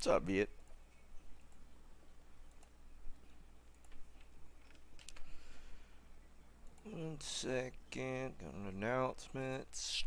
What's up, Viet? One second. Got an announcements.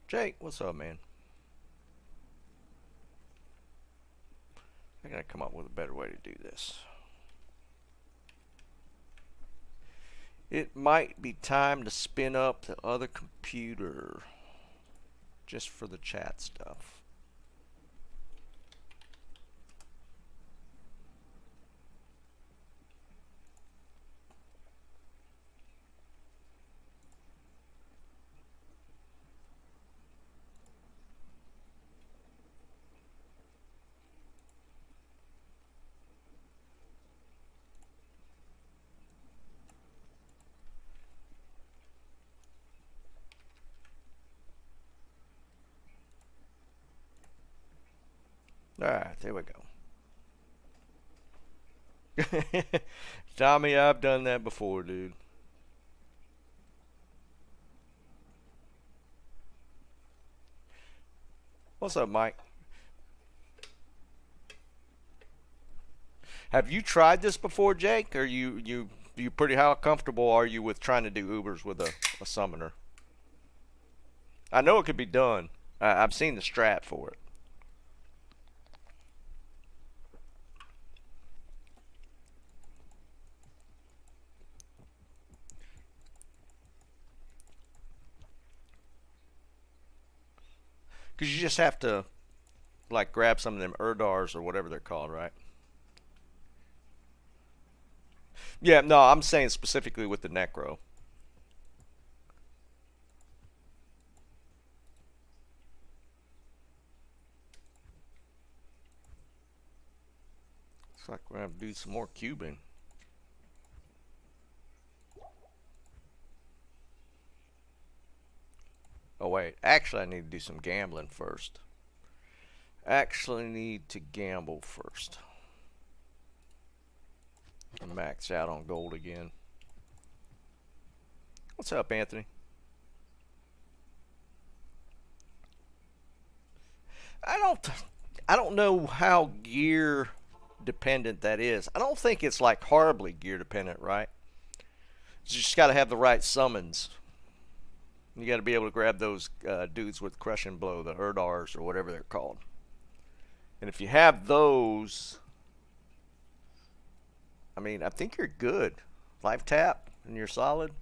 Jake, what's up, man? I gotta come up with a better way to do this. It might be time to spin up the other computer just for the chat stuff. Alright, there we go. Tommy, I've done that before, dude. What's up, Mike? Have you tried this before, Jake? Or you pretty how comfortable are you with trying to do Ubers with a summoner? I know it could be done. I've seen the strat for it. Because you just have to, like, grab some of them Erdars or whatever they're called, right? Yeah, no, I'm saying specifically with the Necro. Looks like we're going to have to do some more cubing. Oh, wait. Actually, I need to do some gambling first. Actually need to gamble first. I'm maxed out on gold again. What's up, Anthony? I don't know how gear dependent that is. I don't think it's like horribly gear dependent, right? You just got to have the right summons. You got to be able to grab those dudes with crushing blow, the Erdars or whatever they're called. And if you have those, I mean, I think you're good. Life tap and you're solid.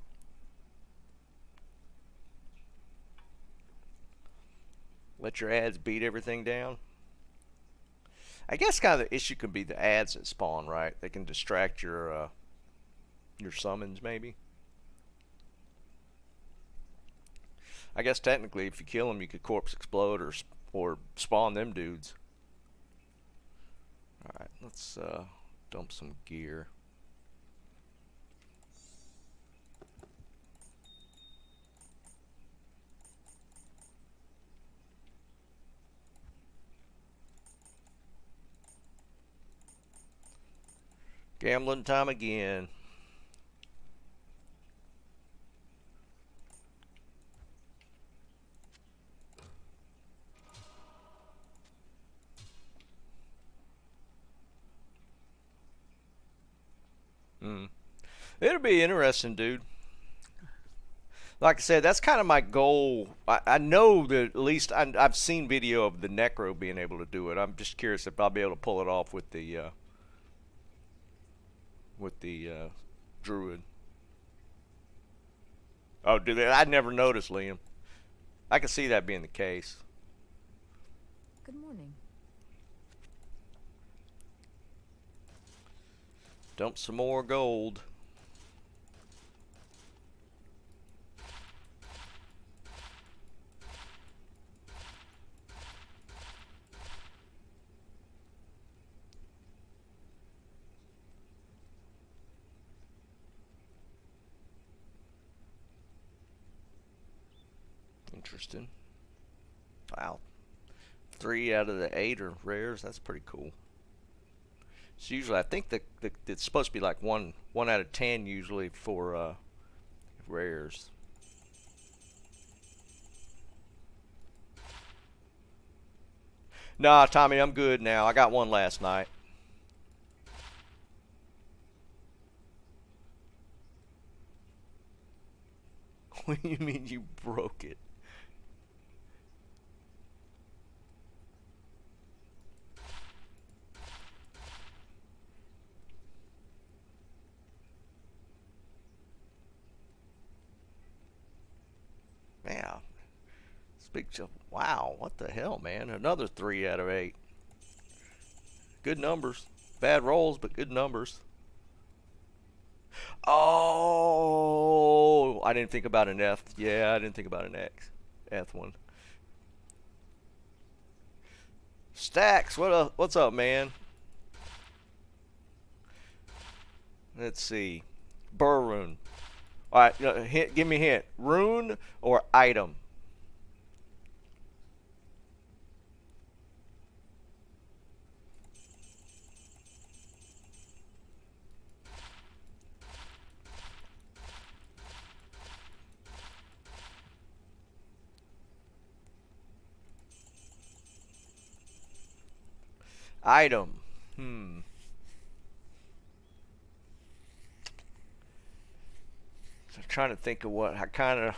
Let your ads beat everything down. I guess kind of the issue could be the ads that spawn, right? They can distract your summons, maybe. I guess technically, if you kill them, you could corpse explode or spawn them dudes. All right, let's dump some gear. Gambling time again. It'll be interesting, dude. Like I said, that's kind of my goal. I know that at least I've seen video of the Necro being able to do it. I'm just curious if I'll be able to pull it off with the Druid. Oh, do they? I never noticed, Liam. I can see that being the case. Good morning. Dump some more gold. interesting. Wow. 3 out of the 8 are rares. That's pretty cool. So usually I think that it's supposed to be like 1 out of 10 usually for rares. Nah, Tommy, I'm good now. I got one last night. What do you mean you broke it? Man, it's big jump. Wow, what the hell, man? Another 3 out of 8. Good numbers. Bad rolls, but good numbers. Oh, I didn't think about an F. Yeah, I didn't think about an X. F one. Stacks, what's up, man? Let's see. Burr rune. All right, give me a hint. Rune or item? Item. I'm trying to think of what I kind of.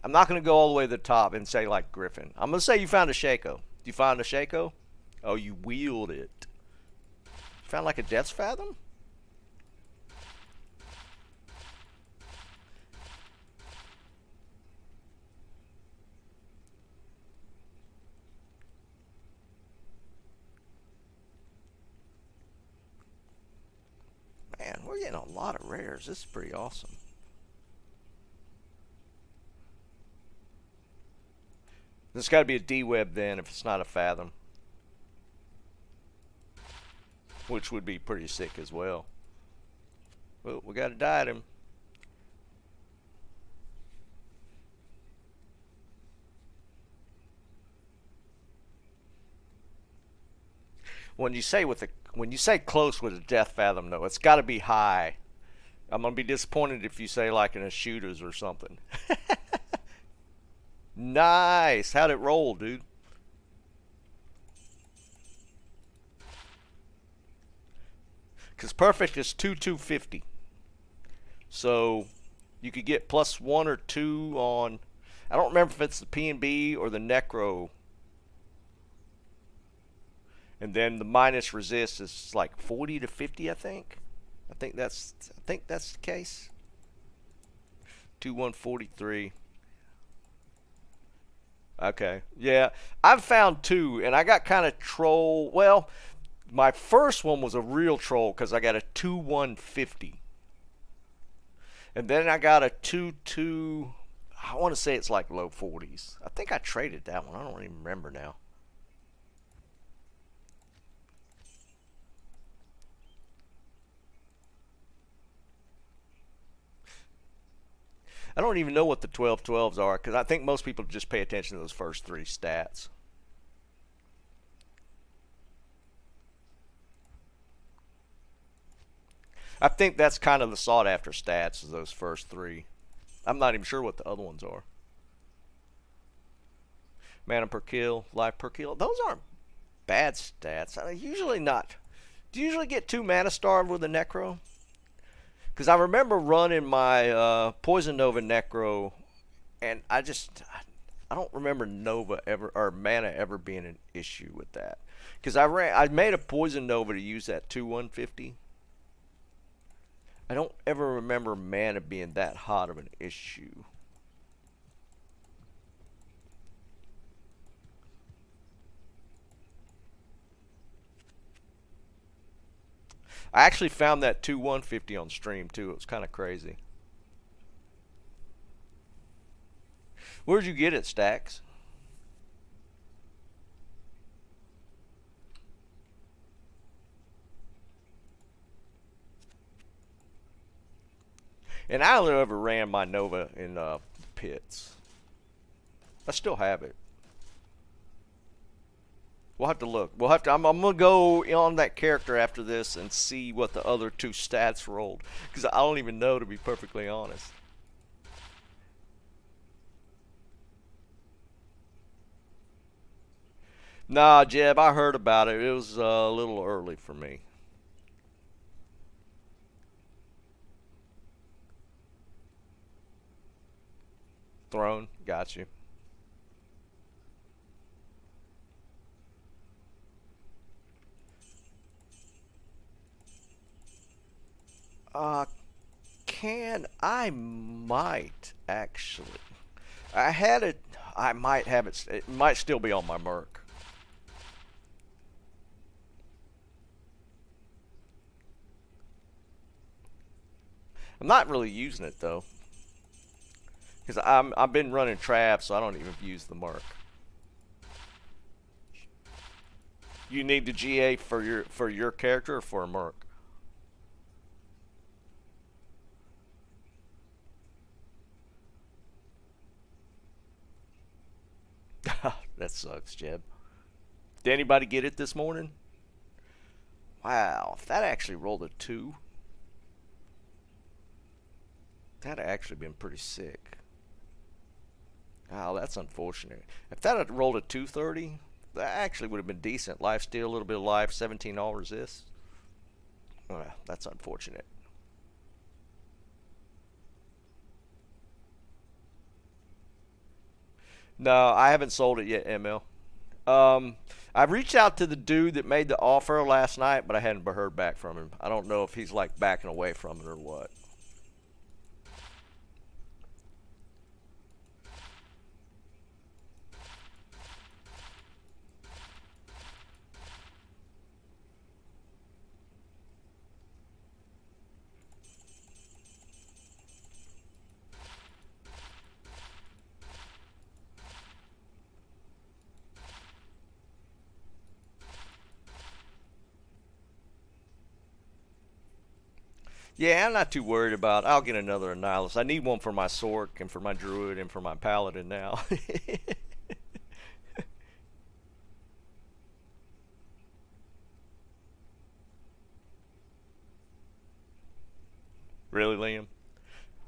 I'm not going to go all the way to the top and say like Griffin. I'm going to say you found a Shaco. You found a Shaco? Oh, you wheeled it. You found like a Death's Fathom? Man, we're getting a lot of rares. This is pretty awesome. This got to be a D-Web then if it's not a Fathom. Which would be pretty sick as well. Well, we got a diadem. When you say close with a Death Fathom, though, it's got to be high. I'm gonna be disappointed if you say like in a shooters or something. Nice. How'd it roll, dude? Because perfect is 250. So you could get +1 or 2 on. I don't remember if it's the P&B or the Necro. And then the minus resist is like 40 to 50, I think. I think that's the case. 2143. Okay. Yeah. I've found 2 and I got kind of troll. Well, my first one was a real troll because I got a 2150. And then I got a 22. I want to say it's like low 40s. I think I traded that one. I don't even remember now. I don't even know what the 12-12s are because I think most people just pay attention to those first 3 stats. I think that's kind of the sought after stats is those first 3. I'm not even sure what the other ones are. Mana per kill, life per kill. Those aren't bad stats. Usually not. Do you usually get 2 mana starved with a Necro? Because I remember running my Poison Nova Necro, and I don't remember Nova ever or mana ever being an issue with that. Because I made a Poison Nova to use that 2150. I don't ever remember mana being that hot of an issue. I actually found that 2150 on stream too. It was kind of crazy. Where'd you get it, Stacks? And I only ever ran my Nova in pits. I still have it. We'll have to look. We'll have to. I'm gonna go on that character after this and see what the other two stats rolled, because I don't even know, to be perfectly honest. Nah, Jeb, I heard about it. It was a little early for me. Throne, got you. Uh, can I might actually. I had it. I might have it. It might still be on my Merc. I'm not really using it though, because I've been running Trav, so I don't even use the Merc. You need the GA for your character or for a Merc? That sucks, Jeb. Did anybody get it this morning? Wow, if that actually rolled a 2, that'd actually been pretty sick. Oh, that's unfortunate. If that had rolled a 230, that actually would have been decent. Life steal, a little bit of life, 17 all resist. That's unfortunate. No, I haven't sold it yet, ML. I reached out to the dude that made the offer last night, but I hadn't heard back from him. I don't know if he's like backing away from it or what. Yeah, I'm not too worried about. I'll get another Annihilus. I need one for my Sork and for my Druid and for my Paladin now. Really, Liam?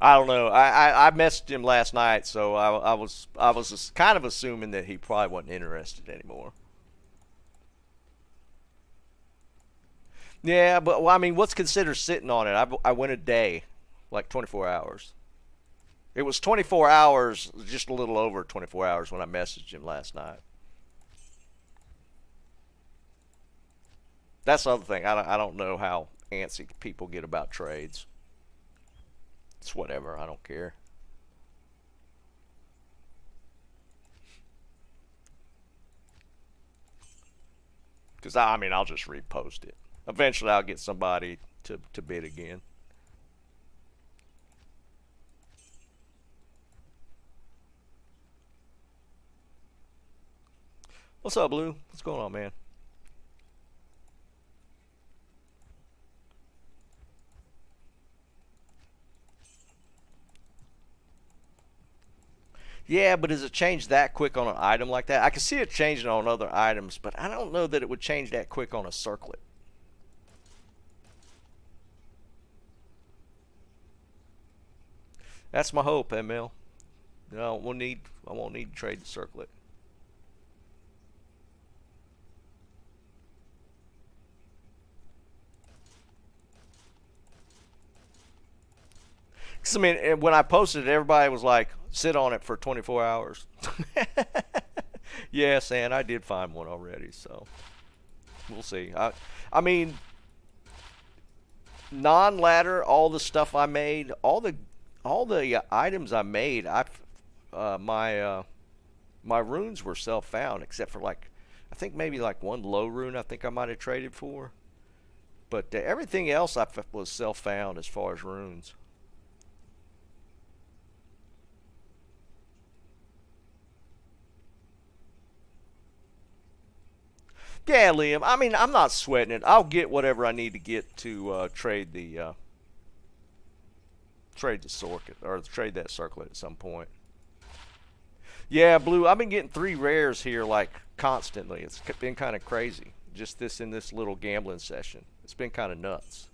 I don't know. I messaged him last night, so I was just kind of assuming that he probably wasn't interested anymore. Yeah, but well, I mean, what's considered sitting on it? I went a day, like 24 hours. It was 24 hours, just a little over 24 hours when I messaged him last night. That's the other thing. I don't know how antsy people get about trades. It's whatever. I don't care. Because I mean, I'll just repost it. Eventually, I'll get somebody to bid again. What's up, Blue? What's going on, man? Yeah, but does it change that quick on an item like that? I can see it changing on other items, but I don't know that it would change that quick on a circlet. That's my hope, ML. No, I won't need to trade the circlet. Cause I mean, when I posted it, everybody was like, "Sit on it for 24 hours." Yes, and I did find one already, so we'll see. I mean, non-ladder, all the stuff I made, all the items I made, my runes were self-found, except for like, I think maybe like one low rune I think I might have traded for, but everything else was self-found as far as runes. Yeah, Liam. I mean, I'm not sweating it. I'll get whatever I need to get to trade the circuit or trade that circlet at some point. Yeah, blue. I've been getting 3 rares here like constantly. It's been kind of crazy. Just this in this little gambling session. It's been kind of nuts.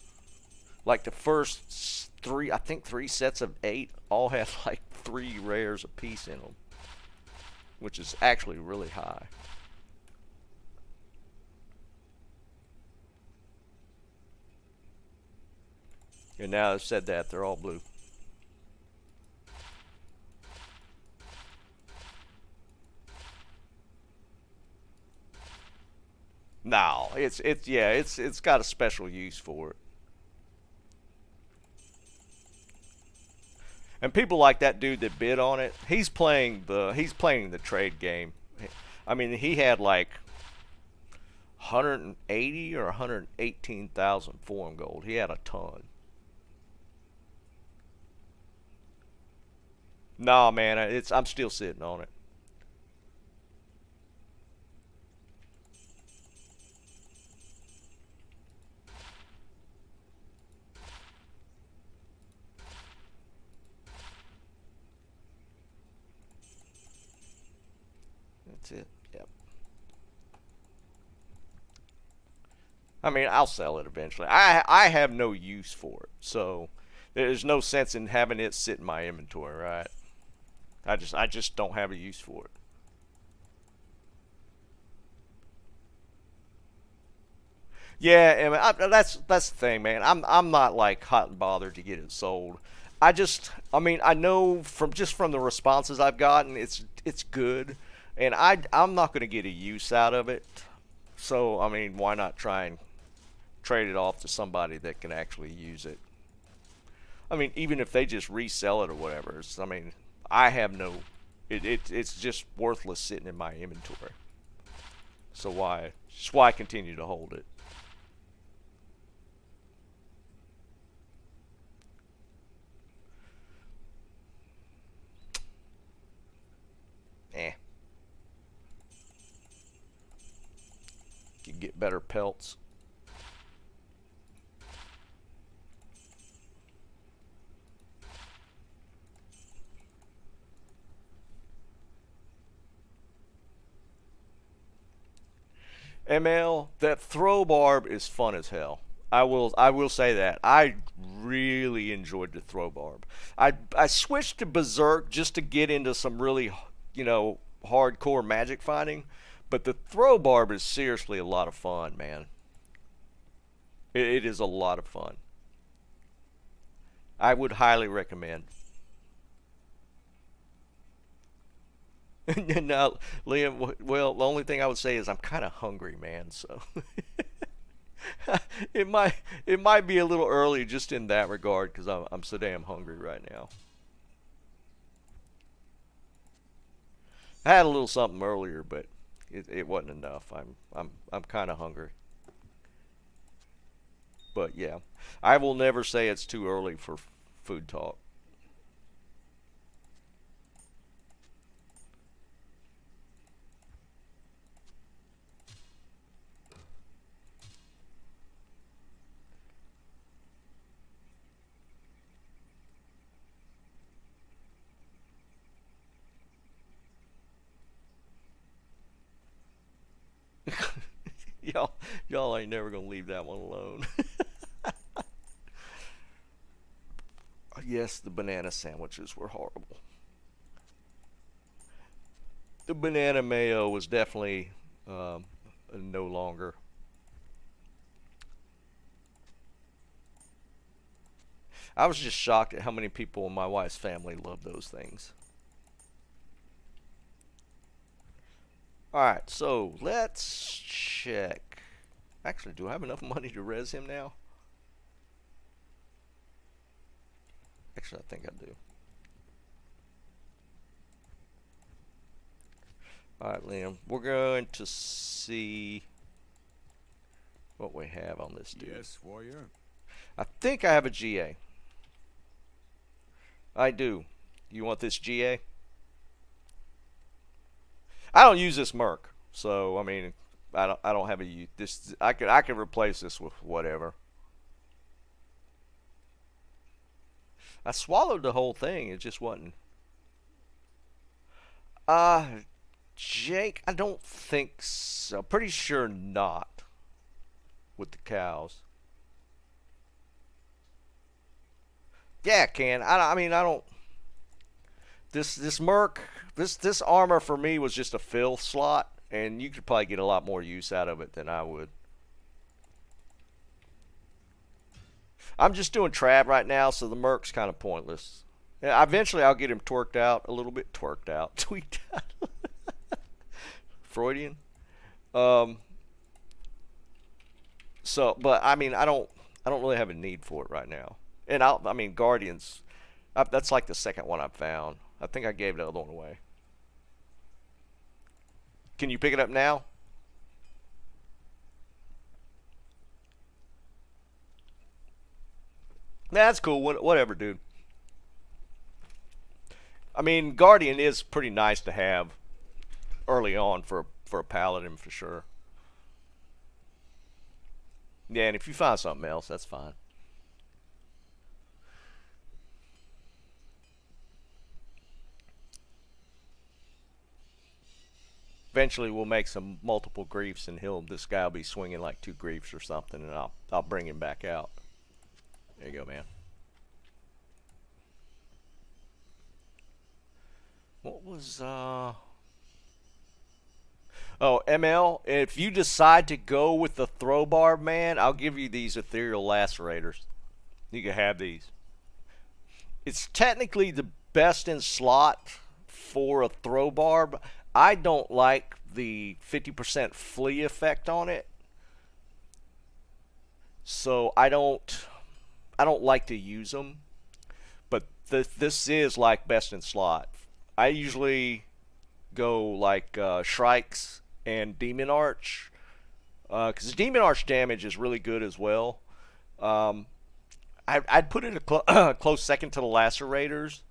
Like the first three, I think 3 sets of 8 all had like 3 rares apiece in them, which is actually really high. And now I've said that, they're all blue. No, it's got a special use for it. And people like that dude that bid on it, he's playing the trade game. I mean, he had like 180 or 118,000 forum gold. He had a ton. Nah, man, I'm still sitting on it. That's it. Yep. I mean, I'll sell it eventually. I have no use for it, so there's no sense in having it sit in my inventory, right? I just don't have a use for it. Yeah, I mean, that's the thing, man. I'm not like hot and bothered to get it sold. I mean, I know from the responses I've gotten, it's good, and I'm not going to get a use out of it. So I mean, why not try and trade it off to somebody that can actually use it? I mean, even if they just resell it or whatever. I mean, I have no. It's just worthless sitting in my inventory. So why continue to hold it? Eh, can get better pelts. ML, that throw barb is fun as hell. I will say that. I really enjoyed the throw barb. I switched to berserk just to get into some really, hardcore magic fighting, but the throw barb is seriously a lot of fun, man. It is a lot of fun. I would highly recommend. Now, Liam, well, the only thing I would say is I'm kind of hungry, man. So it might be a little early just in that regard because I'm so damn hungry right now. I had a little something earlier, but it wasn't enough. I'm kind of hungry. But yeah, I will never say it's too early for food talk. Y'all ain't never gonna leave that one alone. Yes, the banana sandwiches were horrible. The banana mayo was definitely no longer. I was just shocked at how many people in my wife's family love those things. Alright, so let's check. Actually, do I have enough money to res him now? Actually, I think I do. Alright, Liam. We're going to see what we have on this dude. Yes, warrior. I think I have a GA. I do. You want this GA? I don't use this Merc, so I mean, I don't have a this. I could replace this with whatever. I swallowed the whole thing. It just wasn't. Uh, Jake, I don't think so. Pretty sure not with the cows. Yeah, it can. I mean, I don't. This Merc, this armor for me was just a fill slot, and you could probably get a lot more use out of it than I would. I'm just doing trab right now, so the Merc's kind of pointless. Yeah, eventually I'll get him twerked out a little bit, twerked out, tweaked out, Freudian. Um, but I mean, I don't really have a need for it right now. And I mean, Guardians, that's like the second one I've found. I think I gave the other one away. Can you pick it up now? Nah, that's cool. Whatever, dude. I mean, Guardian is pretty nice to have early on for a paladin for sure. Yeah, and if you find something else, that's fine. Eventually, we'll make some multiple griefs, and this guy will be swinging like two griefs or something, and I'll bring him back out. There you go, man. What was Oh, ML, if you decide to go with the throw barb, man, I'll give you these ethereal lacerators. You can have these. It's technically the best in slot for a throw barb. I don't like the 50% flea effect on it. So I don't like to use them, but this is like best in slot. I usually go like Shrikes and Demon Arch, because Demon Arch damage is really good as well. Um, I'd put it a close second to the Lacerators.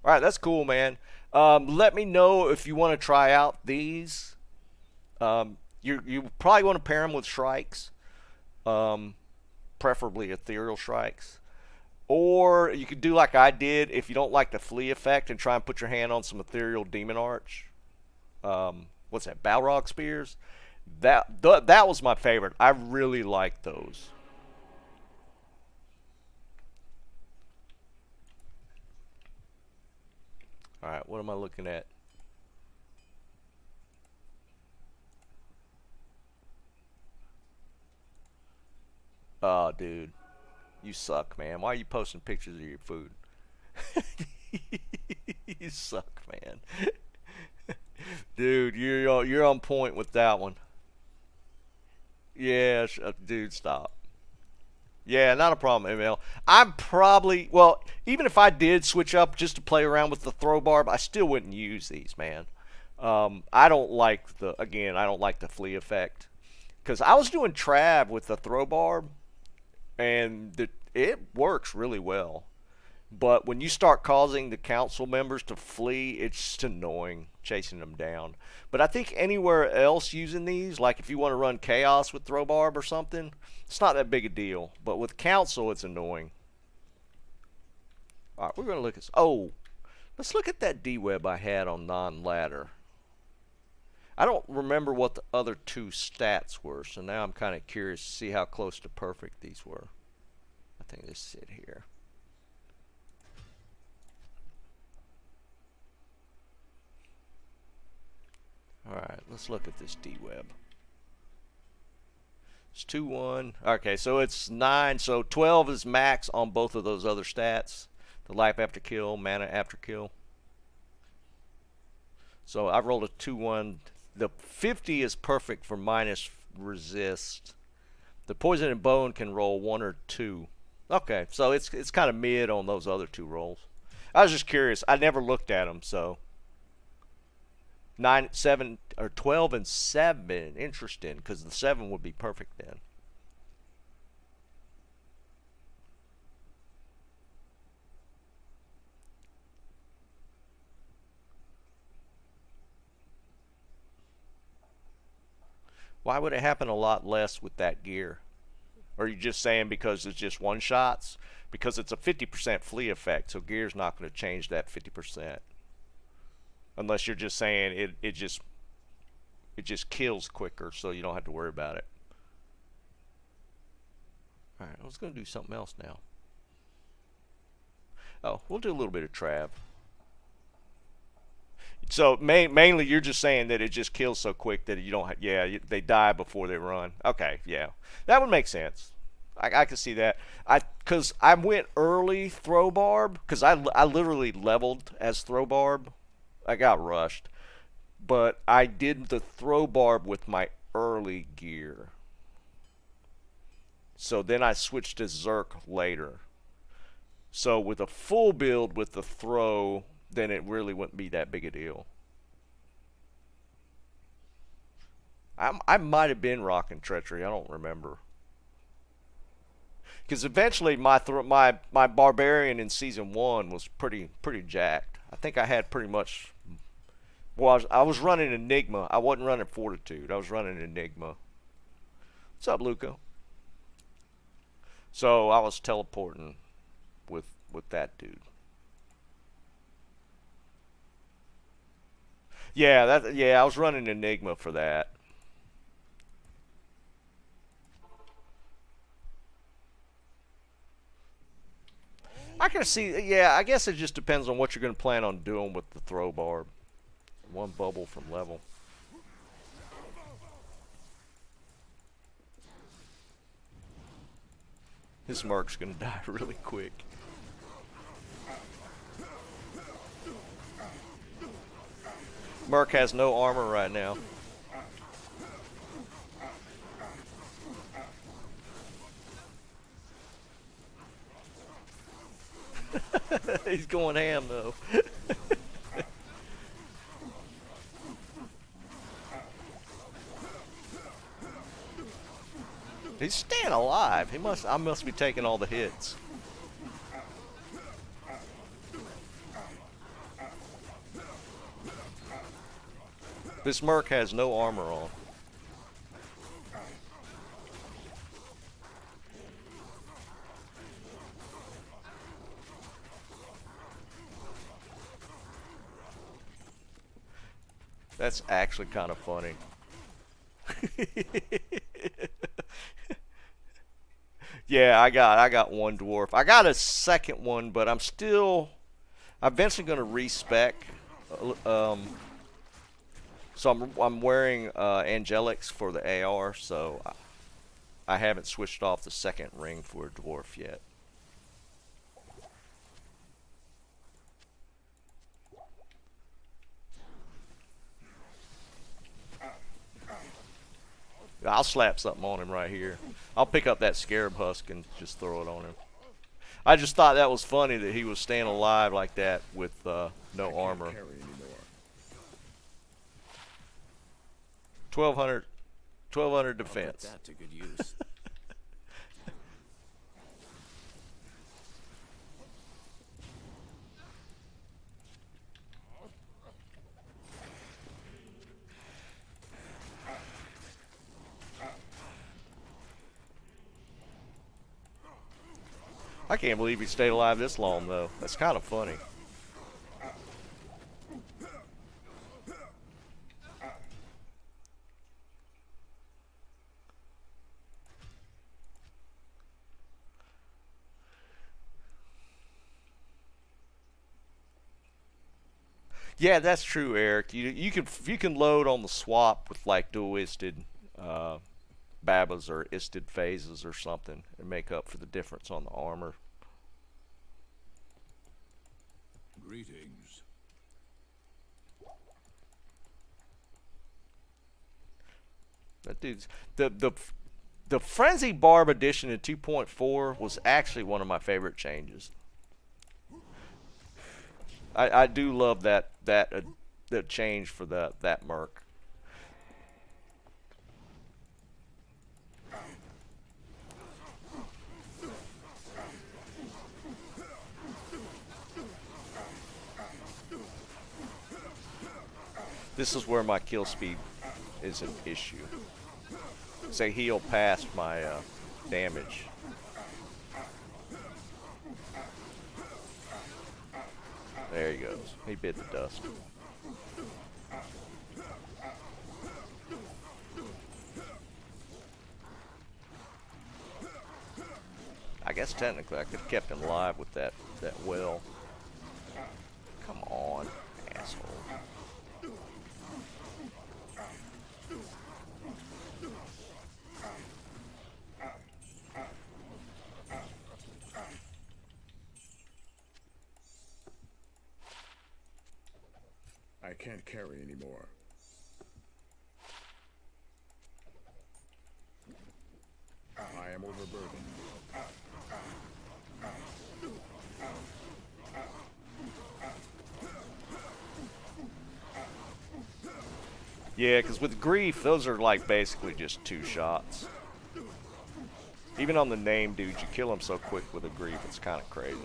All right, that's cool, man. Let me know if you want to try out these. You probably want to pair them with Shrikes, um, preferably Ethereal Shrikes. Or you could do like I did if you don't like the flea effect and try and put your hand on some ethereal demon arch. What's that? Balrog spears. That was my favorite. I really liked those. All right, what am I looking at? Oh, dude, you suck, man. Why are you posting pictures of your food? You suck, man. Dude, you're on point with that one. Yeah, dude, stop. Yeah, not a problem, ML. I'm probably well, even if I did switch up just to play around with the throw barb, I still wouldn't use these, man. I don't like I don't like the flea effect because I was doing trab with the throw barb, and it works really well. But when you start causing the council members to flee, it's just annoying chasing them down. But I think anywhere else using these, like if you want to run chaos with throw barb or something, it's not that big a deal. But with council, it's annoying. All right, we're gonna look at. Oh, let's look at that D-web I had on non-ladder. I don't remember what the other two stats were, so now I'm kind of curious to see how close to perfect these were. I think they sit here. Alright, let's look at this D-web. It's 2-1. Okay, so it's 9. So 12 is max on both of those other stats. The life after kill, mana after kill. So I rolled a 2-1. The 50 is perfect for minus resist. The poison and bone can roll 1 or 2. Okay, so it's kind of mid on those other two rolls. I was just curious. I never looked at them, so 9, 7, or 12 and 7. Interesting, because the 7 would be perfect then. Why would it happen a lot less with that gear? Or are you just saying because it's just one shots? Because it's a 50% flea effect, so gear's not going to change that 50%. Unless you're just saying it just kills quicker, so you don't have to worry about it. Alright, I was going to do something else now. Oh, we'll do a little bit of Trav. So mainly you're just saying that it just kills so quick that you don't they die before they run. Okay, yeah. That would make sense. I can see that. Because I went early throw barb, because I literally leveled as throw barb. I got rushed. But I did the throw barb with my early gear. So then I switched to Zerk later. So with a full build with the throw, then it really wouldn't be that big a deal. I might have been rocking Treachery. I don't remember. Because eventually my Barbarian in Season 1 was pretty jacked. I think I had pretty much... Well, I was running Enigma. I wasn't running Fortitude. I was running Enigma. What's up, Luca? So I was teleporting with that dude. Yeah, I was running Enigma for that. I can see, yeah, I guess it just depends on what you're going to plan on doing with the throw barb. One bubble from level. This Merc's going to die really quick. Merc has no armor right now. He's going ham though. He's staying alive. I must be taking all the hits. This Merc has no armor on. That's actually kind of funny. Yeah, I got one dwarf. I got a second one, but I'm eventually going to respec. So I'm wearing angelics for the AR, so I haven't switched off the second ring for a dwarf yet. I'll slap something on him right here. I'll pick up that scarab husk and just throw it on him. I just thought that was funny that he was staying alive like that with no armor. 1200 defense. I'll put that to good use. I can't believe he stayed alive this long, though. That's kind of funny. Yeah, that's true, Eric. You can load on the swap with like dual-isted Babas or isted phases or something and make up for the difference on the armor. Greetings. That dude's the Frenzy Barb edition in 2.4 was actually one of my favorite changes. I do love that change for that Merc. This is where my kill speed is an issue. Say heal past my damage. There he goes. He bit the dust. I guess technically I could have kept him alive with that well. Come on, asshole. I can't carry anymore. I am overburdened. Yeah, because with grief, those are like basically just 2 shots. Even on the name dudes, you kill them so quick with a grief, it's kind of crazy.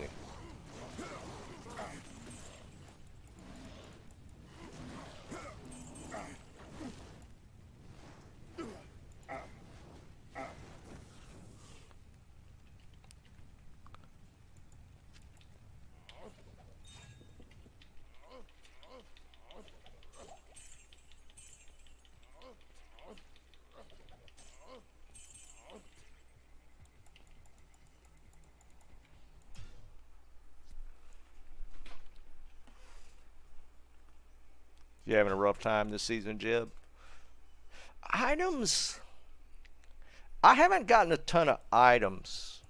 You having a rough time this season, Jeb? Items. I haven't gotten a ton of items.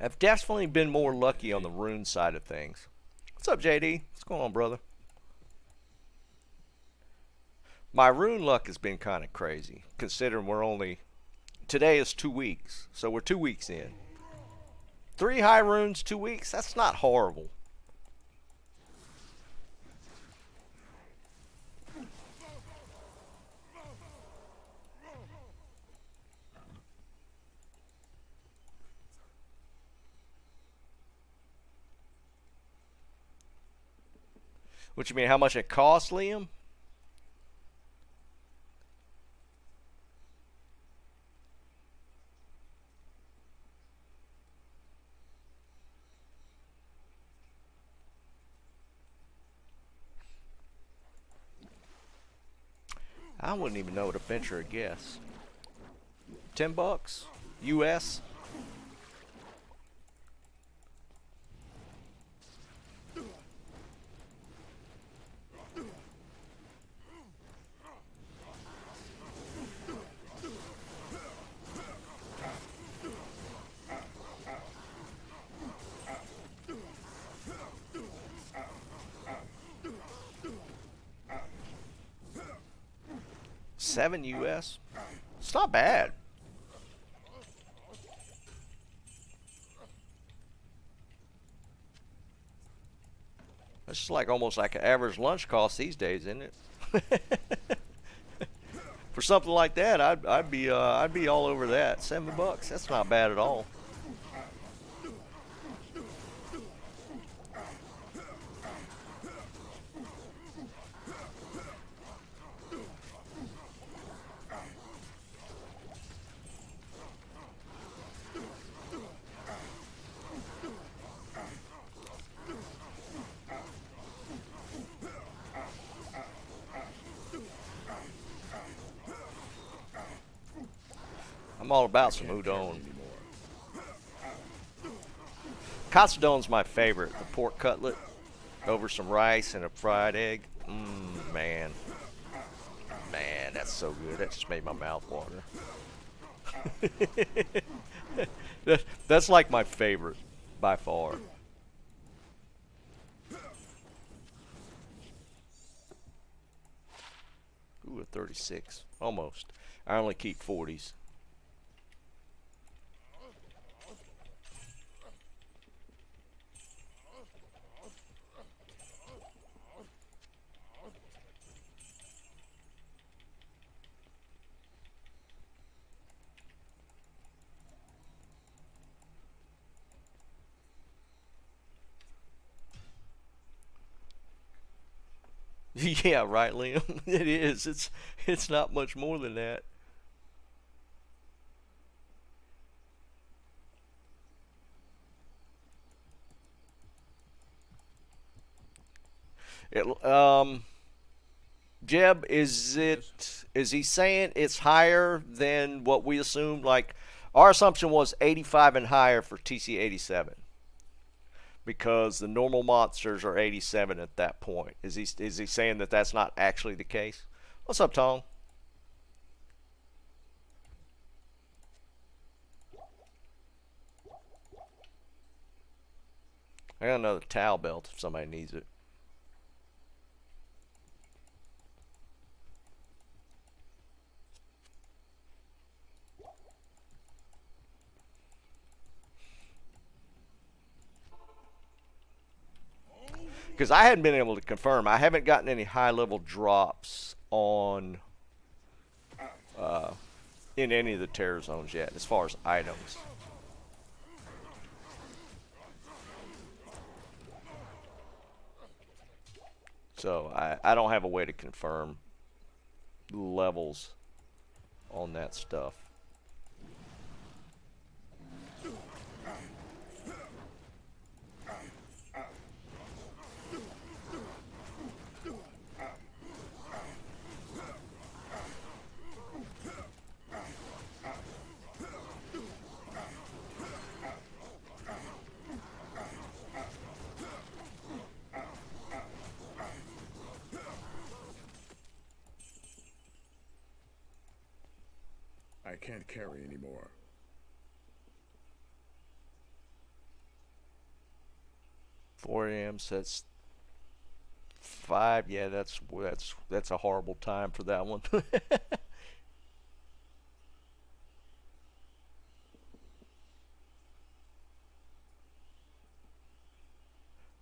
I've definitely been more lucky on the rune side of things. What's up, JD? What's going on, brother? My rune luck has been kind of crazy, considering we're only... Today is 2 weeks, so we're 2 weeks in. 3 high runes, 2 weeks? That's not horrible. What you mean, how much it costs, Liam? I wouldn't even know to venture a guess. $10 US. $7 US. It's not bad. That's just like almost like an average lunch cost these days, isn't it? For something like that, I'd be all over that. $7. That's not bad at all. I'm all about some udon. Katsudom's my favorite. The pork cutlet over some rice and a fried egg. Man. Man, that's so good. That just made my mouth water. That's like my favorite by far. Ooh, a 36. Almost. I only keep 40s. Yeah, right, Liam. It is. It's not much more than that. It, Jeb, is he saying it's higher than what we assumed? Like our assumption was 85 and higher for TC-87 because the normal monsters are 87 at that point. Is he saying that that's not actually the case? What's up, Tong? I got another towel belt if somebody needs it. Because I hadn't been able to confirm. I haven't gotten any high-level drops on in any of the terror zones yet, as far as items. So I don't have a way to confirm levels on that stuff. I can't carry anymore. 4 a.m. sets 5. Yeah, that's a horrible time for that one.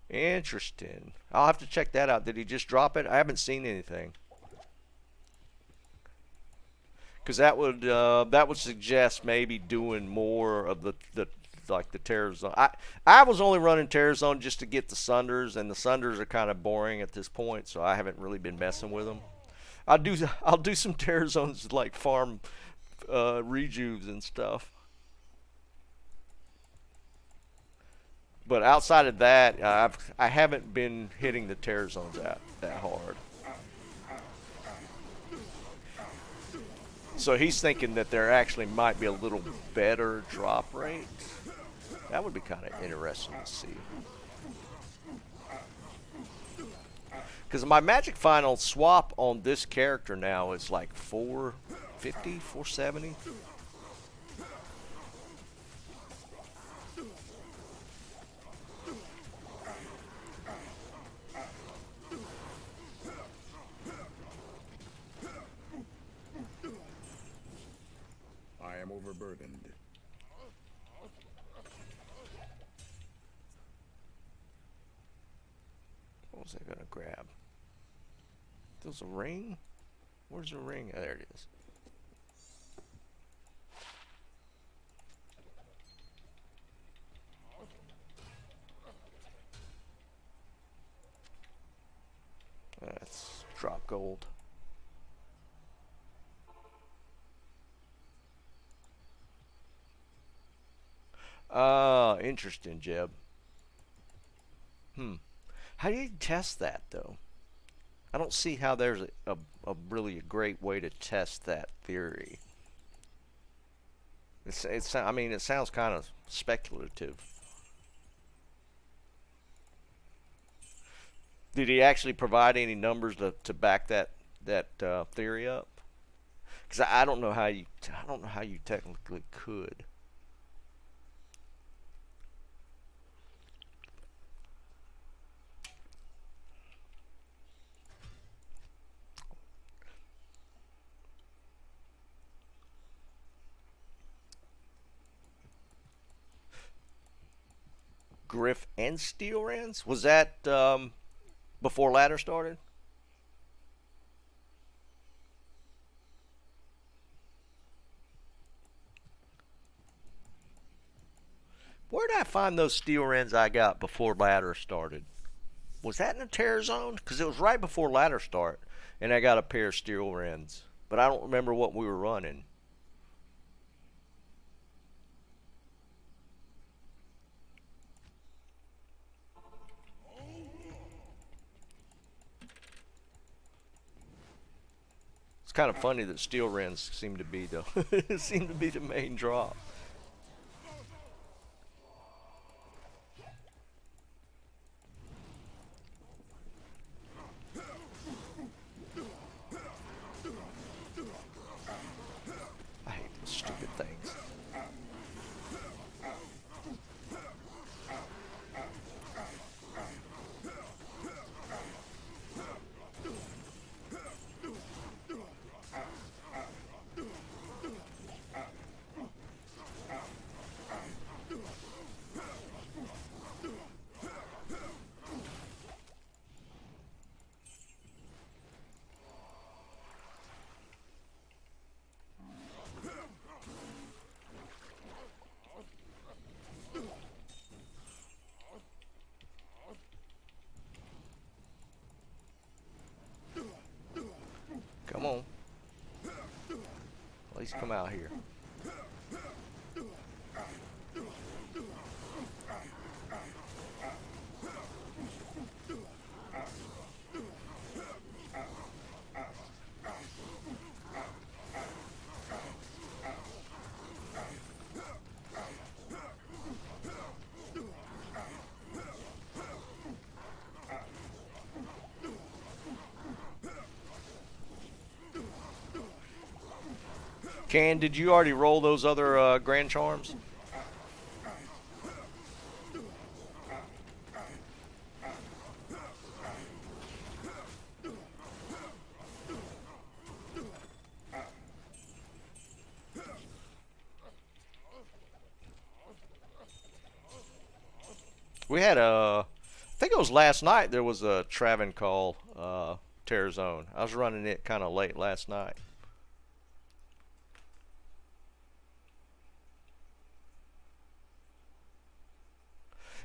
Interesting. I'll have to check that out. Did he just drop it? I haven't seen anything. Because that would suggest maybe doing more of the like the terror zone. I was only running terror zone just to get the sunders, and the sunders are kind of boring at this point, so I haven't really been messing with them. I'll do some terror zones like farm rejuves and stuff. But outside of that, I haven't been hitting the terror zones that hard. So he's thinking that there actually might be a little better drop rate. That would be kind of interesting to see. Because my Magic Final swap on this character now is like 450, 470. I am overburdened. What was I gonna grab? There's a ring? Where's the ring? Oh, there it is. That's drop gold. Interesting, Jeb. How do you test that, though? I don't see how there's a really a great way to test that theory. I mean, it sounds kind of speculative. Did he actually provide any numbers to back that theory up? Because I don't know how you technically could. Griff and Steel Rans? Was that before ladder started? Where did I find those Steel Rans I got before ladder started? Was that in a terror zone? Because it was right before ladder start, and I got a pair of Steel Rans. But I don't remember what we were running. It's kind of funny that steel wrens seem to be the main draw. I hate those stupid things. Come on. At least come out here. Can, did you already roll those other Grand Charms? We had a, I think it was last night, there was a Travancore Terror Zone. I was running it kind of late last night.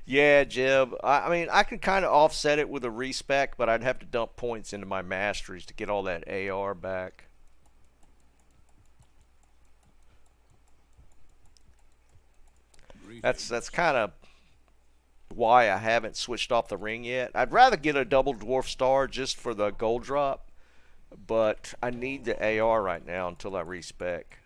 Yeah, Jeb. I mean, I could kind of offset it with a respec, but I'd have to dump points into my masteries to get all that AR back. That's kind of why I haven't switched off the ring yet. I'd rather get a double dwarf star just for the gold drop, but I need the AR right now until I respec.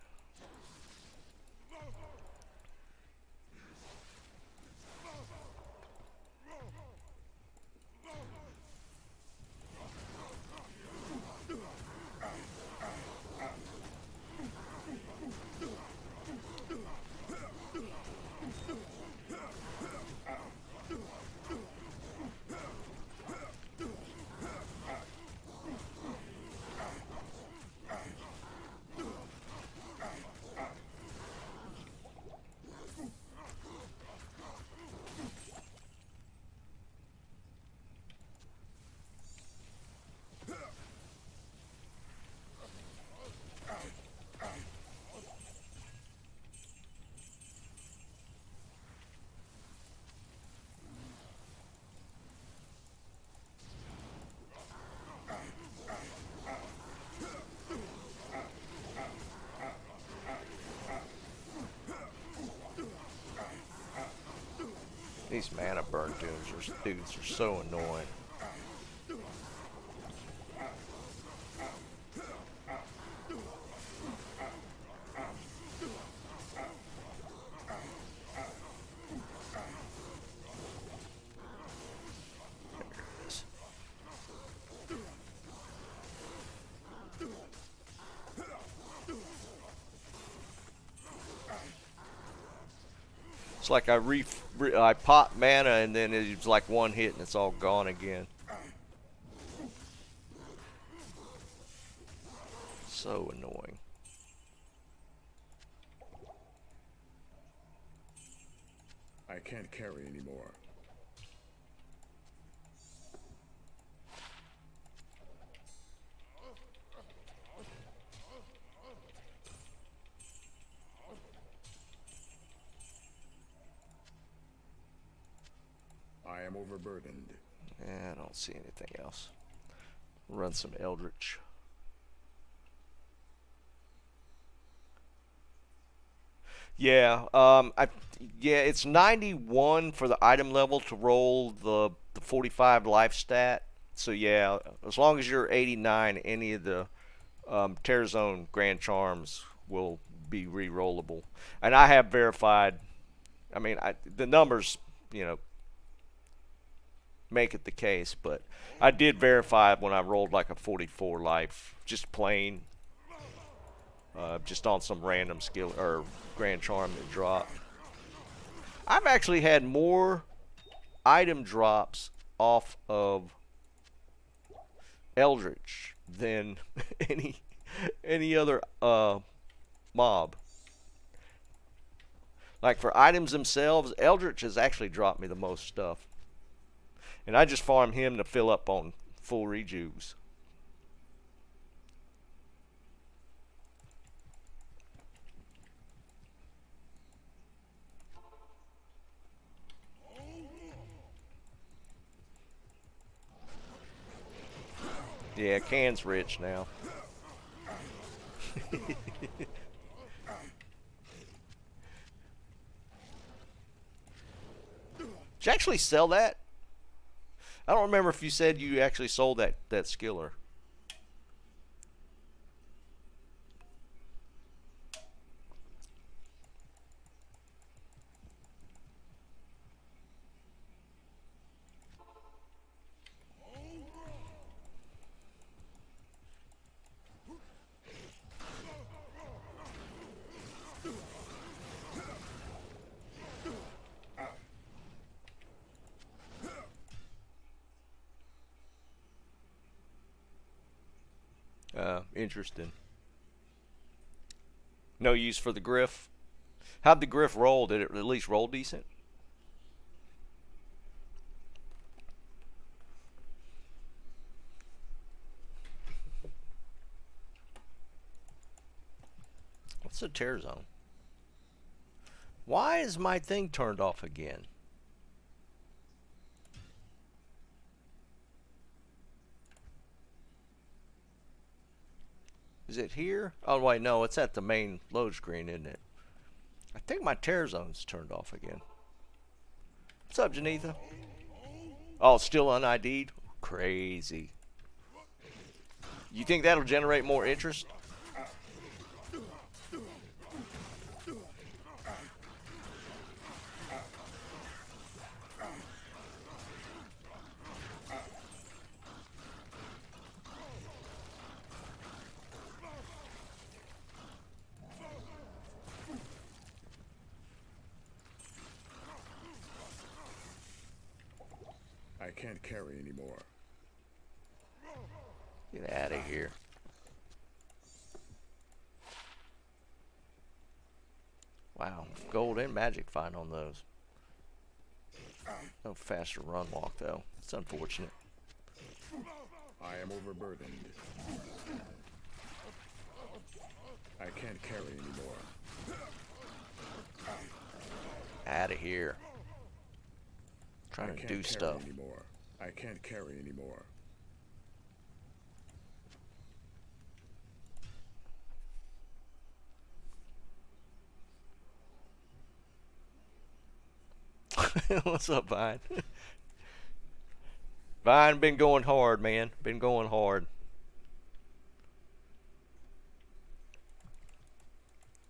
These mana burn dudes are so annoying. It's like I pop mana and then it's like one hit and it's all gone again. So annoying. I can't carry anymore. I am overburdened. Yeah, I don't see anything else. Run some Eldritch. Yeah, it's 91 for the item level to roll the 45 life stat. So yeah, as long as you're 89, any of the Tues-Thurs-Sun Grand Charms will be re-rollable, and I have verified. I mean, the numbers, you know, make it the case, but I did verify when I rolled like a 44 life, just plain, just on some random skill or Grand Charm that dropped. I've actually had more item drops off of Eldritch than any other mob. Like for items themselves, Eldritch has actually dropped me the most stuff. And I just farm him to fill up on full rejuves. Yeah, Can's rich now. Did you actually sell that? I don't remember if you said you actually sold that skiller. Interesting. No use for the Griff. How'd the Griff roll? Did it at least roll decent? What's a Tues-Thurs-Sun? Why is my thing turned off again? Is it here? Oh wait, no, it's at the main load screen, isn't it? I think my Tues-Thurs-Sun's turned off again. What's up, Janitha? Oh, it's still un-ID'd? Crazy. You think that'll generate more interest? I can't carry anymore. Get out of here. Wow, gold and magic find on those. No faster run walk though. It's unfortunate. I am overburdened. I can't carry anymore. Out of here. Trying to do stuff. Anymore. I can't carry anymore. What's up, Vine? Vine been going hard, man. Been going hard.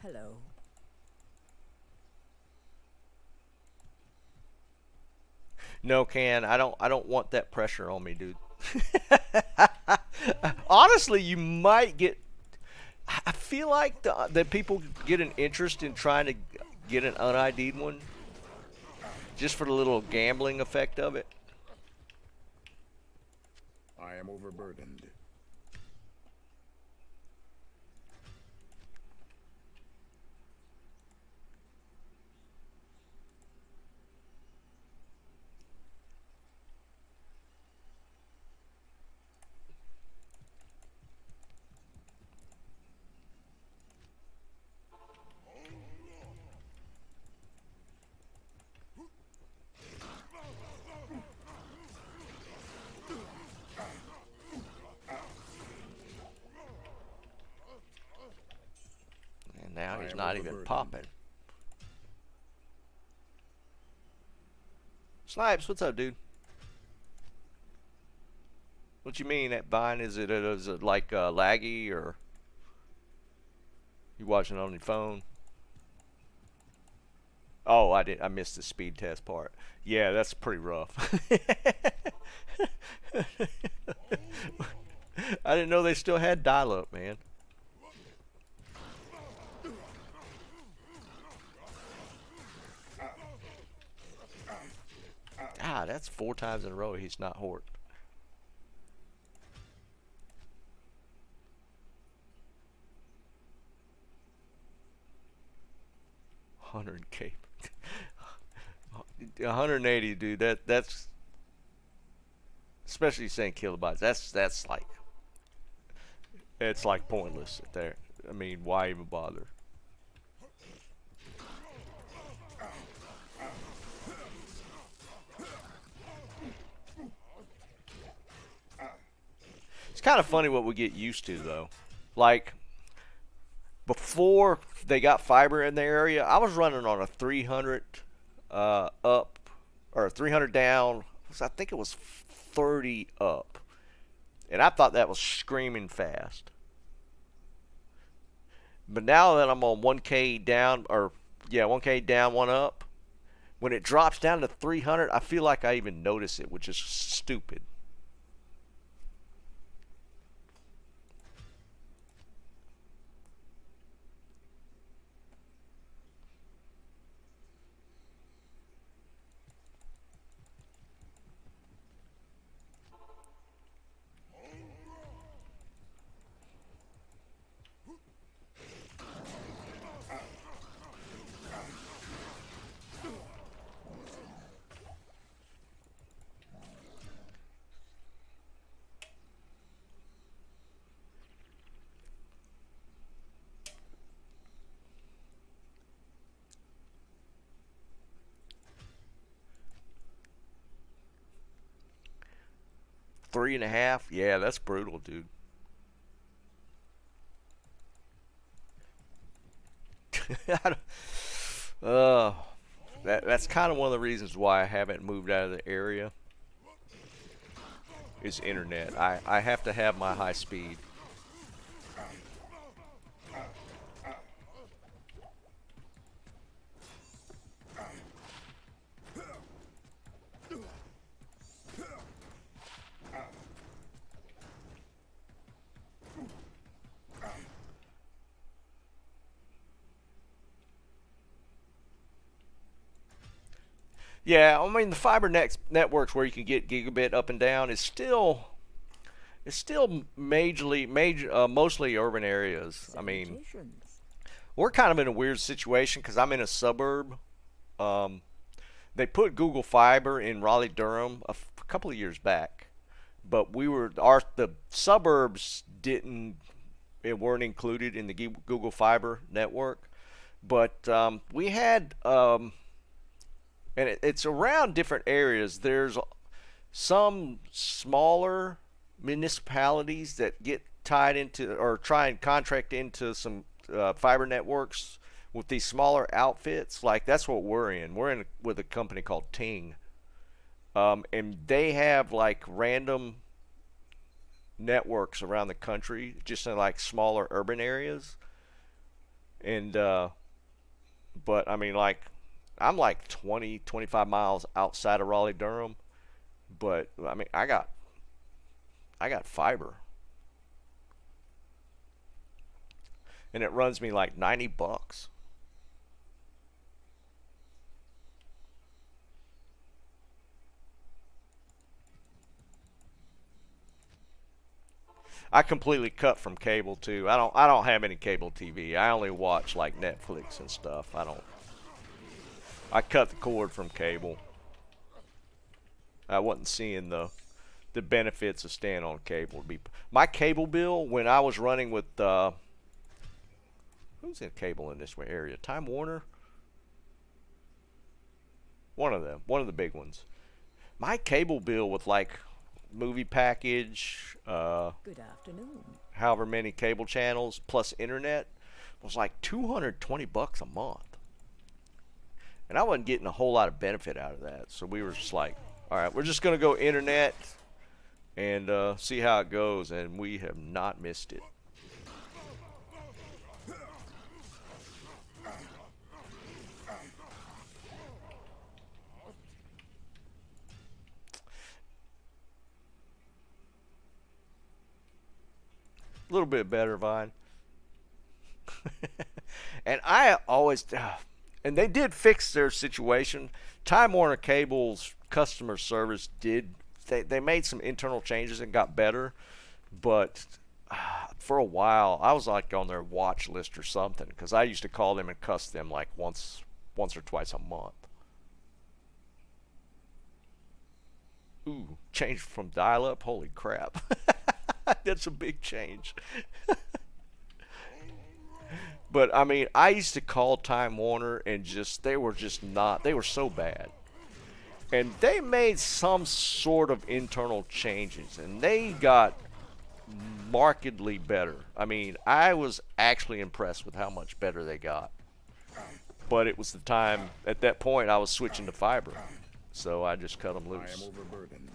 Hello. No, Can, I don't want that pressure on me, dude. Honestly, you might get. I feel like that people get an interest in trying to get an un-ID'd one, just for the little gambling effect of it. I am overburdened. Now he's not even popping. Snipes, what's up, dude? What you mean at Vine? Is it like laggy or You watching on your phone? Oh, I did. I missed the speed test part. Yeah, that's pretty rough. I didn't know they still had dial-up, man. Ah, that's 4 times in a row he's not hort. $100K. 180, dude. That's especially saying kilobytes. That's like it's like pointless there. I mean, why even bother? It's kind of funny what we get used to though. Like before they got fiber in the area, I was running on a 300 up or 300 down. I think it was 30 up, and I thought that was screaming fast. But now that I'm on 1K down, or yeah, 1K down, 1 up, when it drops down to 300, I feel like I even notice it, which is stupid. Three and a half? Yeah, that's brutal, dude. uh, that's kind of one of the reasons why I haven't moved out of the area. Is internet. I have to have my high speed. Yeah, I mean the fiber networks where you can get gigabit up and down is still it's still mostly urban areas. I mean, Salutations. we're kind of in a weird situation because I'm in a suburb. Um, they put Google Fiber in Raleigh Durham a couple of years back, but the suburbs didn't it weren't included in the Google Fiber network. But we had and it's around different areas. There's some smaller municipalities that get tied into or try and contract into some fiber networks with these smaller outfits. Like that's what we're in. We're in with a company called Ting, and they have like random networks around the country, just in like smaller urban areas. And but I mean, like I'm like 20, 25 miles outside of Raleigh Durham, but I mean, I got fiber, and it runs me like $90. I completely cut from cable too. I don't have any cable TV. I only watch like Netflix and stuff. I cut the cord from cable. I wasn't seeing the benefits of staying on cable. My cable bill when I was running with who's in cable in this area? Time Warner. One of them. One of the big ones. My cable bill with like movie package, Good afternoon. however many cable channels plus internet was like $220 a month. And I wasn't getting a whole lot of benefit out of that. So we were just like, all right, we're just going to go internet and see how it goes. And we have not missed it. A little bit better, Vine. And I always, and they did fix their situation. Time Warner Cable's customer service did, they made some internal changes and got better, but for a while I was like on their watch list or something, because I used to call them and cuss them like once or twice a month. Ooh, changed from dial-up? Holy crap. That's a big change. But I mean, I used to call Time Warner and they were so bad. And they made some sort of internal changes, and they got markedly better. I mean, I was actually impressed with how much better they got. But it was the time, at that point, I was switching to fiber. So I just cut them I am loose. overburdened.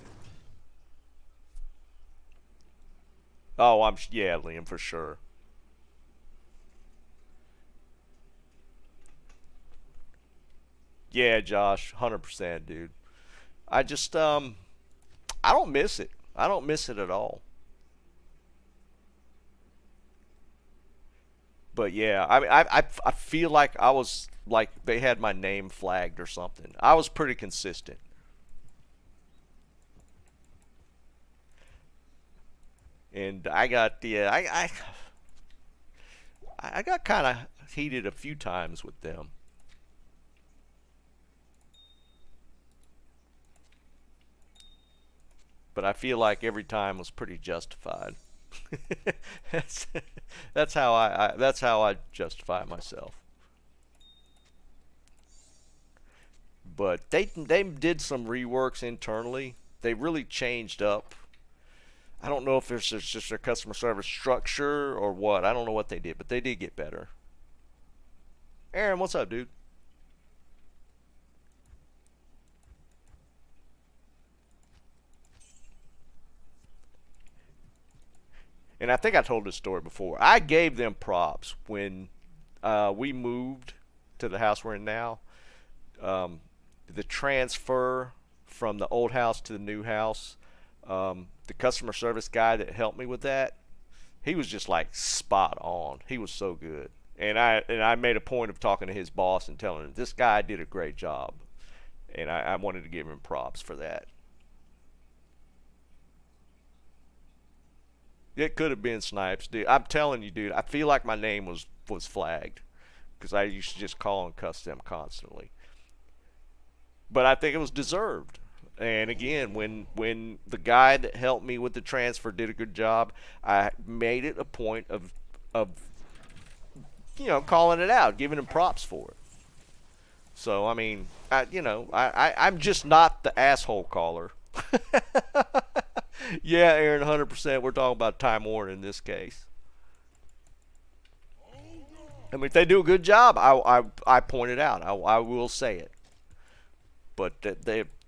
Oh, yeah, Liam, for sure. Yeah, Josh, 100%, dude. I just, I don't miss it. I don't miss it at all. But yeah, I mean, I feel like I was, like, they had my name flagged or something. I was pretty consistent. And I got, yeah, I got kind of heated a few times with them. But I feel like every time was pretty justified. that's that's how I justify myself. But they did some reworks internally. They really changed up. I don't know if it's just their customer service structure or what. I don't know what they did, but they did get better. Aaron, what's up, dude? And I think I told this story before. I gave them props when we moved to the house we're in now. The transfer from the old house to the new house, the customer service guy that helped me with that, he was just like spot on. He was so good. And I made a point of talking to his boss and telling him this guy did a great job. And I wanted to give him props for that. It could have been Snipes, dude. I'm telling you, dude, I feel like my name was flagged because I used to just call and cuss them constantly. But I think it was deserved. And again, when the guy that helped me with the transfer did a good job, I made it a point of calling it out, giving him props for it. So I mean, I'm just not the asshole caller. Yeah, Aaron, 100%. We're talking about Time Warner in this case. I mean, if they do a good job, I point it out. I will say it. But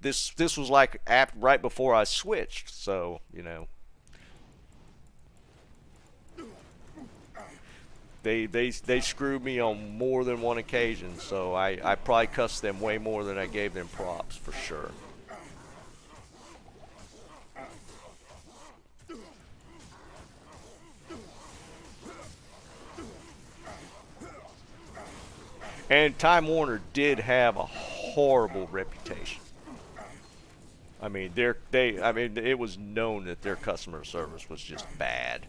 this was like right before I switched, so they screwed me on more than one occasion. So I probably cussed them way more than I gave them props for sure. And Time Warner did have a horrible reputation. I mean, it was known that their customer service was just bad.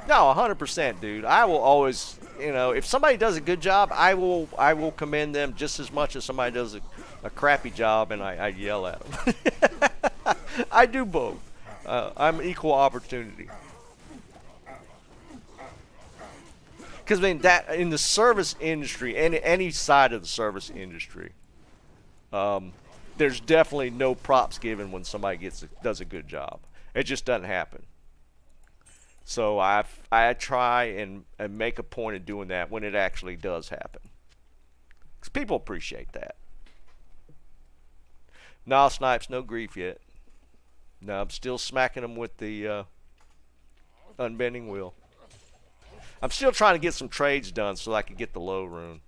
No, 100%, dude. I will always, if somebody does a good job, I will commend them just as much as somebody does a crappy job, and I yell at them. I do both. I'm equal opportunity. Because I mean, that in the service industry, any side of the service industry, there's definitely no props given when somebody does a good job. It just doesn't happen. So I try and make a point of doing that when it actually does happen. Because people appreciate that. Nah, Snipes, no grief yet. No, I'm still smacking them with the unbending wheel. I'm still trying to get some trades done so I can get the low rune.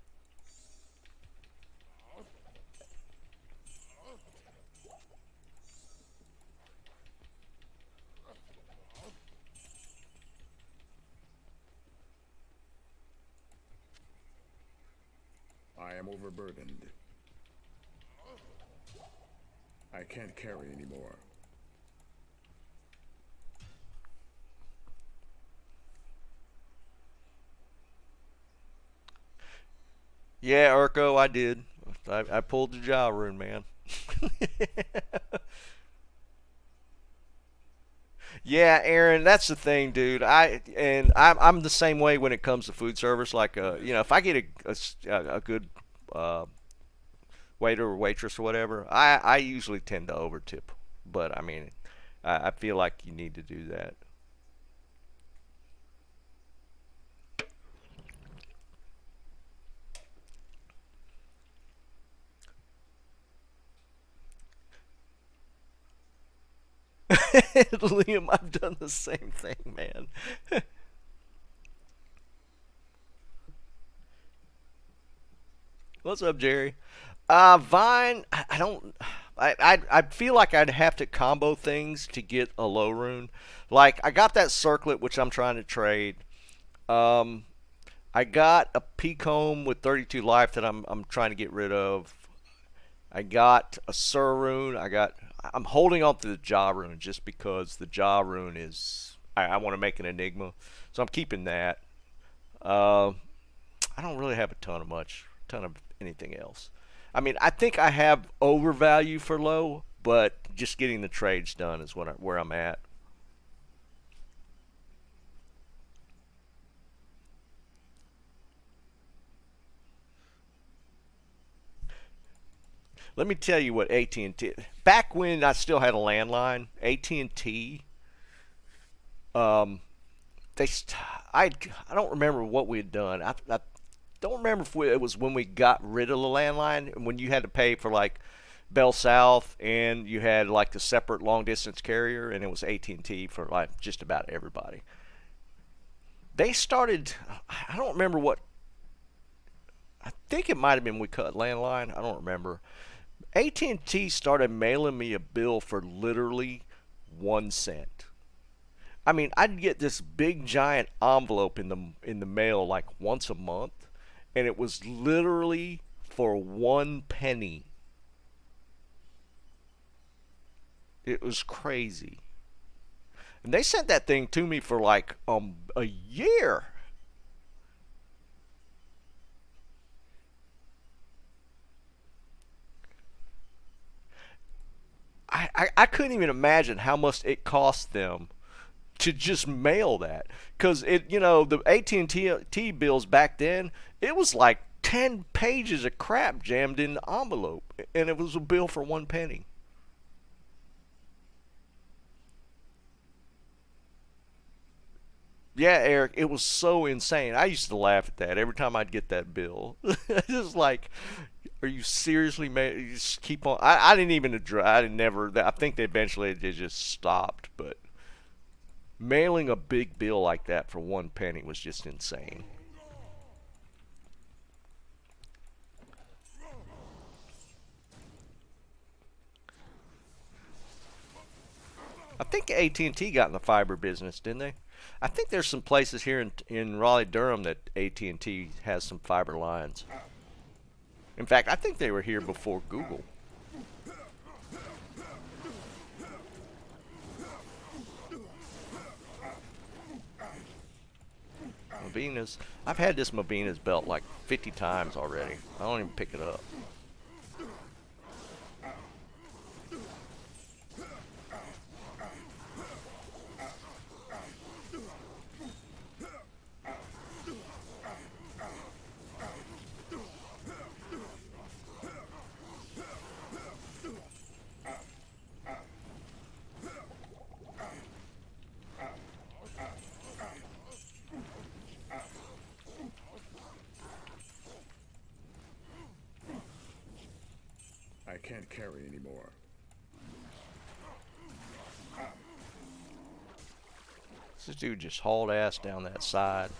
I am overburdened. I can't carry anymore. Yeah, Urko, I did. I pulled the jaw rune, man. Yeah, Aaron, that's the thing, dude. I'm the same way when it comes to food service. Like, if I get a good uh, waiter or waitress or whatever, I usually tend to overtip. But I mean, I feel like you need to do that. Liam, I've done the same thing, man. What's up, Jerry? Vine, I don't. I feel like I'd have to combo things to get a low rune. Like I got that circlet, which I'm trying to trade. Um, I got a Peacomb with 32 life that I'm trying to get rid of. I got a Sur rune. I'm holding on to the Jaw rune just because the Jaw rune is. I want to make an Enigma, so I'm keeping that. Uh, I don't really have a ton of anything else. I mean, I think I have overvalue for low, but just getting the trades done is where I'm at. Let me tell you what AT&T. Back when I still had a landline, AT&T. Um, they. I don't remember what we had done. I don't remember if it was when we got rid of the landline, when you had to pay for like Bell South, and you had like the separate long distance carrier, and it was AT&T for like just about everybody. They started. I don't remember what. I think it might have been we cut landline. I don't remember. AT&T started mailing me a bill for literally 1 cent. I mean, I'd get this big giant envelope in the mail like once a month, and it was literally for 1 penny. It was crazy. And they sent that thing to me for like a year. I couldn't even imagine how much it cost them to just mail that, because the AT&T bills back then, it was like 10 pages of crap jammed in the envelope, and it was a bill for 1 penny. Yeah, Eric, it was so insane. I used to laugh at that every time I'd get that bill. Just like, are you seriously you just keep on? I didn't even address. I didn't never. I think they eventually they just stopped. But mailing a big bill like that for 1 penny was just insane. I think AT&T got in the fiber business, didn't they? I think there's some places here in Raleigh Durham that AT&T has some fiber lines. In fact, I think they were here before Google. Mavina's. I've had this Mavina's belt like 50 times already. I don't even pick it up. I can't carry anymore. This dude just hauled ass down that side.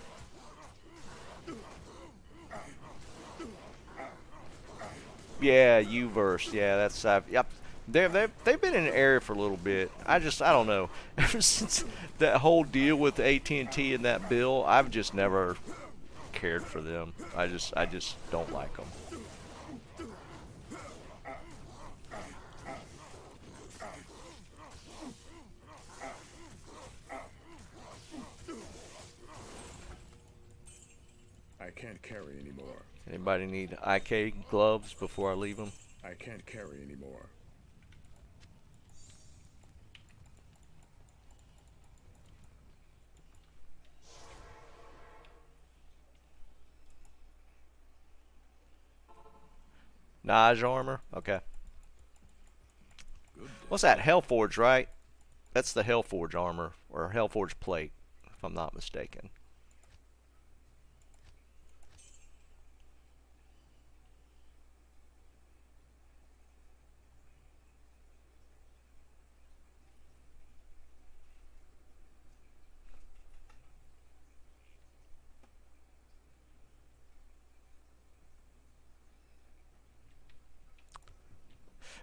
Yeah, U-verse. Yeah, that's yep. They've been in the area for a little bit. I don't know. Ever since that whole deal with AT&T and that bill, I've just never cared for them. I just don't like them. I can't carry anymore. Anybody need IK gloves before I leave them? I can't carry anymore. Nige armor? Okay. What's that? Hellforge, right? That's the Hellforge armor, or Hellforge plate, if I'm not mistaken.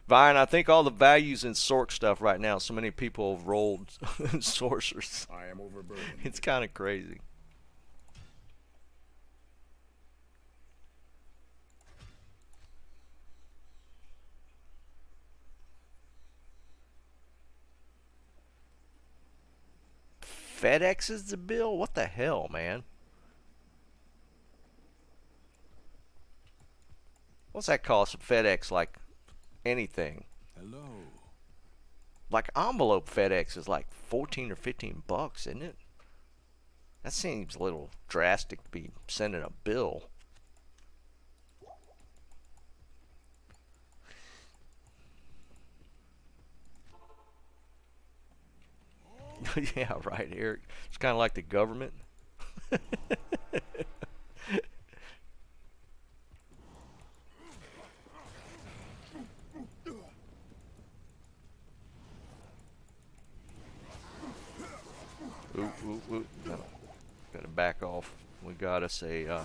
Vine, I think all the values in Sork stuff right now, so many people have rolled sorcerers. I am overburdened. It's kind of crazy. FedEx is the bill? What the hell, man? What's that cost of FedEx? Like anything. Hello. Like envelope FedEx is like 14 or 15 bucks, isn't it? That seems a little drastic to be sending a bill. Yeah, right, Eric. It's kind of like the government. Ooh. No. Gotta back off. We got us a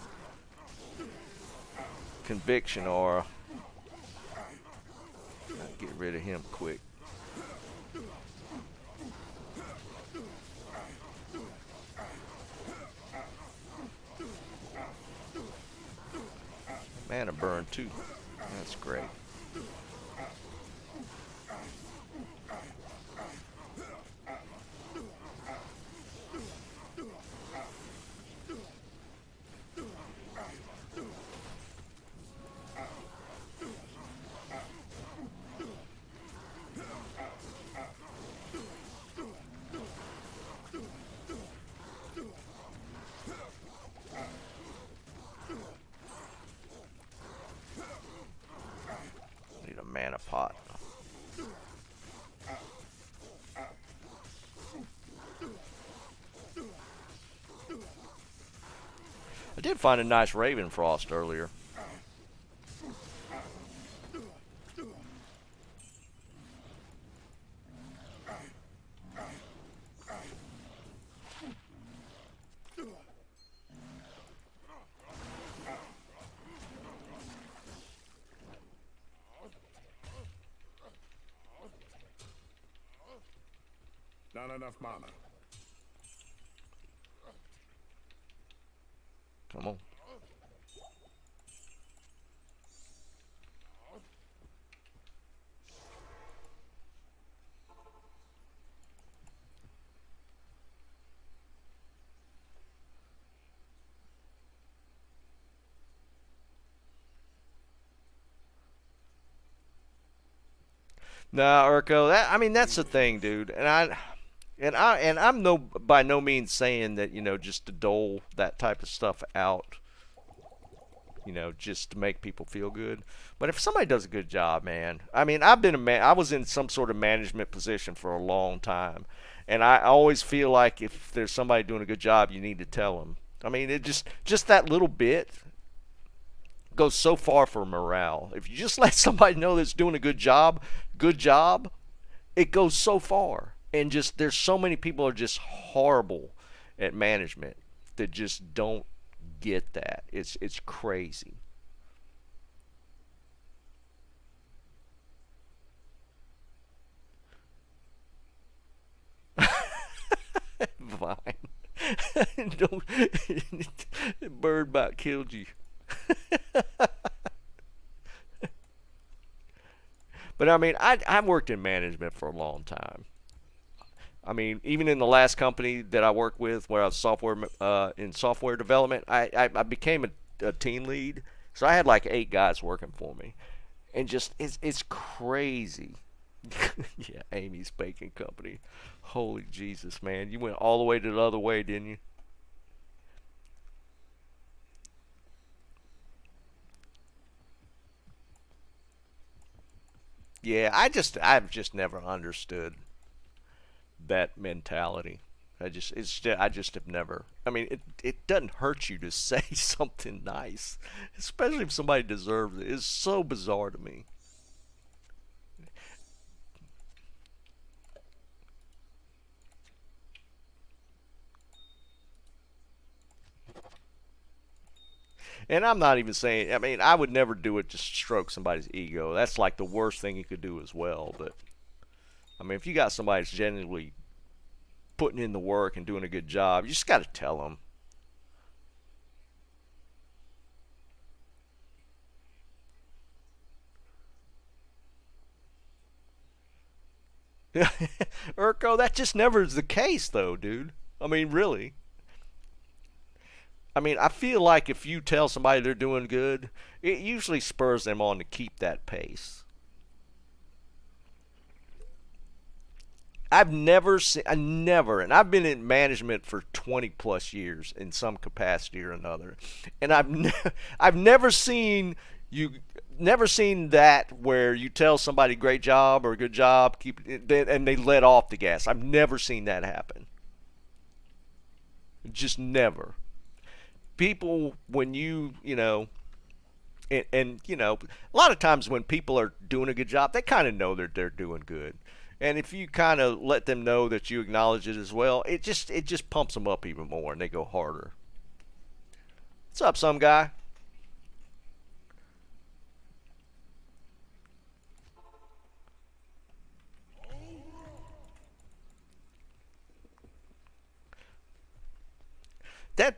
conviction aura. Gotta get rid of him quick. Mana burn too. That's great. Need a mana pot. I did find a nice Raven Frost earlier. Not enough mana. Come on. Nah, Urko, that's the thing, dude. And I'm by no means saying that, just to dole that type of stuff out, just to make people feel good. But if somebody does a good job, man, I was in some sort of management position for a long time, and I always feel like if there's somebody doing a good job, you need to tell them. It just that little bit goes so far for morale. If you just let somebody know that's doing a good job, it goes so far. And just there's so many people are just horrible at management that just don't get that. It's crazy. Fine. Don't bird about killed you. But I mean, I worked in management for a long time. I mean, even in the last company that I worked with, where I was in software development, I became a team lead. So I had like 8 guys working for me, and just it's crazy. Yeah, Amy's Baking Company. Holy Jesus, man! You went all the way to the other way, didn't you? Yeah, I've just never understood that mentality. I just have never. I mean, it doesn't hurt you to say something nice, especially if somebody deserves it. It's so bizarre to me. And I'm not even saying. I mean, I would never do it just to stroke somebody's ego. That's like the worst thing you could do as well. But I mean, if you got somebody that's genuinely putting in the work and doing a good job, you just got to tell them. Urko, that just never is the case, though, dude. I mean, really. I mean, I feel like if you tell somebody they're doing good, it usually spurs them on to keep that pace. I never, and I've been in management for 20 plus years in some capacity or another, and I've never seen you, never seen that where you tell somebody great job or good job, keep it, and they let off the gas. I've never seen that happen. Just never. People, when and a lot of times when people are doing a good job, they kind of know that they're doing good. And if you kind of let them know that you acknowledge it as well, it just pumps them up even more, and they go harder. What's up, some guy? That'd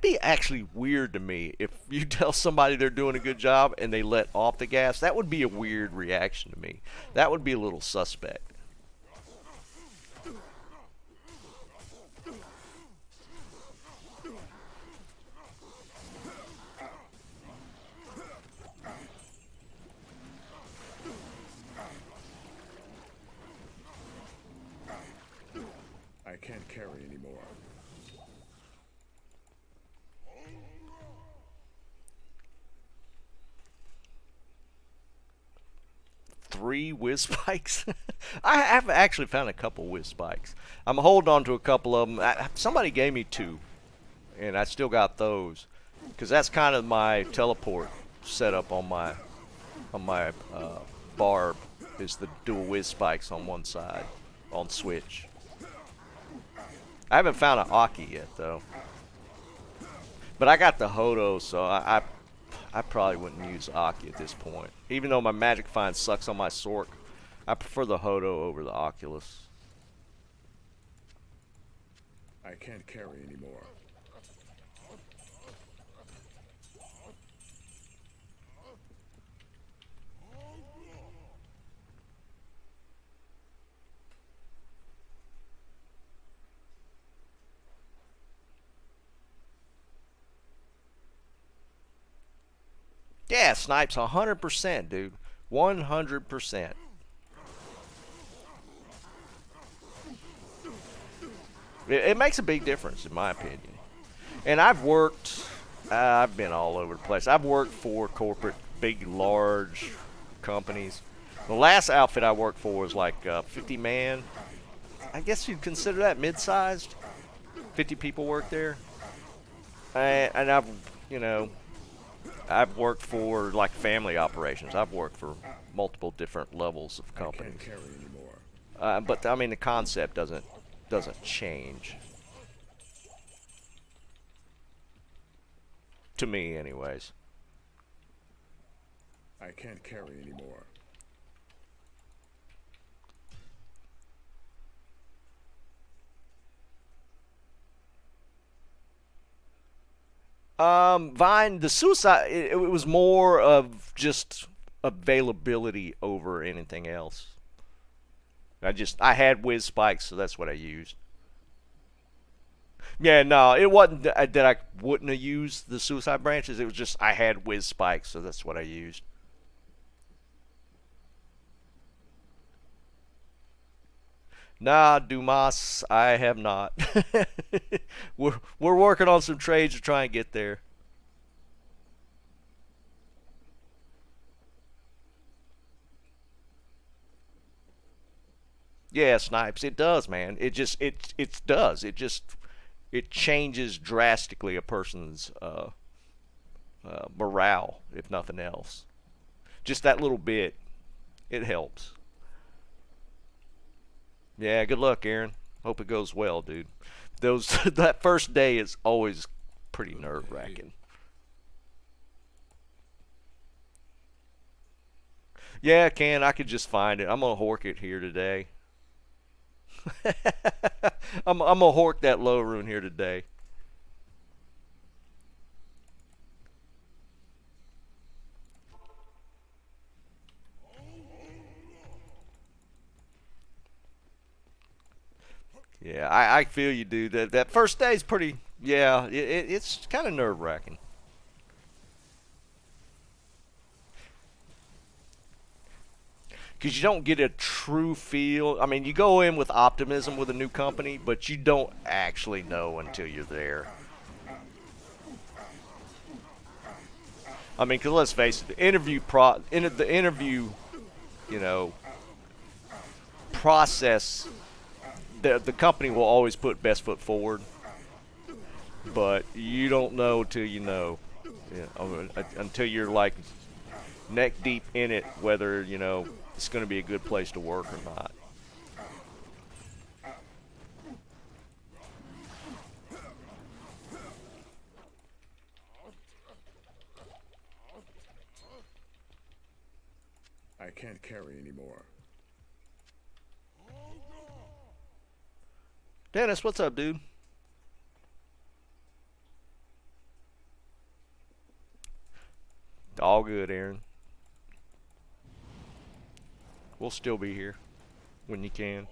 be actually weird to me if you tell somebody they're doing a good job and they let off the gas. That would be a weird reaction to me. That would be a little suspect. I can't carry anymore. 3 whiz spikes. I have actually found a couple whiz spikes. I'm holding on to a couple of them. Somebody gave me 2, and I still got those because that's kind of my teleport setup on my barb is the dual whiz spikes on one side on switch. I haven't found an Aki yet though, but I got the Hodo, so I probably wouldn't use Aki at this point. Even though my Magic Find sucks on my Sork, I prefer the Hodo over the Oculus. I can't carry anymore. Yeah, snipes 100%, dude. 100%. It makes a big difference, in my opinion. And I've been all over the place. I've worked for corporate, big, large companies. The last outfit I worked for was like 50 man. I guess you'd consider that mid-sized. 50 people work there. And I've worked for like family operations. I've worked for multiple different levels of I companies. can't carry anymore. But I mean, the concept doesn't change. To me, anyways. I can't carry anymore. Vine, the suicide, it was more of just availability over anything else. I had whiz spikes, so that's what I used. Yeah, no, it wasn't that I wouldn't have used the suicide branches. It was just I had whiz spikes, so that's what I used. Nah, Dumas, I have not. We're working on some trades to try and get there. Yeah, snipes. It does, man. It does. It changes drastically a person's morale, if nothing else. Just that little bit, it helps. Yeah, good luck, Aaron. Hope it goes well, dude. Those that first day is always pretty nerve-wracking. Yeah, Can, I could just find it. I'm gonna hork it here today. I'm gonna hork that low rune here today. Yeah, I feel you, dude. That first day is pretty. Yeah, it's kind of nerve wracking. Because you don't get a true feel. I mean, you go in with optimism with a new company, but you don't actually know until you're there. I mean, because let's face it, the interview, you know, process. The company will always put best foot forward, but you don't know till you know. Until you're like neck deep in it, whether it's going to be a good place to work or not. I can't carry anymore. Dennis, what's up, dude? All good, Aaron. We'll still be here when you can.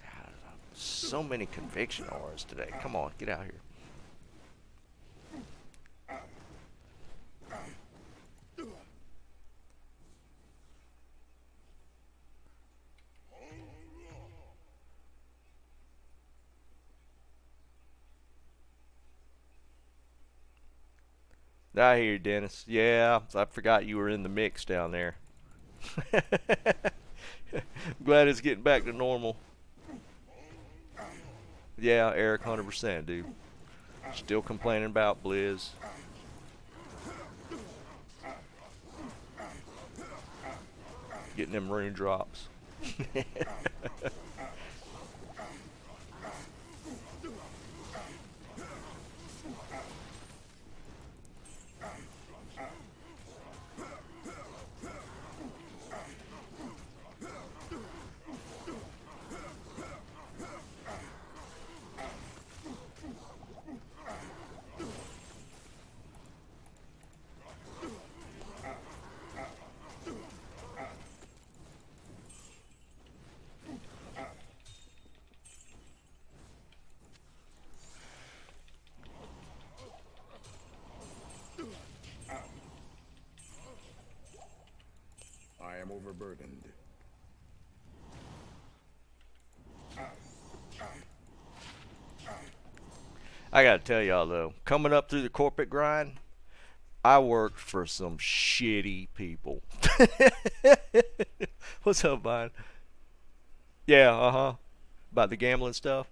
God, so many conviction auras today. Come on, get out here. I hear you, Dennis. Yeah, I forgot you were in the mix down there. Glad it's getting back to normal. Yeah, Eric, 100%, dude. Still complaining about Blizz. Getting them rune drops. I am overburdened. I gotta tell y'all though, coming up through the corporate grind, I worked for some shitty people. What's up, Vine? Yeah, about the gambling stuff.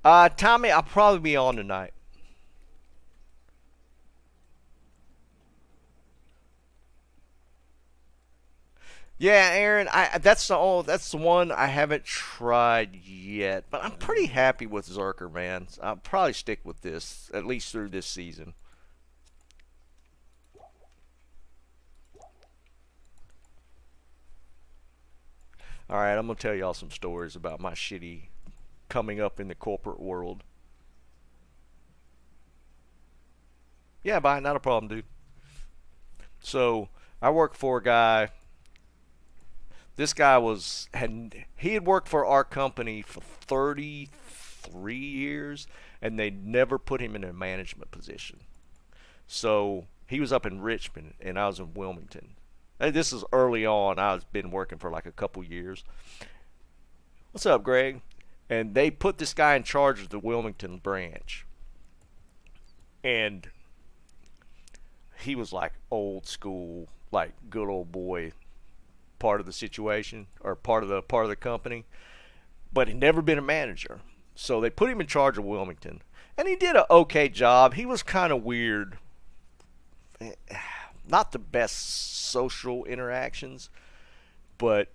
Tommy, I'll probably be on tonight. Yeah, Aaron, that's the one I haven't tried yet, but I'm pretty happy with Zerker, man. I'll probably stick with this at least through this season. All right, I'm gonna tell y'all some stories about my shitty coming up in the corporate world. Yeah, bye, not a problem, dude. So I work for a guy. This guy he had worked for our company for 33 years, and they never put him in a management position. So he was up in Richmond, and I was in Wilmington. This is early on. I've been working for like a couple years. What's up, Greg? And they put this guy in charge of the Wilmington branch, and he was like old school, like good old boy part of the situation or part of the company, but he'd never been a manager. So they put him in charge of Wilmington, and he did an okay job. He was kind of weird, not the best social interactions, but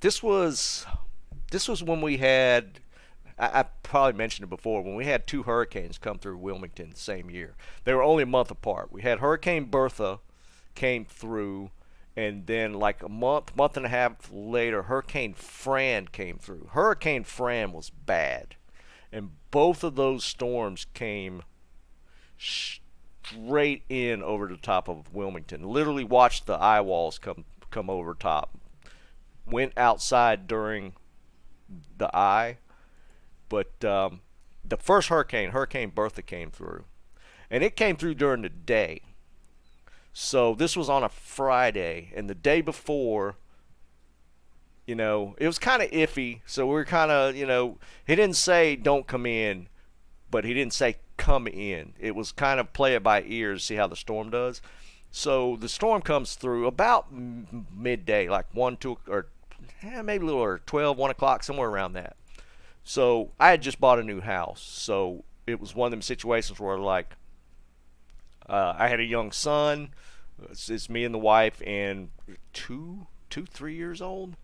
this was when we had. I probably mentioned it before, when we had two hurricanes come through Wilmington the same year. They were only a month apart. We had Hurricane Bertha came through, and then like a month and a half later, Hurricane Fran came through. Hurricane Fran was bad, and both of those storms came straight in over the top of Wilmington. Literally watched the eye walls come over top. Went outside during the eye, but the first Hurricane Bertha, came through, and it came through during the day. So this was on a Friday, and the day before, it was kind of iffy. So we were kind of, he didn't say don't come in, but he didn't say come in. It was kind of play it by ear to see how the storm does. So the storm comes through about midday, like 1, 2, or maybe a little or 12, 1 o'clock, somewhere around that. So I had just bought a new house. So it was one of them situations where like I had a young son. It's me and the wife and 3 years old,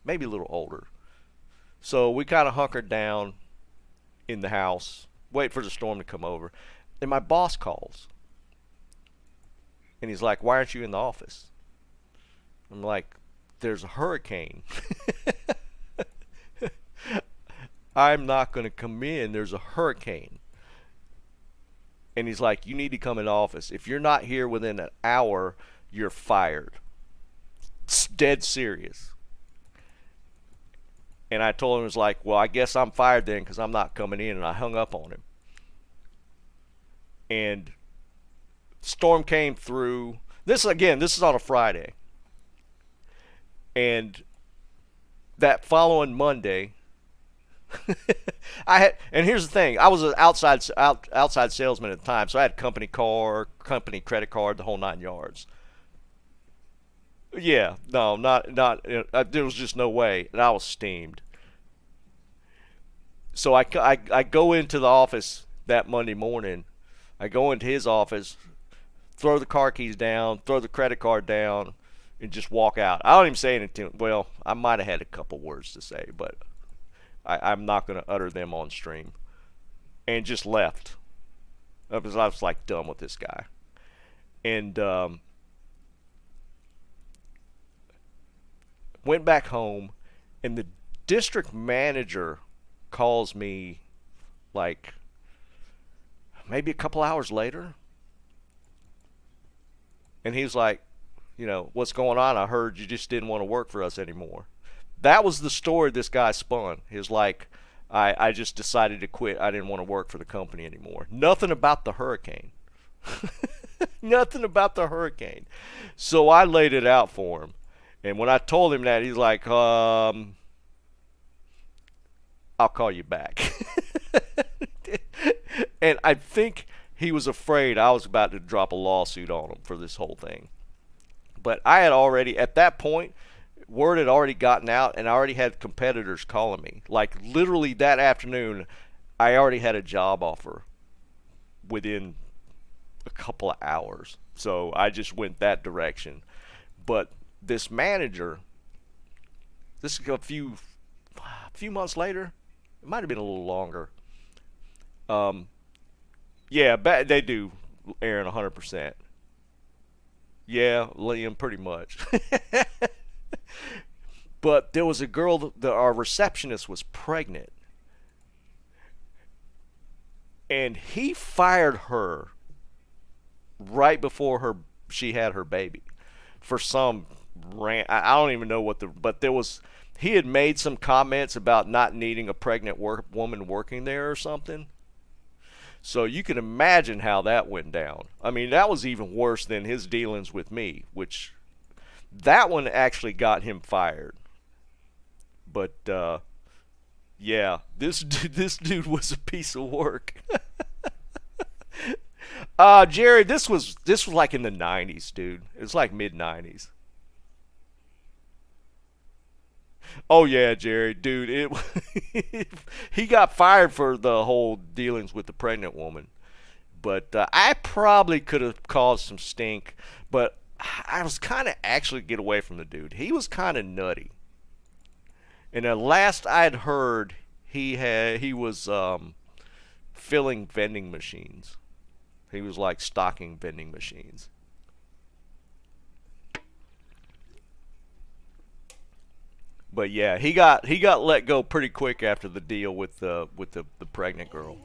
maybe a little older. So we kind of hunkered down in the house, wait for the storm to come over. And my boss calls. And he's like, "Why aren't you in the office?" I'm like, "There's a hurricane." "I'm not going to come in. There's a hurricane." And he's like, "You need to come in the office. If you're not here within an hour, you're fired." It's dead serious. And I told him, it was like, "Well, I guess I'm fired then because I'm not coming in." And I hung up on him. And storm came through. This is on a Friday. And that following Monday, and here's the thing, I was an outside salesman at the time, so I had company car, company credit card, the whole 9 yards. Yeah, no, not there was just no way, and I was steamed. So I go into the office that Monday morning. I go into his office, throw the car keys down, throw the credit card down, and just walk out. I don't even say anything. Well, I might have had a couple words to say, but I'm not going to utter them on stream. And just left. I was like done with this guy. And went back home, and the district manager calls me like maybe a couple hours later. And he was like, "What's going on? I heard you just didn't want to work for us anymore." That was the story this guy spun. He was like, I just decided to quit. I didn't want to work for the company anymore. Nothing about the hurricane. Nothing about the hurricane. So I laid it out for him. And when I told him that, he's like, I'll call you back. And I think he was afraid I was about to drop a lawsuit on him for this whole thing. But I had already, at that point, word had already gotten out, and I already had competitors calling me. Like, literally that afternoon, I already had a job offer within a couple of hours. So I just went that direction. But this manager, this is a few months later. It might have been a little longer. Yeah, they do, Aaron, 100%. Yeah, Liam, pretty much. But there was a girl that our receptionist was pregnant, and he fired her right before she had her baby for some rant. I don't even know but he had made some comments about not needing a pregnant woman working there or something. So you can imagine how that went down. I mean, that was even worse than his dealings with me, which that one actually got him fired. But yeah, this dude was a piece of work. Jerry, this was like in the 90s, dude. It was like mid 90s. Oh yeah, Jerry, dude, he got fired for the whole dealings with the pregnant woman. But I probably could have caused some stink, but I was kind of actually get away from the dude. He was kind of nutty. And the last I'd heard, he was filling vending machines. He was like stocking vending machines. But yeah, he got let go pretty quick after the deal with the pregnant girl.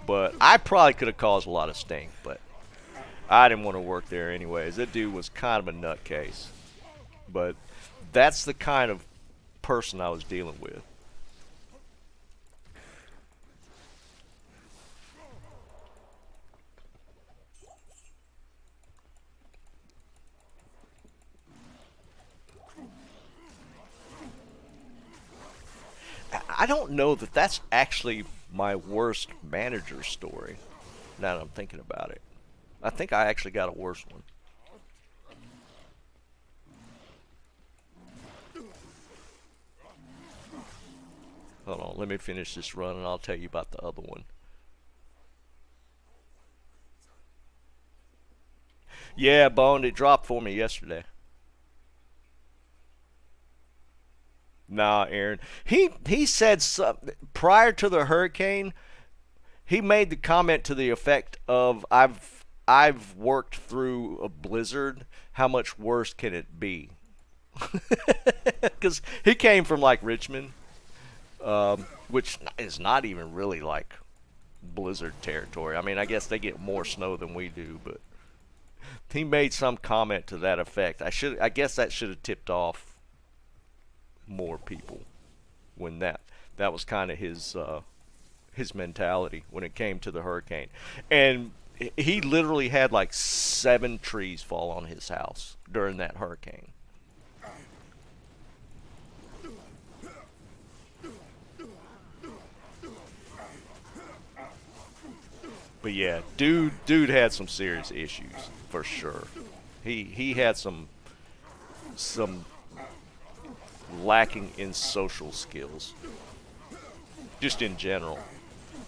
But I probably could have caused a lot of stink, but I didn't want to work there anyways. That dude was kind of a nutcase. But that's the kind of person I was dealing with. I don't know that that's actually my worst manager story, now that I'm thinking about it. I think I actually got a worse one. Hold on, let me finish this run and I'll tell you about the other one. Yeah, Bone, it dropped for me yesterday. Nah, Aaron. He said prior to the hurricane, he made the comment to the effect of I've worked through a blizzard. How much worse can it be? Because he came from like Richmond, which is not even really like blizzard territory. I mean, I guess they get more snow than we do, but he made some comment to that effect. I guess that should have tipped off more people when that was kind of his mentality when it came to the hurricane. And he literally had like 7 trees fall on his house during that hurricane. But yeah, dude had some serious issues for sure. He had some lacking in social skills, just in general.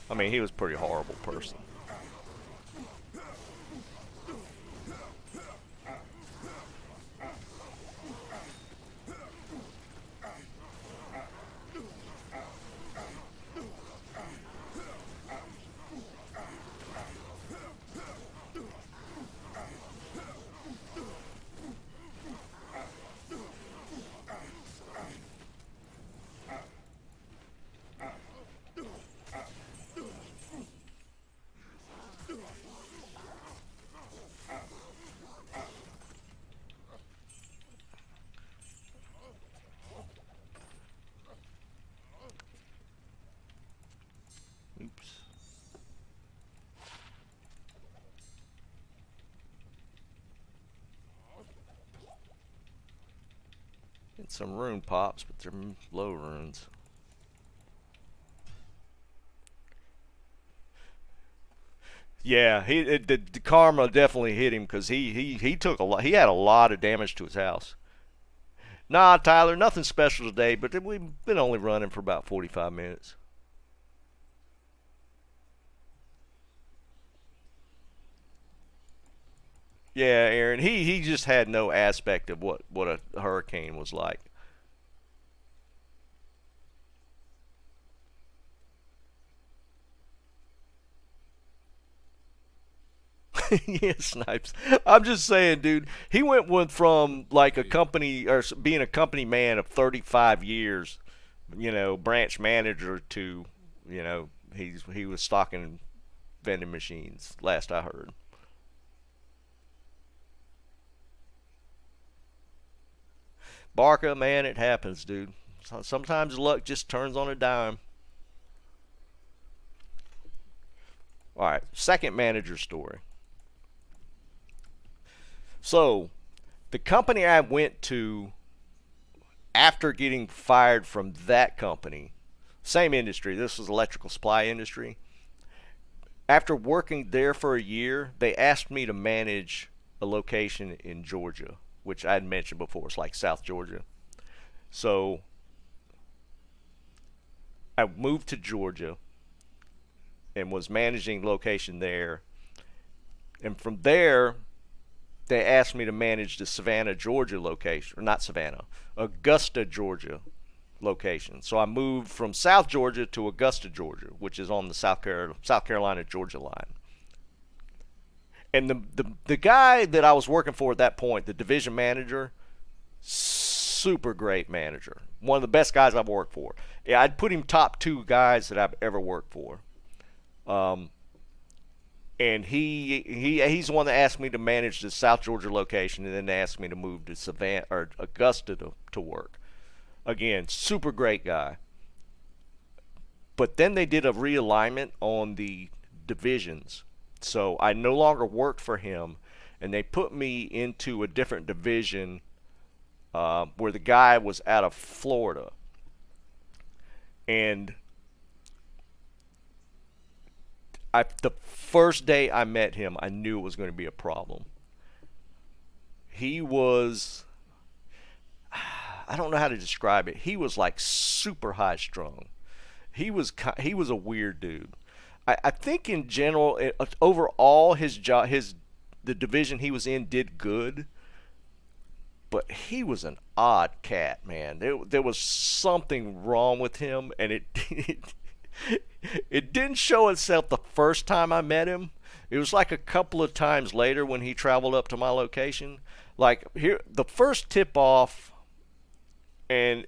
I mean, he was a pretty horrible person. Oops. Get some rune pops, but they're low runes. Yeah, the karma definitely hit him because he took a lot. He had a lot of damage to his house. Nah, Tyler, nothing special today, but we've been only running for about 45 minutes. Yeah, Aaron. He just had no aspect of what a hurricane was like. Yeah, Snipes. I'm just saying, dude. He went from like a company or being a company man of 35 years, branch manager to, he was stocking vending machines. Last I heard. Barca, man, it happens, dude. Sometimes luck just turns on a dime. All right, second manager story. So, the company I went to after getting fired from that company, same industry, this was electrical supply industry. After working there for a year, they asked me to manage a location in Georgia, which I had mentioned before. It's like South Georgia. So I moved to Georgia and was managing location there. And from there, they asked me to manage the Savannah, Georgia location, or not Savannah, Augusta, Georgia location. So I moved from South Georgia to Augusta, Georgia, which is on the South Carolina Georgia line. And the guy that I was working for at that point, the division manager, super great manager, one of the best guys I've worked for. Yeah, I'd put him top two guys that I've ever worked for. And he's the one that asked me to manage the South Georgia location, and then they asked me to move to Savannah or Augusta to work. Again, super great guy. But then they did a realignment on the divisions, so I no longer worked for him, and they put me into a different division where the guy was out of Florida. And the first day I met him, I knew it was going to be a problem. He was, I don't know how to describe it. He was like super high strung. He was a weird dude. I think in general, overall, the division he was in did good, but he was an odd cat, man. There was something wrong with him, and it didn't show itself the first time I met him. It was like a couple of times later when he traveled up to my location. Like here, the first tip off, and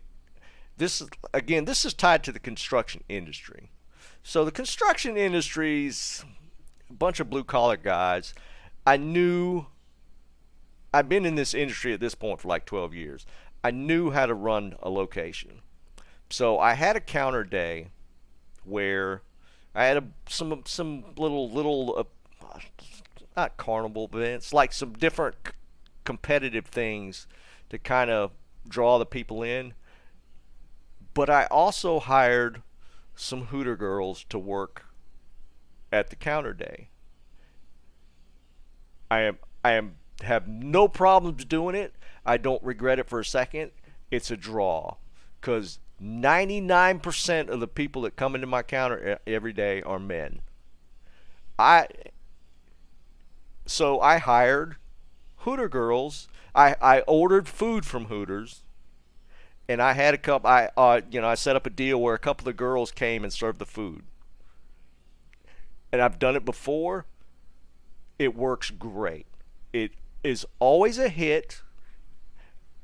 this is tied to the construction industry. So the construction industry's a bunch of blue collar guys. I've been in this industry at this point for like 12 years. I knew how to run a location. So I had a counter day where I had some little not carnival events, like some different competitive things to kind of draw the people in. But I also hired some Hooter girls to work at the counter day. I have no problems doing it. I don't regret it for a second. It's a draw, because 99% of the people that come into my counter every day are men. So I hired Hooter girls. I ordered food from Hooters, and I had a couple. I set up a deal where a couple of girls came and served the food. And I've done it before. It works great. It is always a hit,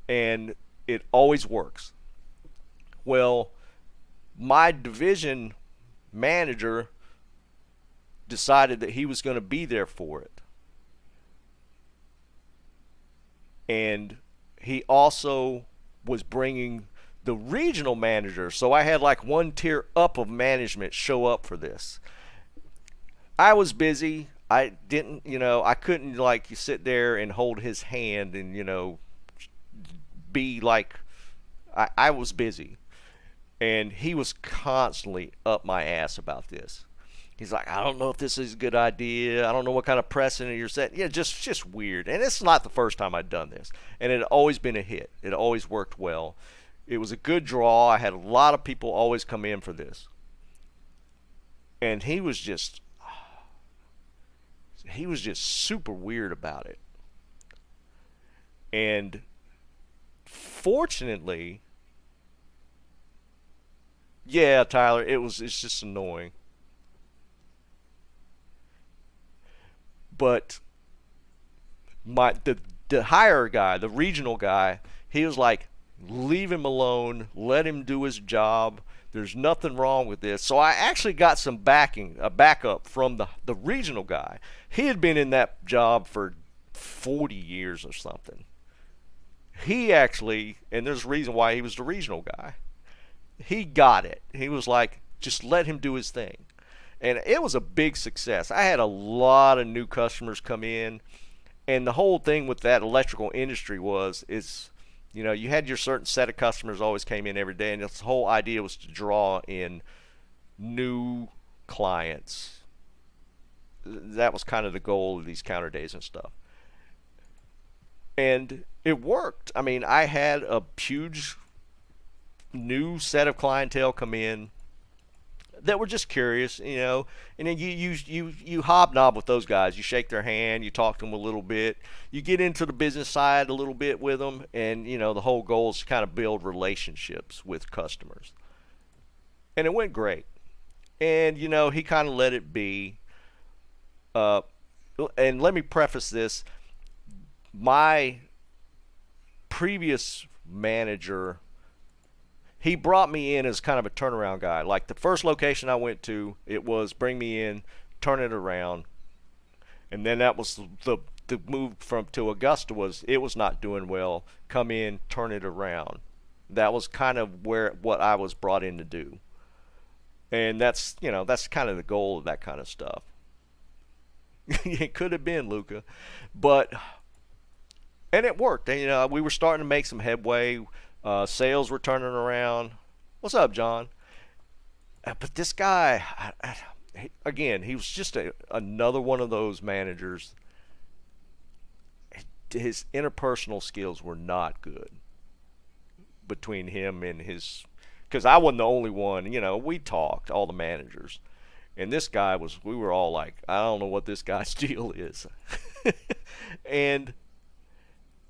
and it always works. Well, my division manager decided that he was going to be there for it. And he also was bringing the regional manager. So I had like one tier up of management show up for this. I was busy. I didn't, I couldn't like sit there and hold his hand and, be like, I was busy. And he was constantly up my ass about this. He's like, I don't know if this is a good idea. I don't know what kind of precedent you're setting. Yeah, just weird. And it's not the first time I'd done this. And it had always been a hit. It always worked well. It was a good draw. I had a lot of people always come in for this. And he was just super weird about it. And fortunately, yeah, Tyler, it's just annoying. But the higher guy, the regional guy, he was like, leave him alone, let him do his job. There's nothing wrong with this. So I actually got some a backup from the regional guy. He had been in that job for 40 years or something. He actually, and there's a reason why he was the regional guy. He got it. He was like, just let him do his thing. And it was a big success. I had a lot of new customers come in, and the whole thing with that electrical industry is, you had your certain set of customers always came in every day, and the whole idea was to draw in new clients. That was kind of the goal of these counter days and stuff. And it worked. I mean, I had a huge new set of clientele come in that were just curious, and then you hobnob with those guys. You shake their hand, you talk to them a little bit, you get into the business side a little bit with them, and the whole goal is to kind of build relationships with customers. And it went great. And he kind of let it be. And let me preface this: my previous manager, he brought me in as kind of a turnaround guy. Like the first location I went to, it was bring me in, turn it around. And then that was the move to Augusta it was not doing well. Come in, turn it around. That was kind of what I was brought in to do. And that's kind of the goal of that kind of stuff. It could have been, Luca. And it worked. And, we were starting to make some headway. Sales were turning around. What's up, John? But this guy, again, he was just another one of those managers. His interpersonal skills were not good between him and because I wasn't the only one. We talked, all the managers. And this guy we were all like, I don't know what this guy's deal is. And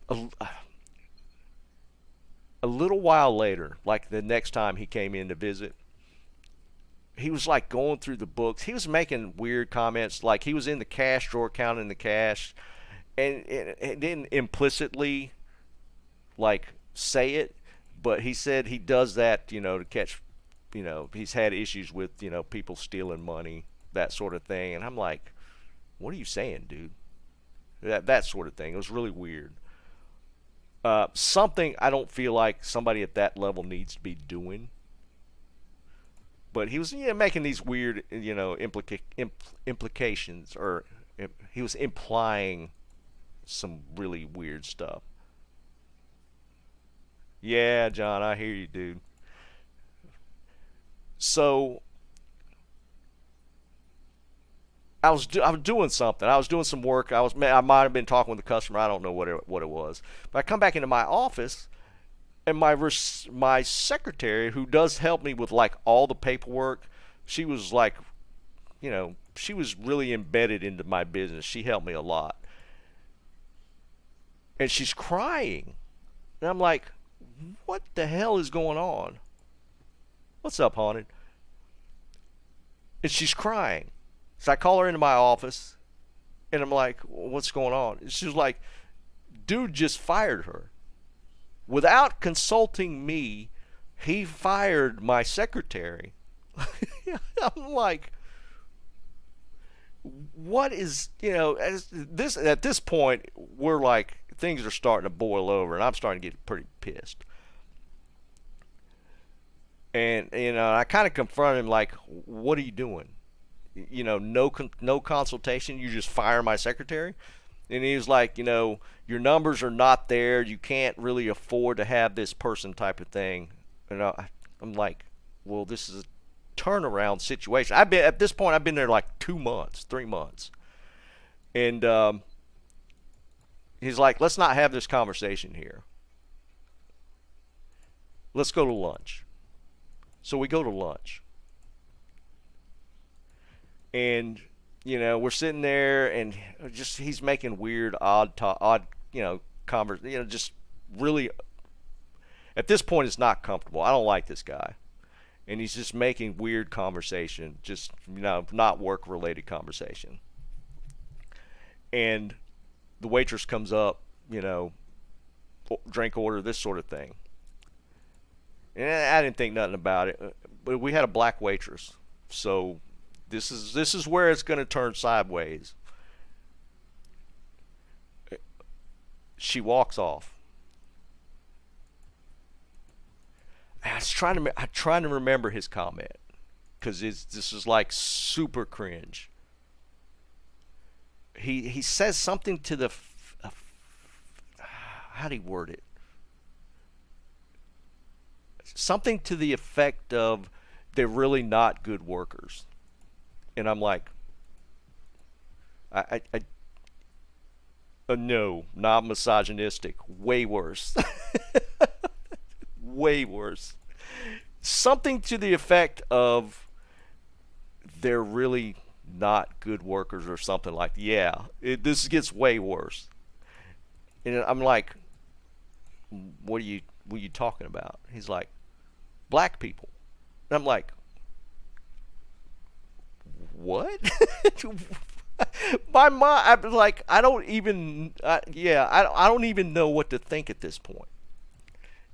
a little while later, like the next time he came in to visit, he was like going through the books. He was making weird comments, like he was in the cash drawer counting the cash, and didn't implicitly like say it, but he said he does that, to catch, he's had issues with, people stealing money, that sort of thing. And I'm like, what are you saying, dude? That sort of thing. It was really weird. Something I don't feel like somebody at that level needs to be doing. But he was making these weird, implications, or he was implying some really weird stuff. Yeah, John, I hear you, dude. So I was doing something. I was doing some work. I might have been talking with the customer. I don't know what it was. But I come back into my office, and my secretary, who does help me with like all the paperwork, she was like, she was really embedded into my business. She helped me a lot. And she's crying. And I'm like, what the hell is going on? What's up, Haunted? And she's crying. So I call her into my office, and I'm like, what's going on? And she's like, dude just fired her. Without consulting me, he fired my secretary. I'm like, what is, at this point, we're like, things are starting to boil over, and I'm starting to get pretty pissed. And, I kind of confronted him like, what are you doing? No consultation, you just fire my secretary? And he was like, your numbers are not there, you can't really afford to have this person, type of thing. And I'm like, well, this is a turnaround situation. At this point, I've been there like 2 months, 3 months. And he's like, let's not have this conversation here. Let's go to lunch. So we go to lunch. And, we're sitting there, and just he's making weird, odd just really, at this point, it's not comfortable. I don't like this guy. And he's just making weird conversation, just, not work-related conversation. And the waitress comes up, drink order, this sort of thing. And I didn't think nothing about it. But we had a black waitress. So this is where it's going to turn sideways. She walks off. I'm trying to remember his comment, because this is like super cringe. He says something to the how'd he word it? Something to the effect of, they're really not good workers. And I'm like, no, not misogynistic. Way worse. Way worse. Something to the effect of, they're really not good workers or something like that. Yeah, this gets way worse. And I'm like, what are you talking about? He's like, black people. And I'm like, what? My mind, I'm like, I don't even know what to think at this point.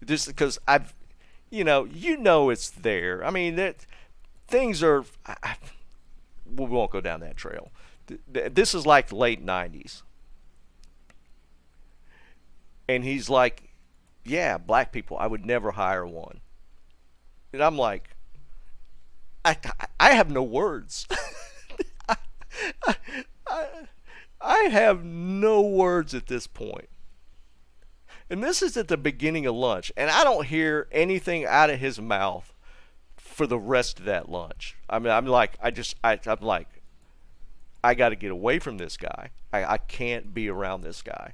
Just because we won't go down that trail. This is like the late 90s. And he's like, yeah, black people, I would never hire one. And I'm like, I have no words. I have no words at this point. And this is at the beginning of lunch, and I don't hear anything out of his mouth for the rest of that lunch. I mean, I'm like, I got to get away from this guy. I can't be around this guy.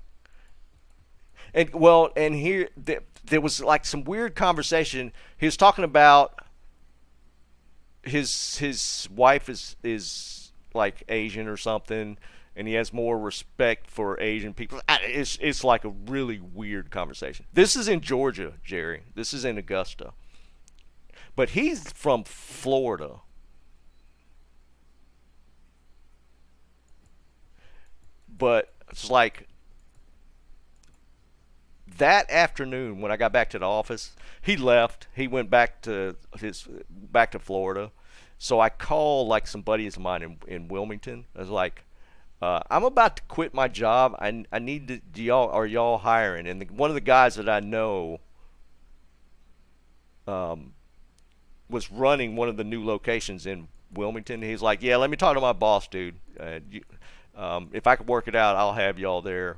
And here there was like some weird conversation. He was talking about his wife is like Asian or something, and he has more respect for Asian people. It's like a really weird conversation. This is in Georgia, Jerry. This is in Augusta. But he's from Florida. But it's like, that afternoon when I got back to the office, he left. He went back to Florida. So I called like some buddies of mine in Wilmington. I was like, I'm about to quit my job. I need to. Are y'all hiring? And one of the guys that I know was running one of the new locations in Wilmington. He's like, yeah, let me talk to my boss, dude. If I could work it out, I'll have y'all there.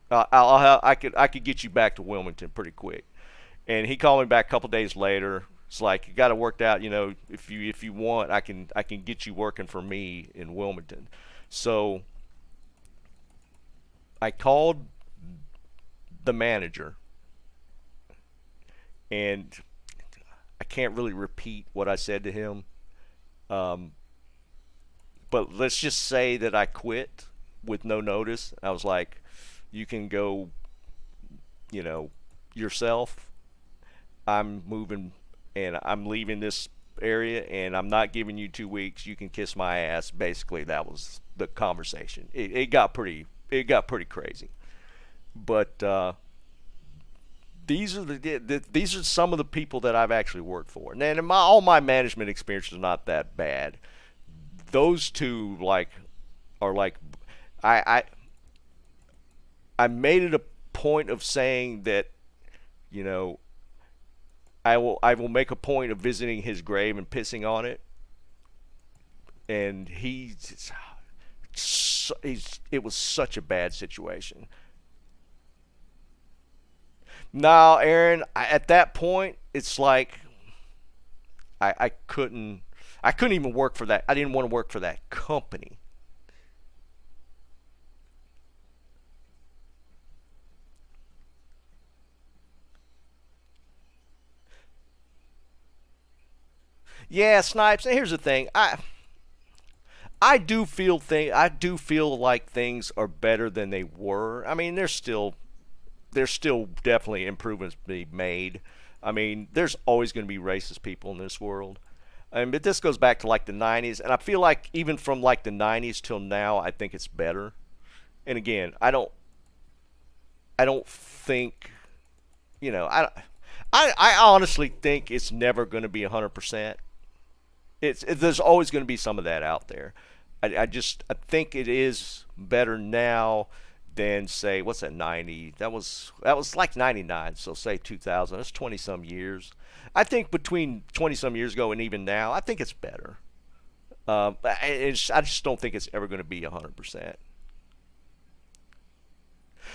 I could get you back to Wilmington pretty quick. And he called me back a couple days later. It's like, you got it worked out. If you want, I can get you working for me in Wilmington. So I called the manager, and I can't really repeat what I said to him. But let's just say that I quit with no notice. I was like, you can go, yourself. I'm moving, and I'm leaving this area, and I'm not giving you 2 weeks. You can kiss my ass. Basically, that was the conversation. It got pretty crazy. But these are some of the people that I've actually worked for. And all my management experience is not that bad. Those two are like, I made it a point of saying that, I will make a point of visiting his grave and pissing on it. And it was such a bad situation. Now, Aaron, at that point, it's like I couldn't even work for that. I didn't want to work for that company. Yeah, Snipes. And here's the thing. I do feel like things are better than they were. I mean, there's still there's still definitely improvements to be made. I mean, there's always going to be racist people in this world. But this goes back to like the 90s, and I feel like even from like the 90s till now, I think it's better. And again, I don't think, you know, I honestly think it's never going to be 100%. There's always going to be some of that out there. I think it is better now than say what's that 90? That was like 99. So say 2000. That's 20 some years. I think between 20 some years ago and even now, I think it's better. I just don't think it's ever going to be 100%.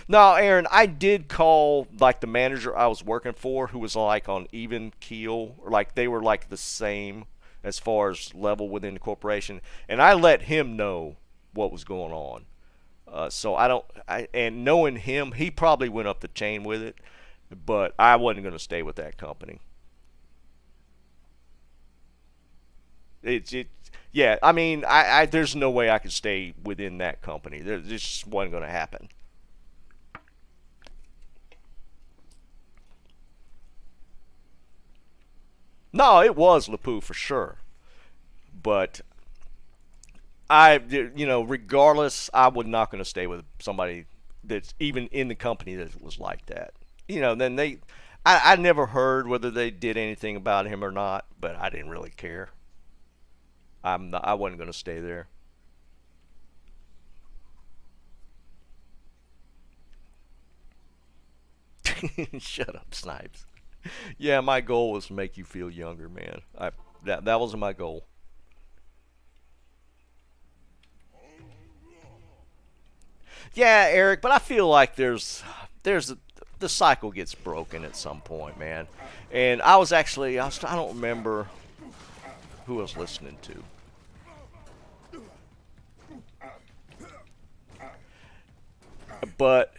No, Aaron, I did call like the manager I was working for, who was like on even keel, or like they were like the same as far as level within the corporation, and I let him know what was going on. So and knowing him, he probably went up the chain with it, but I wasn't going to stay with that company. Yeah. I mean, there's no way I could stay within that company. This just wasn't going to happen. No, it was Lepoux for sure, but regardless, I was not going to stay with somebody that's even in the company that was like that. Then I never heard whether they did anything about him or not, but I didn't really care. I wasn't going to stay there. Shut up, Snipes. Yeah, my goal was to make you feel younger, man. That was my goal. Yeah, Eric, but I feel like the cycle gets broken at some point, man. And I don't remember who I was listening to. But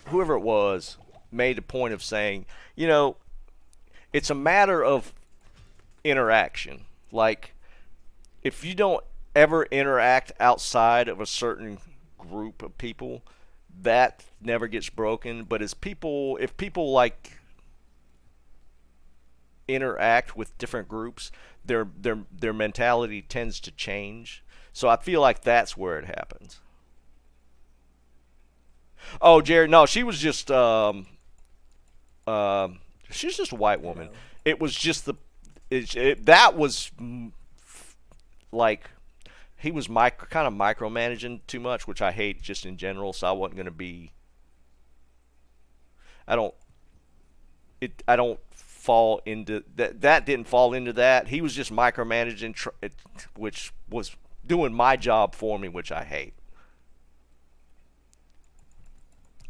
whoever it was made a point of saying, it's a matter of interaction. Like, if you don't ever interact outside of a certain group of people, that never gets broken. But if people like interact with different groups, their mentality tends to change. So I feel like that's where it happens. Oh, Jared, no, she was just she's just a white woman. Hello. It was just that was like he was kind of micromanaging too much, which I hate just in general. So I wasn't going to be. I don't. I don't fall into that. That didn't fall into that. He was just micromanaging, which was doing my job for me, which I hate.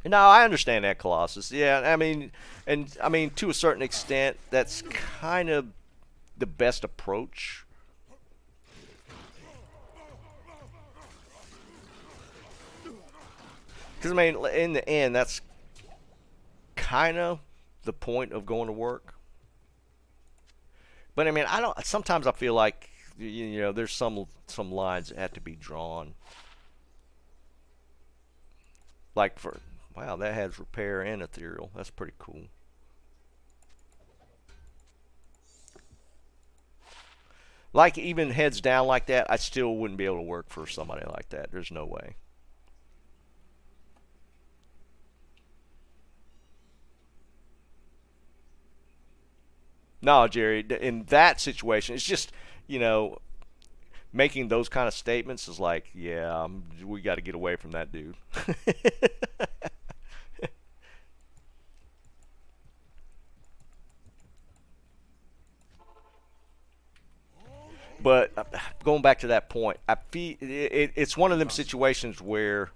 No, I understand that, Colossus. Yeah, I mean to a certain extent, that's kind of the best approach. Because I mean, in the end, that's kind of the point of going to work. But I mean, I don't. Sometimes I feel like there's some lines that have to be drawn. Like wow, that has repair and ethereal. That's pretty cool. Like, even heads down like that, I still wouldn't be able to work for somebody like that. There's no way. No, Jerry, in that situation, it's just, you know, making those kind of statements is like, yeah, we got to get away from that dude. But going back to that point, I feel it's one of them situations where,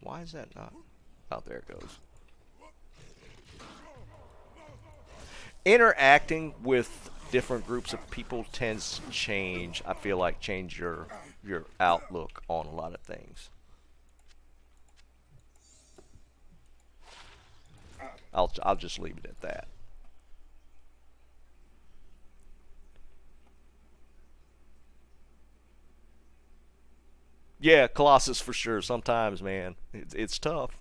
why is that not? Oh, there it goes. Interacting with different groups of people tends to change. I feel like change your outlook on a lot of things. I'll just leave it at that. Yeah, Colossus for sure. Sometimes, man, it's tough.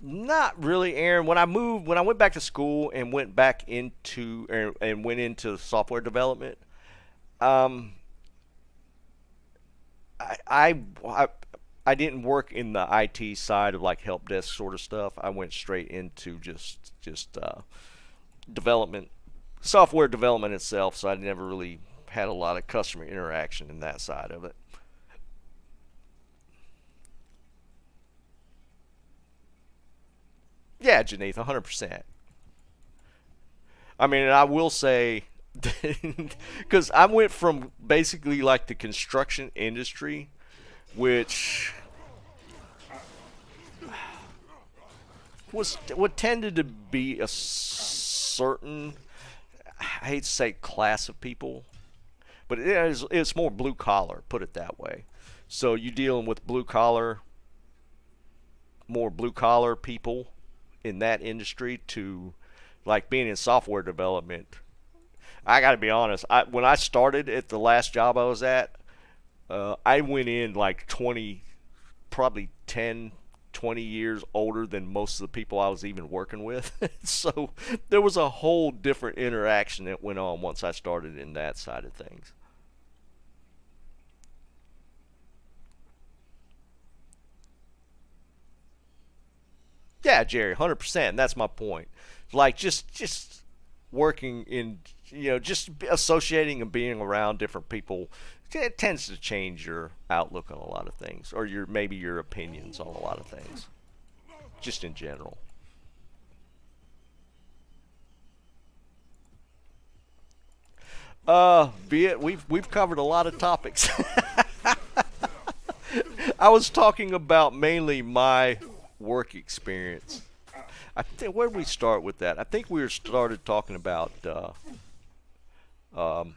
Not really, Aaron. When I went back to school and went back into and went into software development, um, I, I I I didn't work in the IT side of like help desk sort of stuff. I went straight into just development, software development itself. So I never really had a lot of customer interaction in that side of it. Yeah, Janeeth, 100%. I mean, and I will say, because I went from basically like the construction industry, which was what tended to be a certain, I hate to say class of people, but it's more blue collar, put it that way. So you dealing with more blue collar people in that industry to like being in software development. I got to be honest. When I started at the last job I was at, I went in like 20, probably 10, 20 years older than most of the people I was even working with. So there was a whole different interaction that went on once I started in that side of things. Yeah, Jerry, 100%. That's my point. Like just working in, just associating and being around different people, it tends to change your outlook on a lot of things, or maybe your opinions on a lot of things, just in general. Be it we've covered a lot of topics. I was talking about mainly my work experience. I think where did we start with that? I think we started talking about um,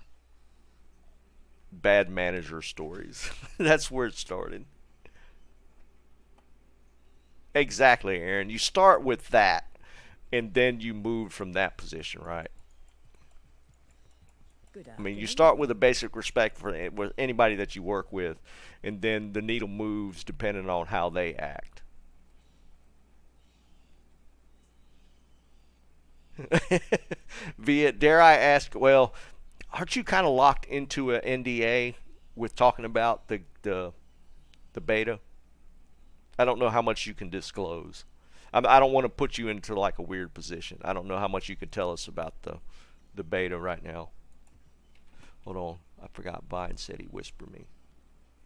bad manager stories. That's where it started. Exactly, Aaron. You start with that, and then you move from that position, right? Good I mean, you afternoon. start with a basic respect for with anybody that you work with, and then the needle moves depending on how they act. Via, dare I ask? Well, aren't you kind of locked into an NDA with talking about the beta? I don't know how much you can disclose. I don't want to put you into like a weird position. I don't know how much you can tell us about the beta right now. Hold on, I forgot. Vine said he whispered me.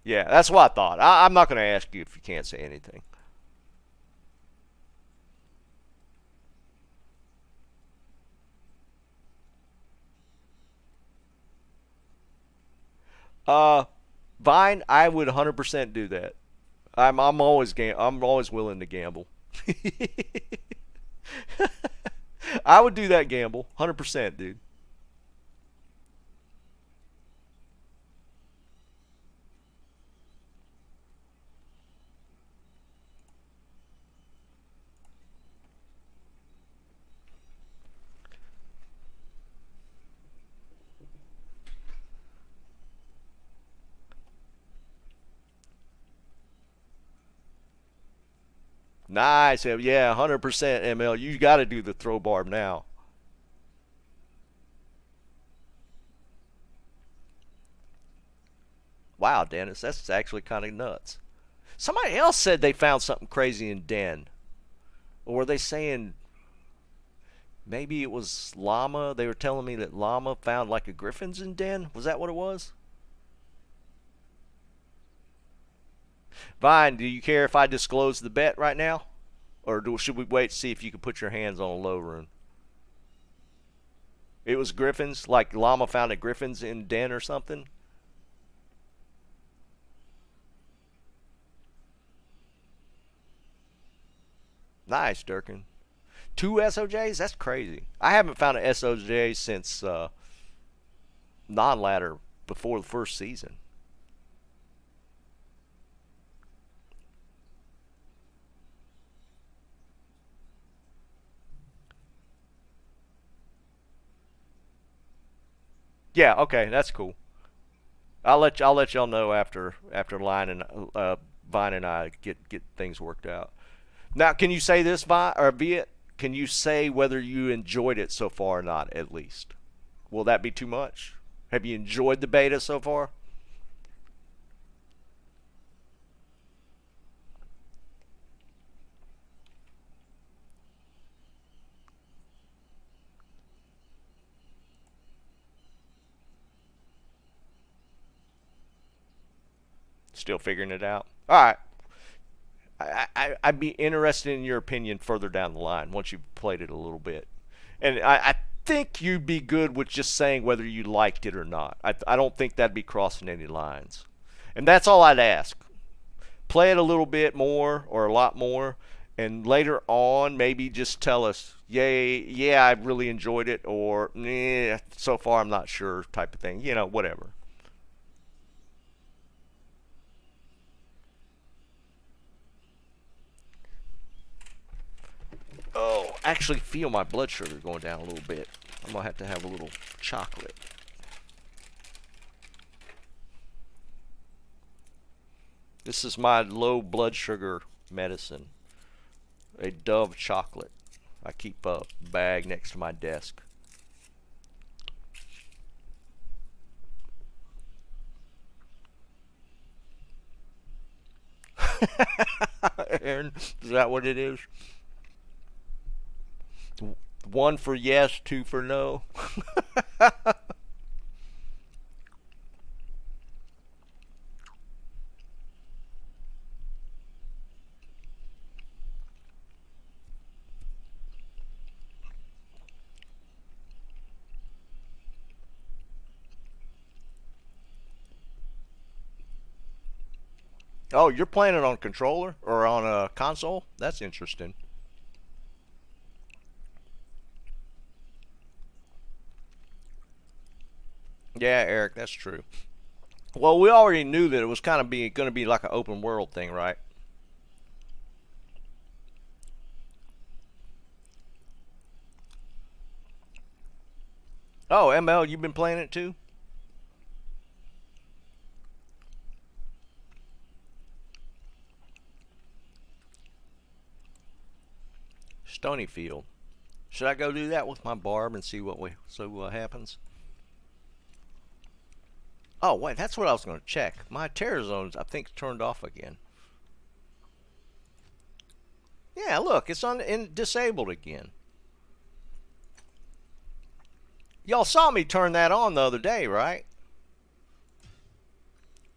Yeah, that's what I thought. I'm not going to ask you if you can't say anything. Uh, Vine, I would 100% do that. I'm always willing to gamble. I would do that gamble, 100%, dude. Nice. Yeah, 100% ML. You got to do the throw barb now. Wow, Dennis, that's actually kind of nuts. Somebody else said they found something crazy in Den. Or were they saying maybe it was Llama? They were telling me that Llama found like a Griffin's in Den. Was that what it was? Vine, do you care if I disclose the bet right now? Or should we wait to see if you can put your hands on a low rune? It was Griffin's? Like Llama found a Griffin's in Den or something? Nice, Durkin. Two SOJs? That's crazy. I haven't found an SOJ since non-ladder before the first season. Yeah, okay, that's cool. I'll let y'all know after Line and Vine and I get things worked out. Now, can you say this, Viet? Can you say whether you enjoyed it so far or not, at least? Will that be too much? Have you enjoyed the beta so far? Still figuring it out? All right. I'd be interested in your opinion further down the line once you've played it a little bit. And I think you'd be good with just saying whether you liked it or not. I don't think that'd be crossing any lines. And that's all I'd ask. Play it a little bit more or a lot more, and later on maybe just tell us, yeah, I really enjoyed it, or so far I'm not sure type of thing. Whatever. Oh, actually feel my blood sugar going down a little bit. I'm going to have a little chocolate. This is my low blood sugar medicine. A Dove chocolate. I keep a bag next to my desk. Aaron, is that what it is? 1 for yes, 2 for no. Oh, you're playing it on controller or on a console? That's interesting. Yeah, Eric, that's true. Well, we already knew that it was kind of going to be like an open world thing, right? Oh, ML, you've been playing it too? Stonyfield. Should I go do that with my barb and see what happens? Oh, wait, that's what I was going to check. My terror zones, I think, turned off again. Yeah, look, it's disabled again. Y'all saw me turn that on the other day, right?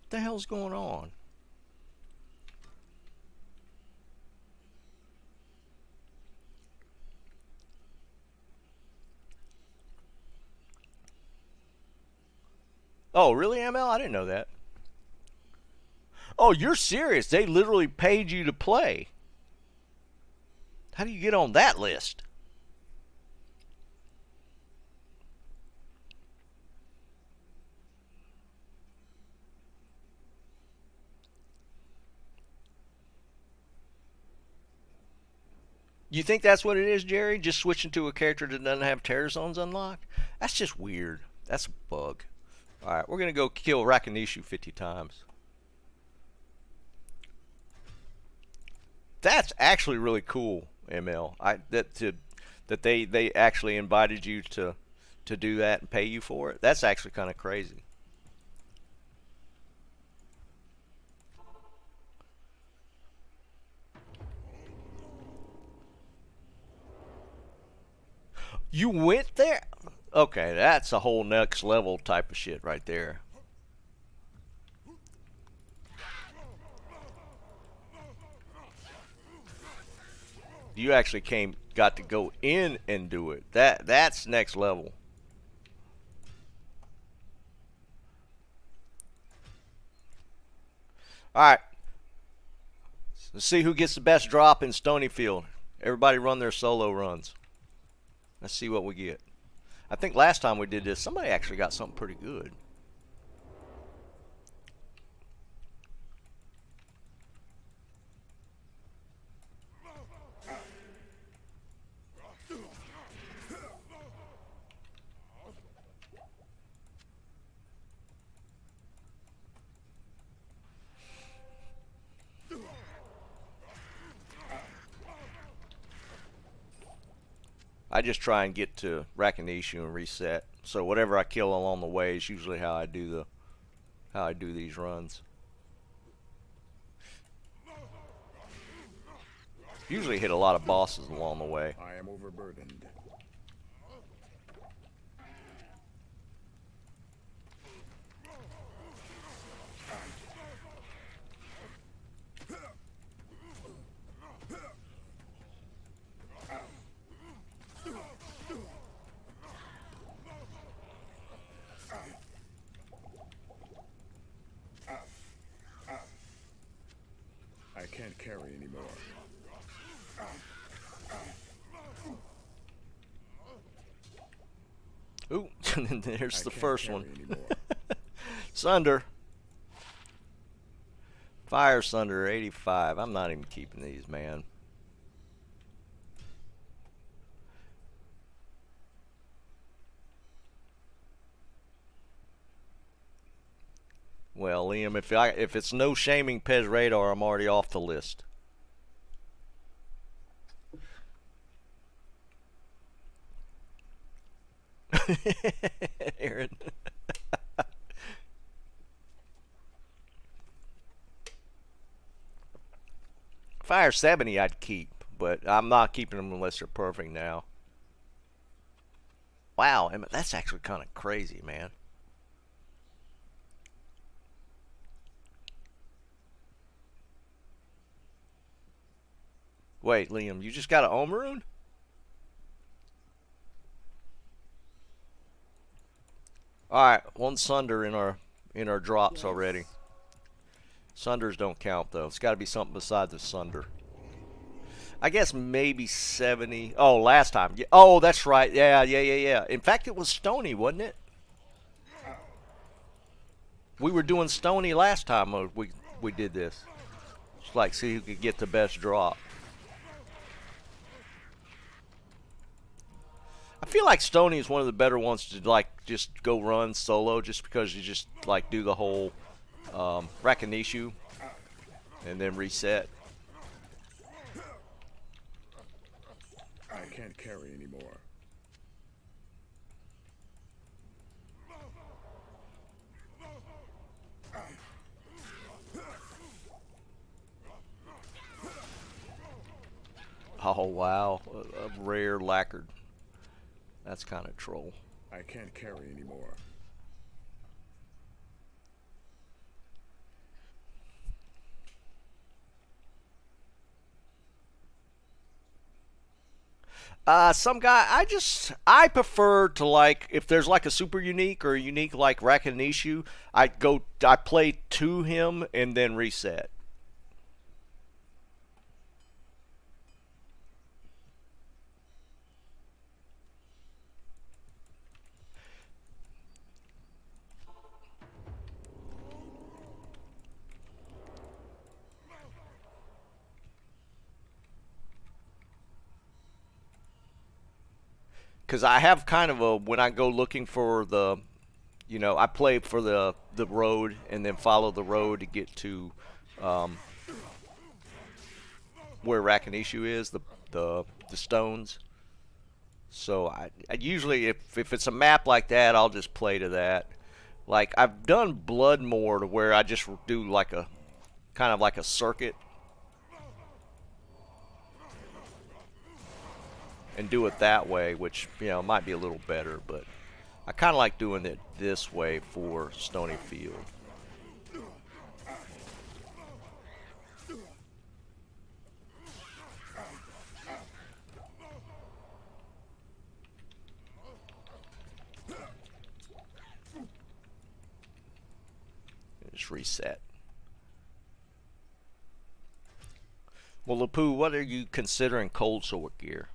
What the hell's going on? Oh, really, ML? I didn't know that. Oh, you're serious? They literally paid you to play. How do you get on that list? You think that's what it is, Jerry? Just switching to a character that doesn't have terror zones unlocked? That's just weird. That's a bug. Alright, we're going to go kill Rakanishu 50 times. That's actually really cool, ML. That they actually invited you to do that and pay you for it. That's actually kind of crazy. You went there? Okay, that's a whole next level type of shit right there. You actually got to go in and do it. That's next level. Alright. Let's see who gets the best drop in Stonyfield. Everybody run their solo runs. Let's see what we get. I think last time we did this, somebody actually got something pretty good. I just try and get to Rakinishu and reset. So whatever I kill along the way is usually how I do these runs. Usually hit a lot of bosses along the way. I am overburdened. I can't carry anymore. Ooh, and there's the can't first carry one. anymore. Sunder. Fire Sunder 85. I'm not even keeping these, man. Well, Liam, if it's no shaming Pez Radar, I'm already off the list. Aaron. Fire 70 I'd keep, but I'm not keeping them unless they're perfect now. Wow, that's actually kind of crazy, man. Wait, Liam, you just got an Omaroon? Alright, one Sunder in our drops already. Sunders don't count though. It's gotta be something besides a Sunder. I guess maybe 70. Oh, last time. Yeah. Oh, that's right. Yeah. In fact, it was Stony, wasn't it? We were doing Stony last time we did this. It's like see who could get the best drop. I feel like Stony is one of the better ones to like just go run solo, just because you just like do the whole Rakinishu and then reset. I can't carry anymore. Oh wow, a rare lacquered. That's kind of troll. I can't carry anymore. Some guy, I prefer to like, if there's like a super unique or a unique like Rakinishu, I play to him and then reset. Because I have kind of a, when I go looking for the, I play for the road and then follow the road to get to where Rakinishu is, the stones. So I usually, if it's a map like that, I'll just play to that. Like I've done Bloodmore to where I just do like a kind of like a circuit and do it that way, which might be a little better, but I kind of like doing it this way for Stony Field. Just reset. Well, Lapu, what are you considering cold sword gear?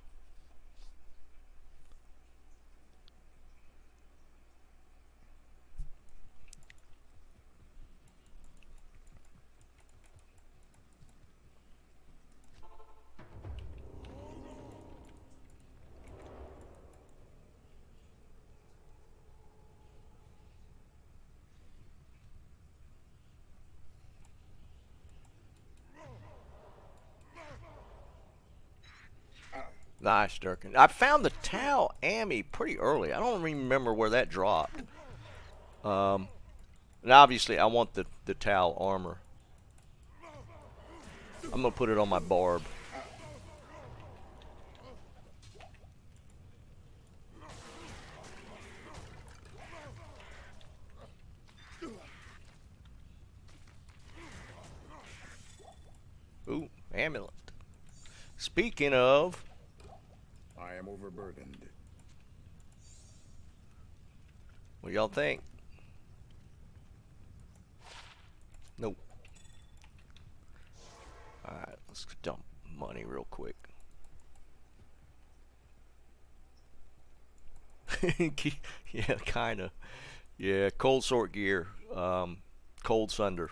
Nice, Durkin. I found the Tau Ami pretty early. I don't remember where that dropped. And obviously, I want the Tau armor. I'm going to put it on my barb. Ooh, amulet. Speaking of, I am overburdened. what y'all think? Nope. Alright, let's dump money real quick. Yeah, kinda. Yeah, cold sort gear. Cold sunder.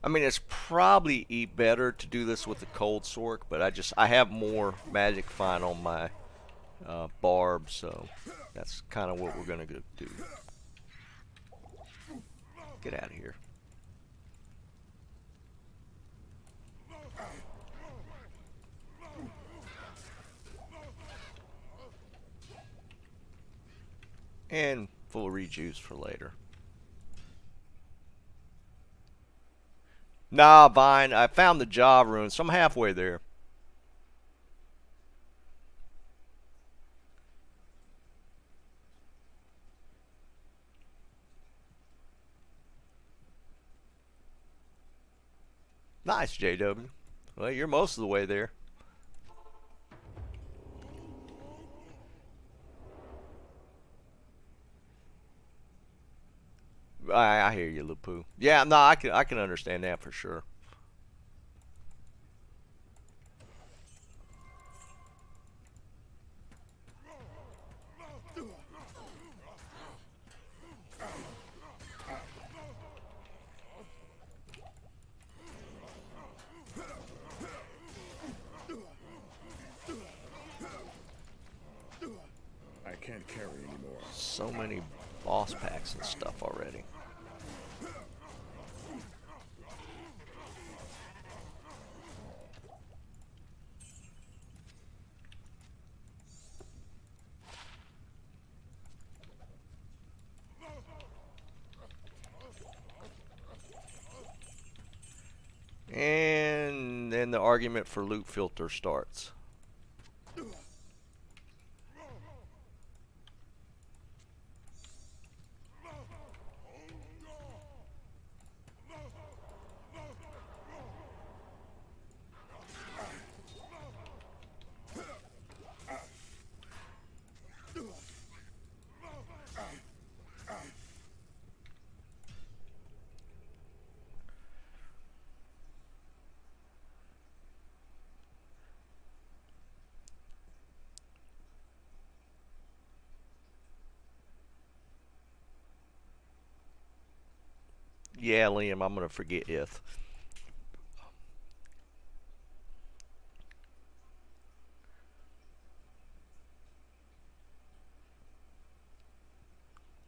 I mean, it's probably better to do this with the cold sork, but I have more magic fine on my barb, so that's kind of what we're gonna go do. Get out of here. And full rejuice for later. Nah, Vine, I found the jaw rune, so I'm halfway there. Nice, JW. Well, you're most of the way there. I hear you, Lupu. Yeah, no, I can understand that for sure. I can't carry anymore. So many boss packs and stuff already. And then the argument for loot filter starts. Yeah, Liam, I'm gonna forget Ith.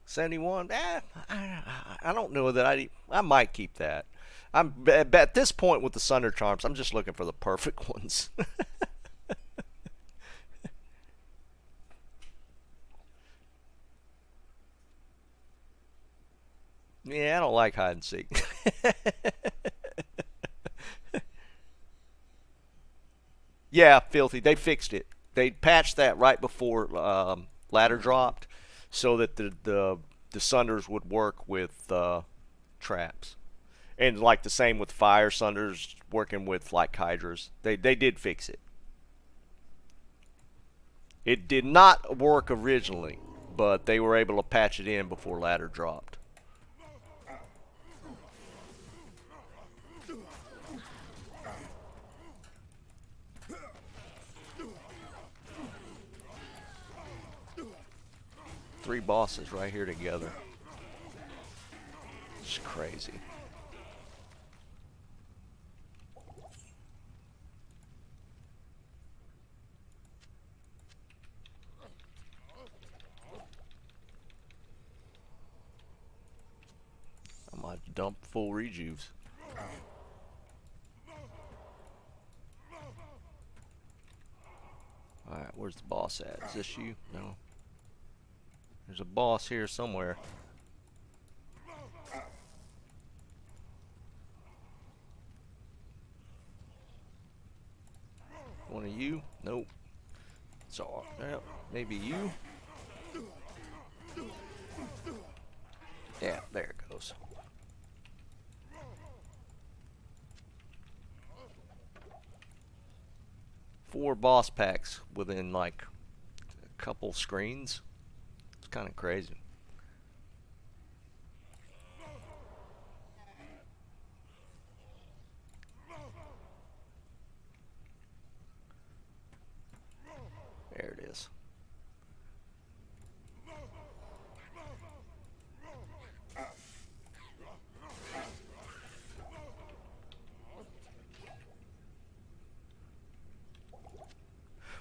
$71. I don't know that I might keep that. At this point with the Sunder Charms, I'm just looking for the perfect ones. Yeah, I don't like hide and seek. Yeah, filthy. They fixed it. They patched that right before ladder dropped, so that the Sunders would work with traps, and like the same with fire Sunders working with like Hydras. They did fix it. It did not work originally, but they were able to patch it in before ladder dropped. 3 bosses right here together. It's crazy. I might dump full rejuves. Alright, where's the boss at? Is this you? No. There's a boss here somewhere. One of you? Nope. So, well, maybe you? Yeah, there it goes. Four boss packs within like a couple screens. It's kind of crazy. There it is.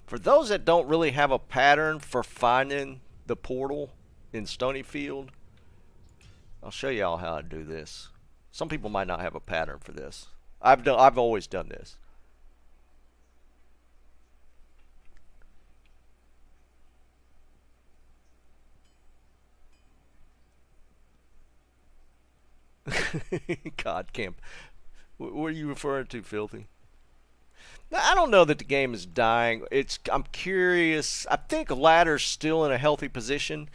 For those that don't really have a pattern for finding the portal in Stonyfield, I'll show y'all how I do this. Some people might not have a pattern for this. I've always done this. God, Camp. What are you referring to, Filthy? I don't know that the game is dying. I'm curious. I think ladder's still in a healthy position.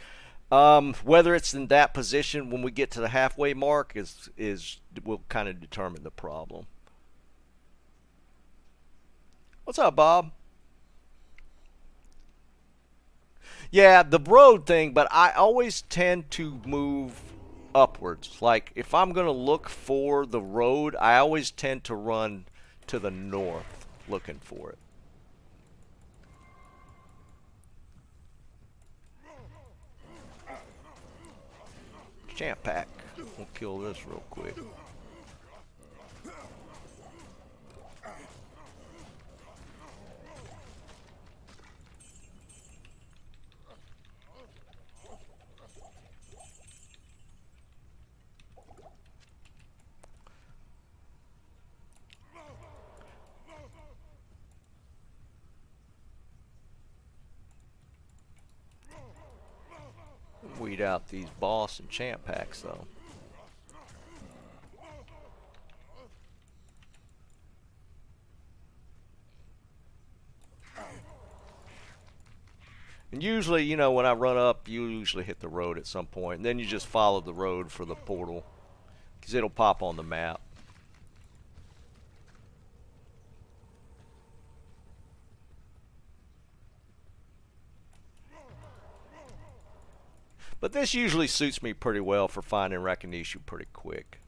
Whether it's in that position when we get to the halfway mark will kind of determine the problem. What's up, Bob? Yeah, the road thing, but I always tend to move upwards. Like, if I'm going to look for the road, I always tend to run to the north looking for it. Champ pack. We'll kill this real quick. Weed out these boss and champ packs though. And usually, you know, when I run up, you usually hit the road at some point, and then you just follow the road for the portal, because it'll pop on the map. But this usually suits me pretty well for finding Rakinishu pretty quick.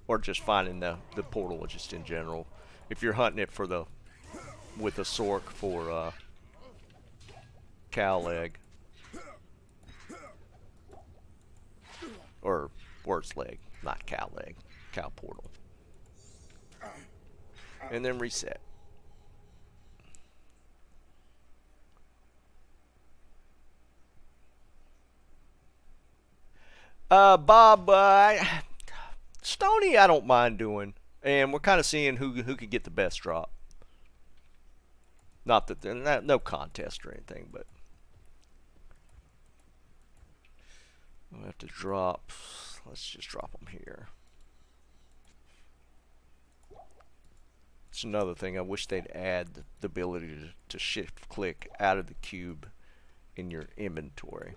Or just finding the portal just in general. If you're hunting it for with a Sork for cow leg. Or worse leg, not cow leg, cow portal. And then reset. Bob, Stony I don't mind doing, and we're kind of seeing who could get the best drop. Not that there's no contest or anything, but we'll have to drop. Let's just drop them here. It's another thing. I wish they'd add the ability to shift click out of the cube in your inventory.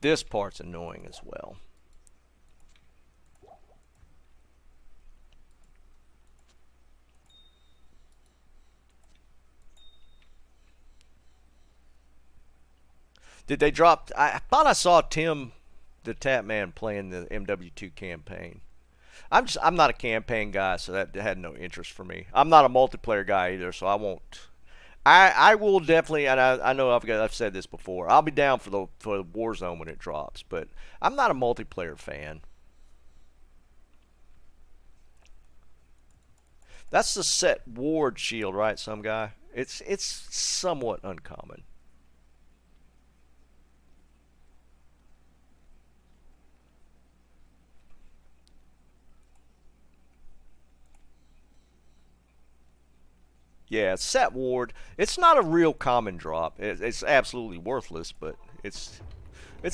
This part's annoying as well. Did they drop? I thought I saw Tim, the Tap Man, playing the MW2 campaign. I'm not a campaign guy, so that had no interest for me. I'm not a multiplayer guy either, so I won't. I will definitely, and I know I've said this before. I'll be down for the Warzone when it drops, but I'm not a multiplayer fan. That's the set ward shield, right? Some guy. It's somewhat uncommon. Yeah, set ward. It's not a real common drop. It's absolutely worthless, but it's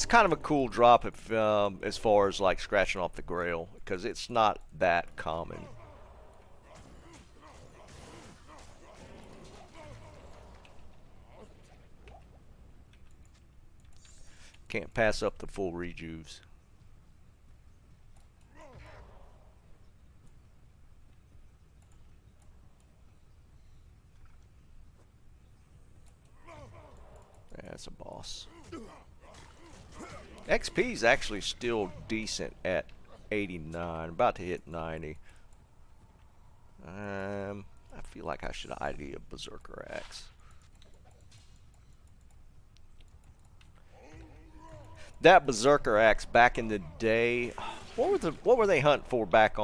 kind of a cool drop if as far as like scratching off the grail because it's not that common. Can't pass up the full rejuves. That's a boss. XP is actually still decent at 89. About to hit 90. I feel like I should ID a Berserker Axe. That Berserker Axe back in the day, what were they hunting for back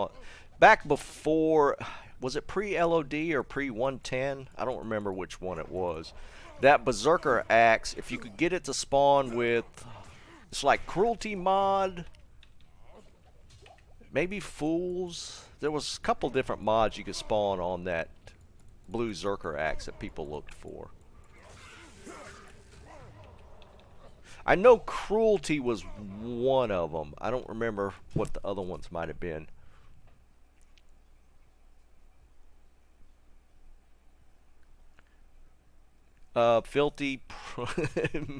before? Was it pre-LOD or pre-110? I don't remember which one it was. That Berserker Axe, if you could get it to spawn with, it's like Cruelty mod, maybe Fools. There was a couple different mods you could spawn on that blue Berserker Axe that people looked for. I know Cruelty was one of them. I don't remember what the other ones might have been. Filthy,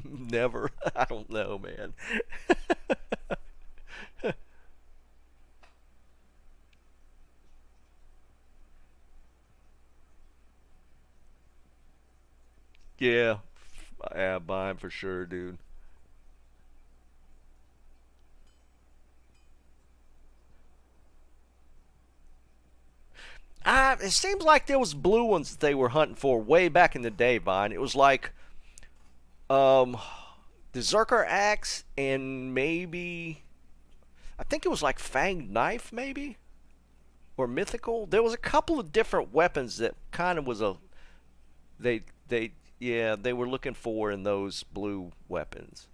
never. I don't know, man. Yeah, buying for sure, dude. It seems like there was blue ones that they were hunting for way back in the day, Vine. It was like um, the Zerker Axe and maybe I think it was like Fanged Knife, maybe or Mythical. There was a couple of different weapons that kind of was a they yeah they were looking for in those blue weapons.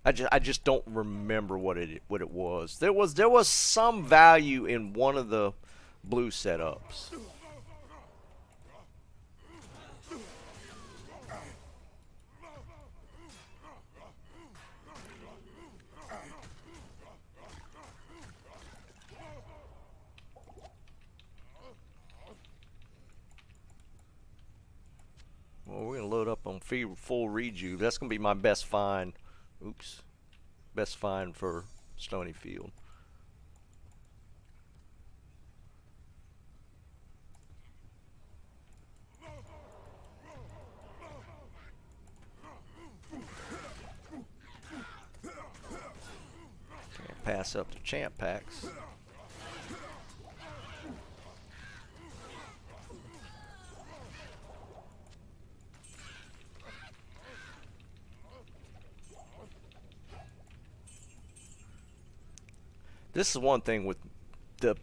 I just don't remember what it was. There was some value in one of the blue setups. Well, we're gonna load up on full rejuve. That's gonna be my best find. Oops, best find for Stony Field. Can't pass up the champ packs. This is one thing with the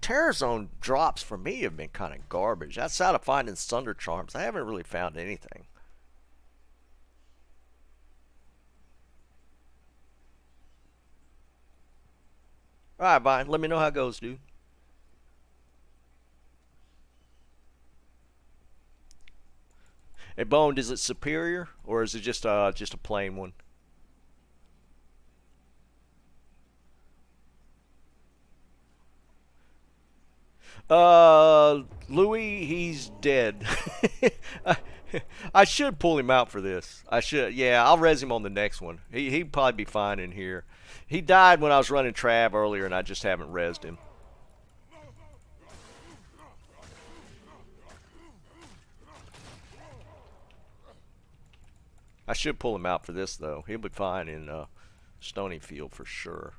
Terror Zone drops for me have been kind of garbage. Outside of finding Thunder Charms, I haven't really found anything. Alright, Vine, let me know how it goes, dude. Hey, Bone, is it superior or is it just a plain one? Louis, he's dead. I should pull him out for this. I should. Yeah, I'll res him on the next one. He'd probably be fine in here. He died when I was running Trav earlier, and I just haven't resed him. I should pull him out for this, though. He'll be fine in Stony Field for sure.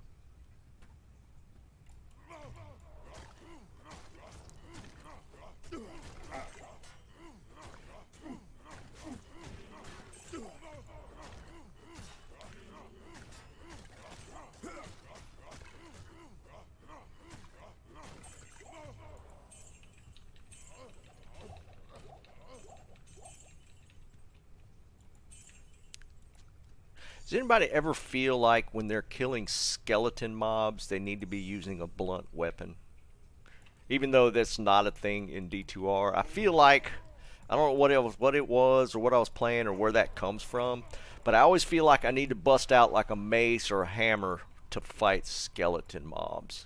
Does anybody ever feel like when they're killing skeleton mobs, they need to be using a blunt weapon? Even though that's not a thing in D2R, I feel like, I don't know what it was or what I was playing or where that comes from, but I always feel like I need to bust out like a mace or a hammer to fight skeleton mobs,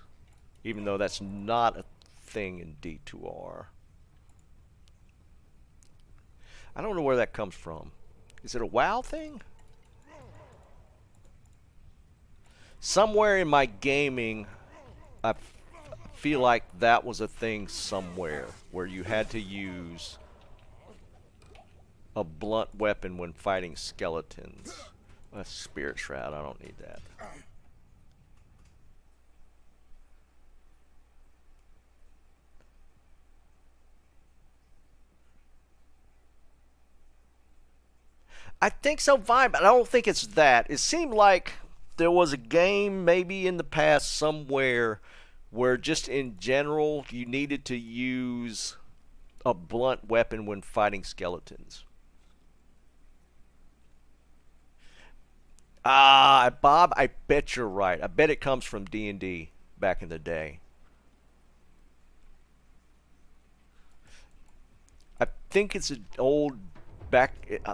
even though that's not a thing in D2R. I don't know where that comes from. Is it a WoW thing? Somewhere in my gaming, I feel like that was a thing somewhere where you had to use a blunt weapon when fighting skeletons. A Spirit Shroud, I don't need that. I think so, Vine, but I don't think it's that. It seemed like there was a game maybe in the past somewhere where just in general you needed to use a blunt weapon when fighting skeletons. Bob, I bet you're right. I bet it comes from D&D back in the day. I think it's an old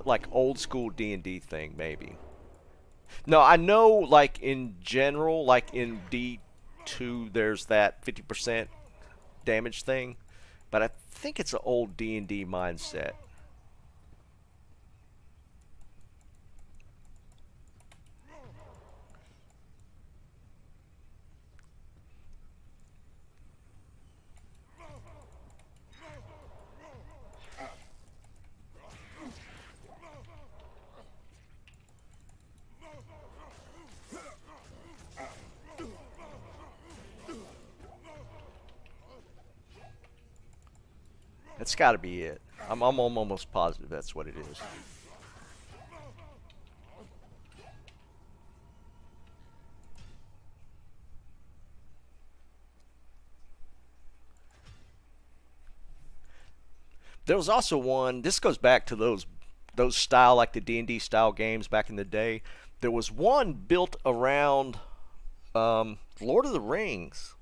like old school D&D thing maybe. No, I know like in general, like in D2 there's that 50% damage thing, but I think it's an old D&D mindset. That's got to be it. I'm almost positive that's what it is. There was also one. This goes back to those style, like the D&D style games back in the day. There was one built around Lord of the Rings.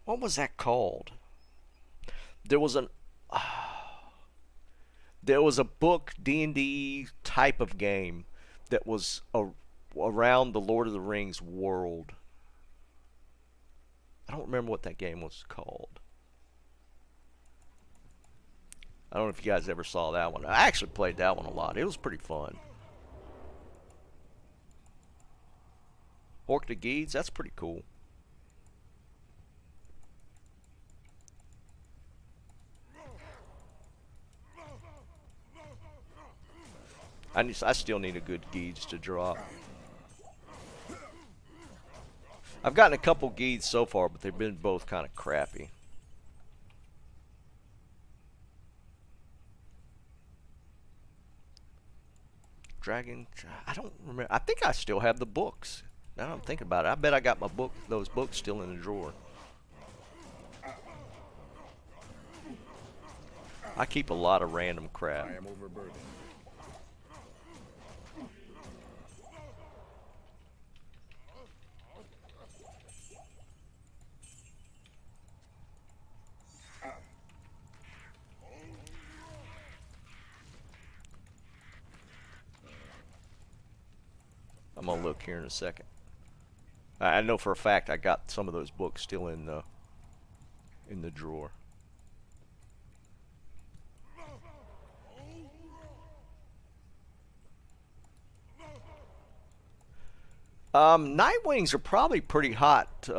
What was that called? There was an there was a book D&D type of game that was around the Lord of the Rings world. I don't remember what that game was called. I don't know if you guys ever saw that one. I actually played that one a lot. It was pretty fun. Orc de Guides, that's pretty cool. I still need a good Guides to drop. I've gotten a couple Guides so far, but they've been both kind of crappy. Dragon, I don't remember. I think I still have the books. Now I'm thinking about it. I bet I got those books still in the drawer. I keep a lot of random crap. I am overburdened. I'm gonna look here in a second. I know for a fact I got some of those books still in the drawer. Nightwings are probably pretty hot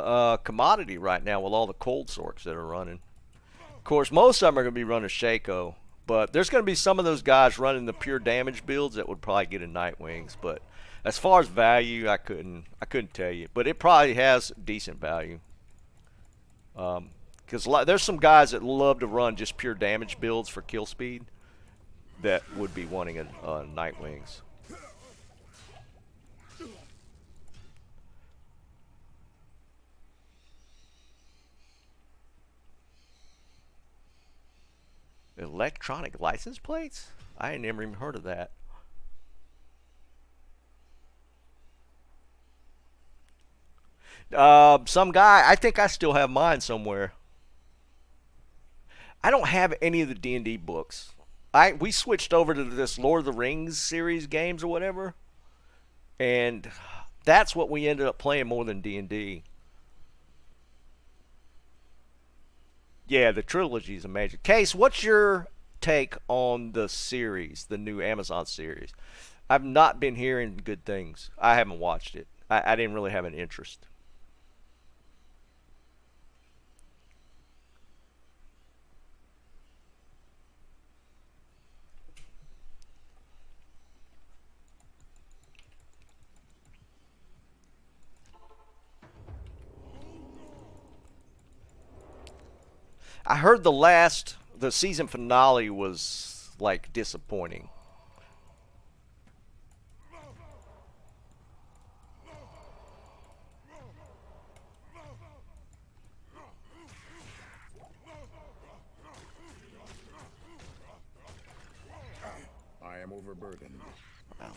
commodity right now with all the cold sorts that are running. Of course, most of them are going to be running Shaco, but there's going to be some of those guys running the pure damage builds that would probably get in Nightwings. But as far as value, I couldn't tell you, but it probably has decent value. Because there's some guys that love to run just pure damage builds for kill speed that would be wanting a Nightwings. Electronic license plates? I ain't never even heard of that. Some guy. I think I still have mine somewhere. I don't have any of the D&D books. We switched over to this Lord of the Rings series games or whatever, and that's what we ended up playing more than D&D. Yeah, the trilogy is amazing. Case, what's your take on the series, the new Amazon series? I've not been hearing good things. I haven't watched it. I didn't really have an interest. I heard the season finale was like disappointing. I am overburdened. Wow.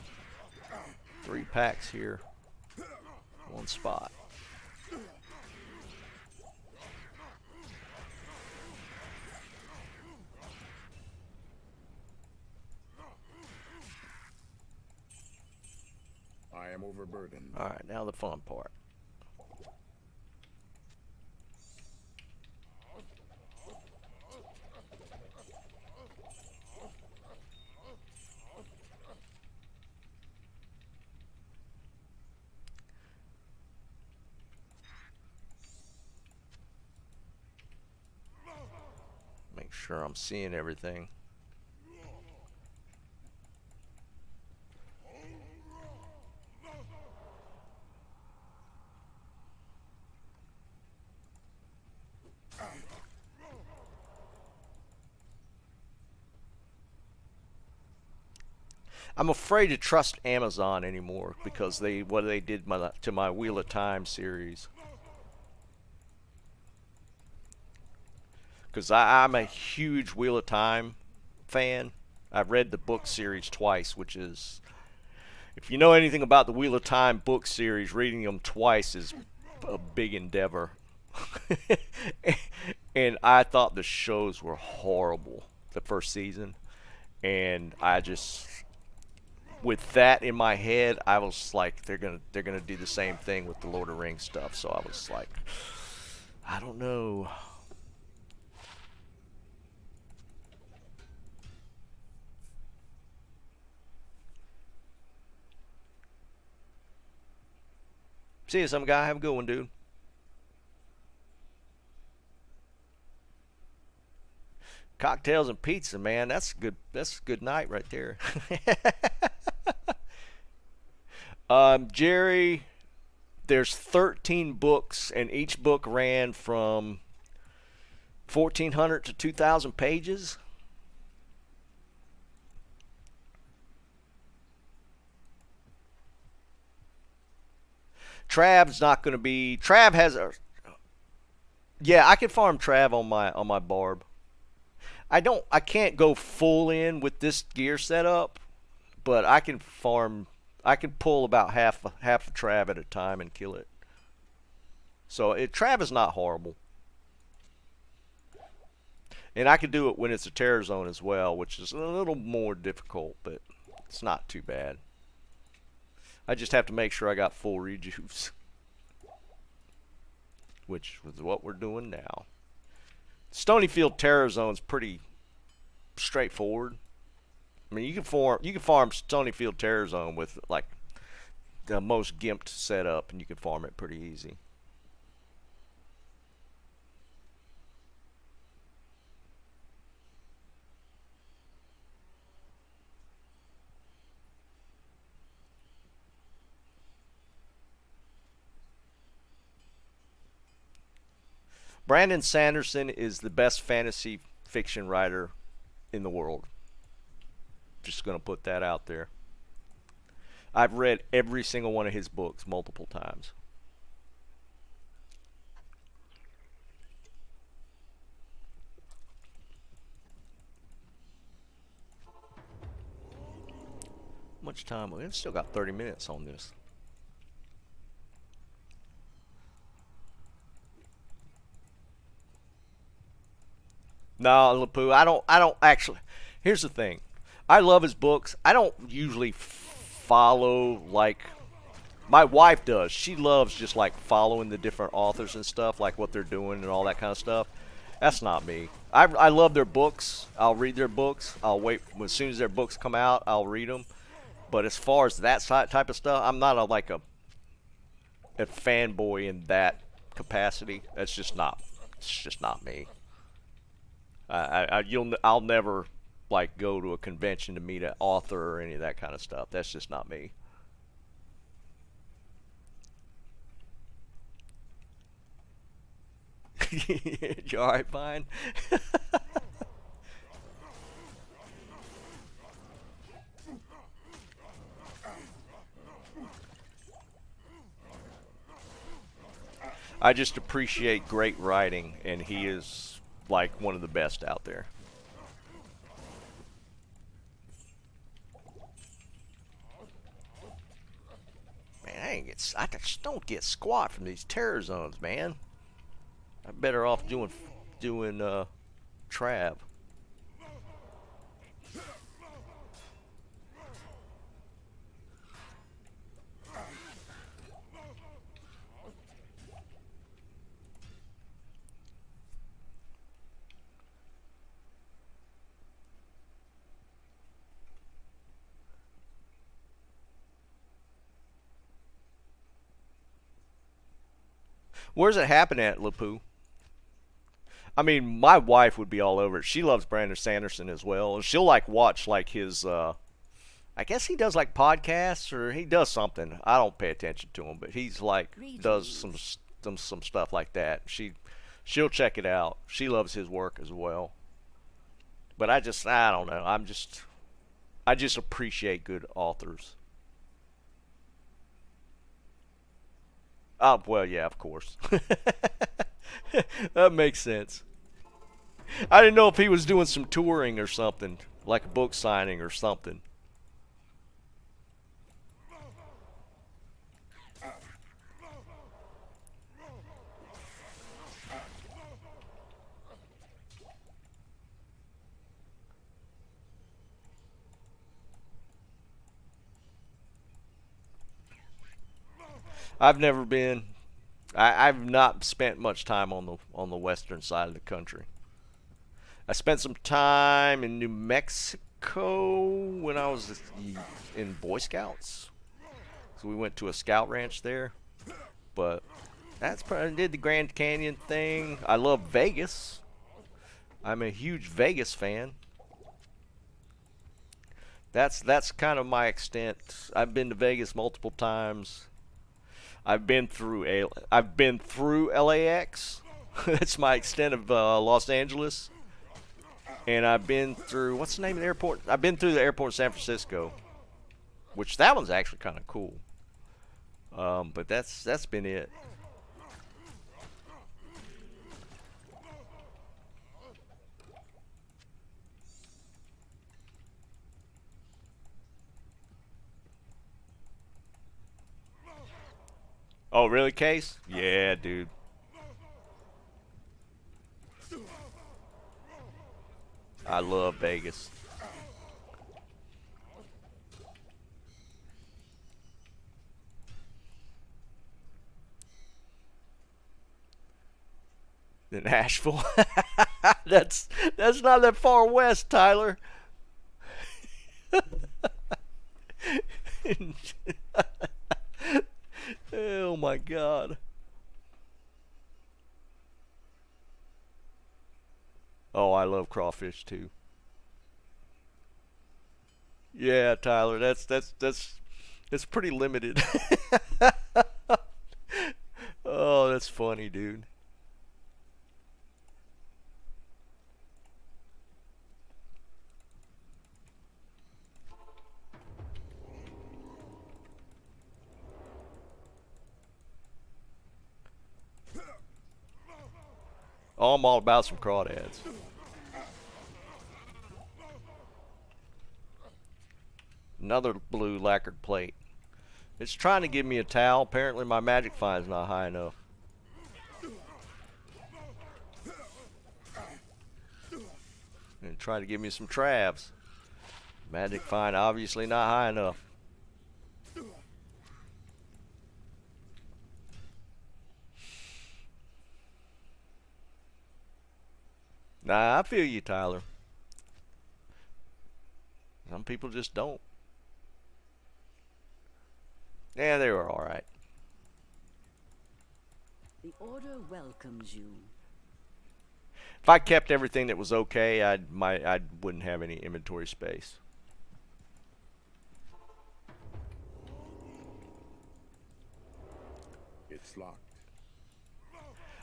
3 packs here, 1 spot. I am overburdened. All right, now the fun part. Make sure I'm seeing everything. I'm afraid to trust Amazon anymore because what they did to my Wheel of Time series. Because I'm a huge Wheel of Time fan. I've read the book series twice, which is, if you know anything about the Wheel of Time book series, reading them twice is a big endeavor. And I thought the shows were horrible the first season, and I just, with that in my head, I was like, they're gonna do the same thing with the Lord of the Rings stuff. So I was like, I don't know. See you, some guy. Have a good one, dude. Cocktails and pizza, man. That's good. That's a good night right there. Jerry, there's 13 books, and each book ran from 1,400 to 2,000 pages. Trav's not going to be. Trav has a. Yeah, I can farm Trav on my barb. I can't go full in with this gear setup, but I can farm. I can pull about half a Trav at a time and kill it. So Trav is not horrible, and I can do it when it's a terror zone as well, which is a little more difficult, but it's not too bad. I just have to make sure I got full rejuves, which is what we're doing now. Stonyfield Terror Zone's pretty straightforward. I mean, you can farm Stonyfield Terror Zone with like the most gimped setup, and you can farm it pretty easy. Brandon Sanderson is the best fantasy fiction writer in the world. Just going to put that out there. I've read every single one of his books multiple times. How much time? We've still got 30 minutes on this. No, Lapoo, I don't actually. Here's the thing. I love his books. I don't usually follow like my wife does. She loves just like following the different authors and stuff, like what they're doing and all that kind of stuff. That's not me. I love their books. I'll read their books. I'll wait as soon as their books come out. I'll read them. But as far as that type of stuff, I'm not a fanboy in that capacity. That's just not. It's just not me. I'll never like go to a convention to meet an author or any of that kind of stuff. That's just not me. You alright, fine? I just appreciate great writing, and he is like one of the best out there. Man, I just don't get squat from these terror zones, man. I'm better off doing Trav. Where's it happen at, Lapoo? I mean, my wife would be all over it. She loves Brandon Sanderson as well, and she'll like watch like his. I guess he does like podcasts or he does something. I don't pay attention to him, but he's like does some stuff like that. She'll check it out. She loves his work as well. But I don't know. I just appreciate good authors. Oh, well, yeah, of course. That makes sense. I didn't know if he was doing some touring or something, like a book signing or something. I've never been. I've not spent much time on the western side of the country. I spent some time in New Mexico when I was in Boy Scouts. So we went to a scout ranch there. But that's probably did the Grand Canyon thing. I love Vegas. I'm a huge Vegas fan. That's kind of my extent. I've been to Vegas multiple times. I've been through LAX. That's my extent of Los Angeles. And I've been through what's the name of the airport? I've been through the airport in San Francisco, which that one's actually kind of cool. But that's been it. Oh, really, Case? Yeah, dude. I love Vegas. In Asheville. That's not that far west, Tyler. Oh my God. Oh, I love crawfish too. Yeah, Tyler, that's pretty limited. Oh, that's funny, dude. Oh, I'm all about some crawdads. Another blue lacquered plate. It's trying to give me a towel. Apparently my magic fine's not high enough. try to give me some travs. Magic find obviously not high enough. Nah, I feel you, Tyler. Some people just don't. Yeah, they were all right. The order welcomes you. If I kept everything that was okay, I wouldn't have any inventory space. It's locked.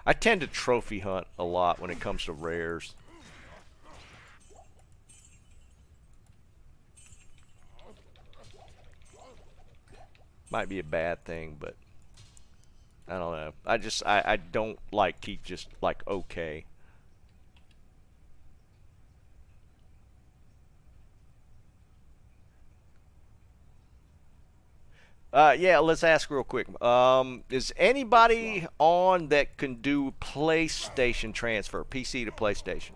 I tend to trophy hunt a lot when it comes to rares. Might be a bad thing, but I don't know. I don't like keep just like okay. Yeah, let's ask real quick. Is anybody on that can do PlayStation transfer, PC to PlayStation?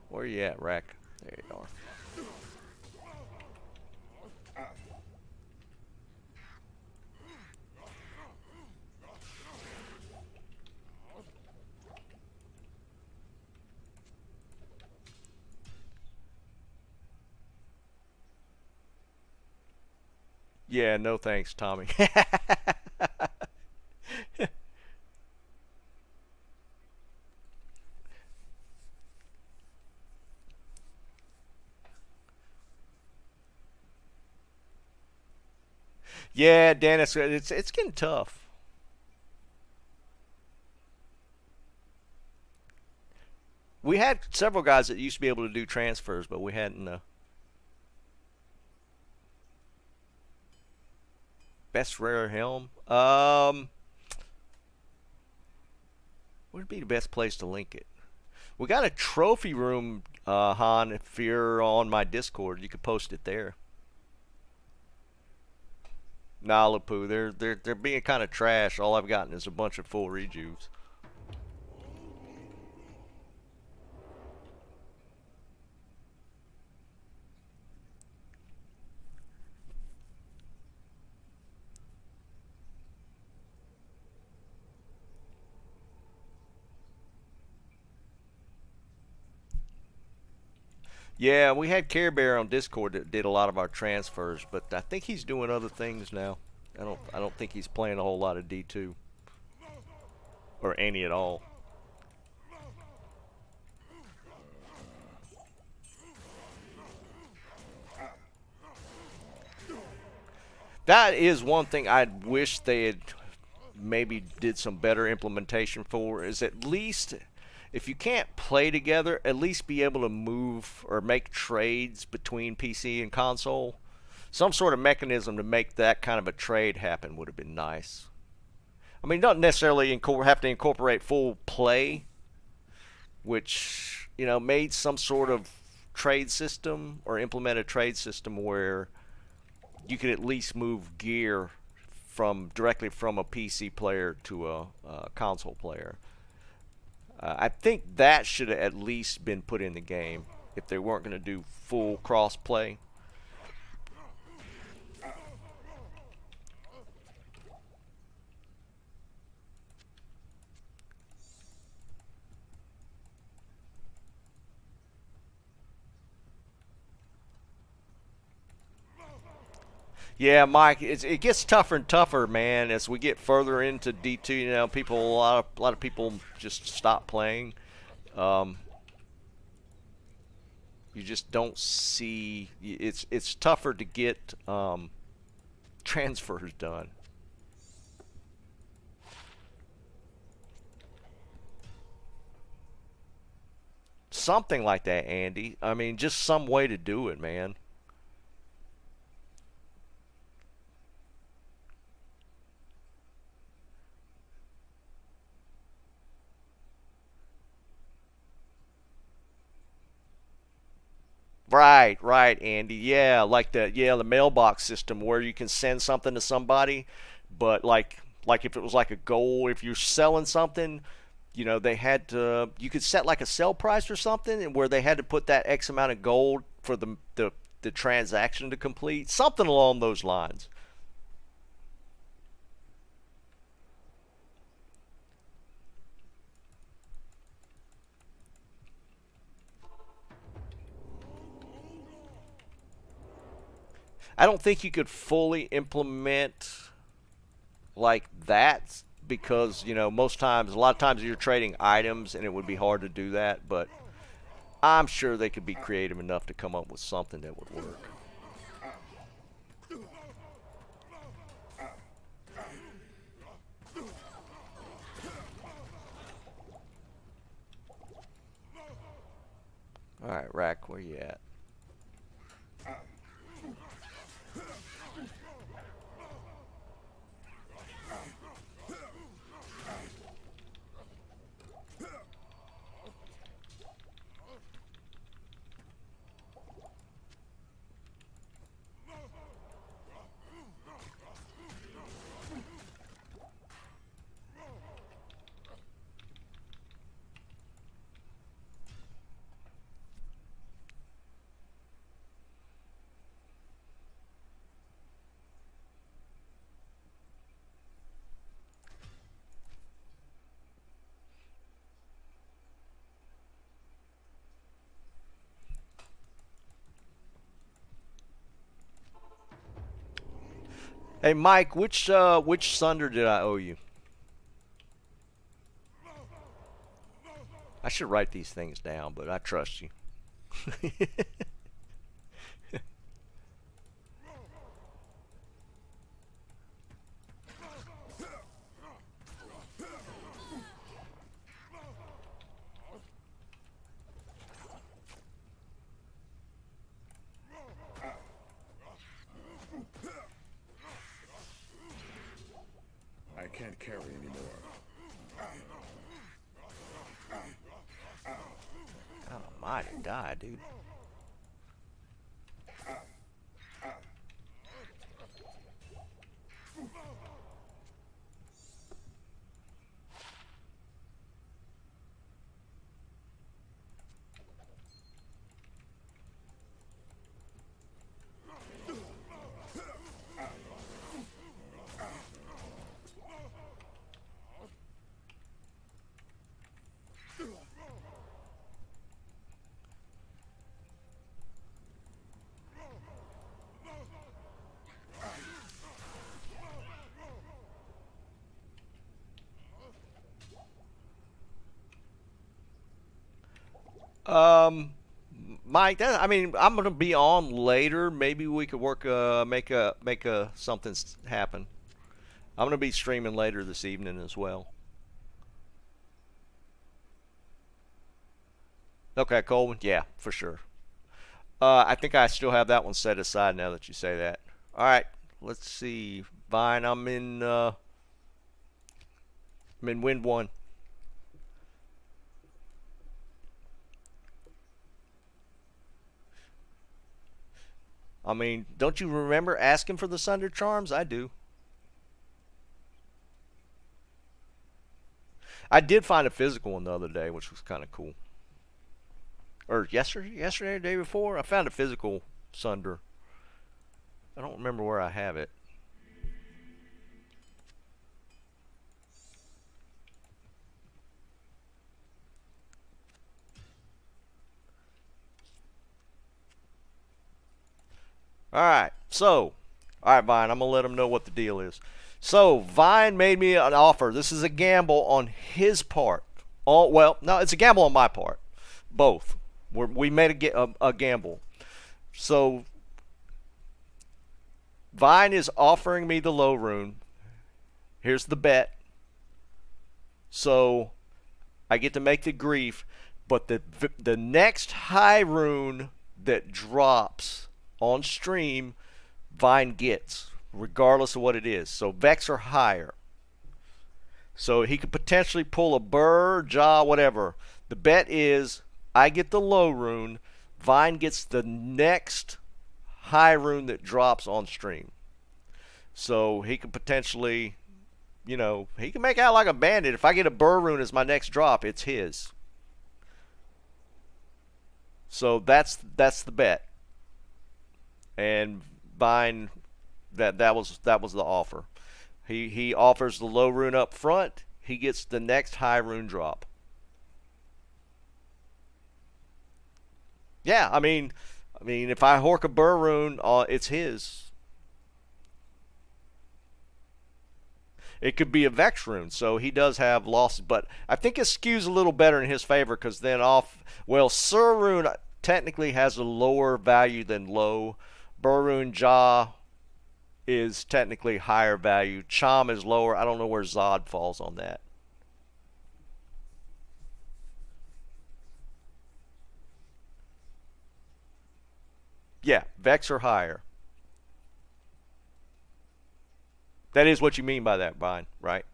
Where you at, Rack? There you are. Yeah, no thanks, Tommy. Yeah, Dennis, it's getting tough. We had several guys that used to be able to do transfers, but we hadn't. Best rare helm. Would be the best place to link it? We got a trophy room, Han. If you're on my Discord, you could post it there. Nah, Lapu, they're being kind of trash. All I've gotten is a bunch of full rejuves. Yeah, we had Care Bear on Discord that did a lot of our transfers, but I think he's doing other things now. I don't think he's playing a whole lot of D2 or any at all. That is one thing I wish they had maybe did some better implementation for, is at least if you can't play together, at least be able to move or make trades between PC and console. Some sort of mechanism to make that kind of a trade happen would have been nice. I mean, not necessarily have to incorporate full play, which, you know, made some sort of trade system or implement a trade system where you could at least move gear directly from a PC player to a console player. I think that should have at least been put in the game if they weren't going to do full cross-play. Yeah, Mike, it gets tougher and tougher, man, as we get further into D2. You know, a lot of people just stop playing. You just don't see. It's tougher to get transfers done. Something like that, Andy. I mean, just some way to do it, man. Right, Andy. Yeah, like the mailbox system where you can send something to somebody, But like if it was like a goal, if you're selling something, you know, they had to, you could set like a sell price or something, and where they had to put that X amount of gold for the transaction to complete, something along those lines. I don't think you could fully implement like that because, you know, most times, a lot of times you're trading items and it would be hard to do that, but I'm sure they could be creative enough to come up with something that would work. All right, Rack, where you at? Hey, Mike, which Sunder did I owe you? I should write these things down, but I trust you. I can't carry anymore. God almighty, die, dude. Um, Mike, I mean, I'm gonna be on later. Maybe we could work, make a something happen. I'm gonna be streaming later this evening as well. Okay, Coleman. Yeah, for sure. I think I still have that one set aside now that you say that. All right, let's see. Vine, I'm in Wind One. I mean, don't you remember asking for the Sunder Charms? I do. I did find a physical one the other day, which was kind of cool. Or yesterday, or the day before, I found a physical Sunder. I don't remember where I have it. All right, so, all right, Vine, I'm gonna let him know what the deal is. So Vine made me an offer. This is a gamble on his part. Oh well, no, it's a gamble on my part. Both. We made a gamble. So Vine is offering me the low rune. Here's the bet. So I get to make the grief, but the next high rune that drops on stream, Vine gets, regardless of what it is. So Vex or higher. So he could potentially pull a Burr, Jaw, whatever. The bet is I get the low rune, Vine gets the next high rune that drops on stream. So he could potentially, you know, he can make out like a bandit. If I get a Burr rune as my next drop, it's his. So that's the bet. And buying that was the offer. He offers the low rune up front. He gets the next high rune drop. Yeah, I mean, if I hork a Burr rune, it's his. It could be a Vex rune, so he does have losses, but I think it skews a little better in his favor because then well, Sur rune technically has a lower value than low. Burr rune Jaw is technically higher value. Chom is lower. I don't know where Zod falls on that. Yeah, Vex or higher. That is what you mean by that, Brian, right?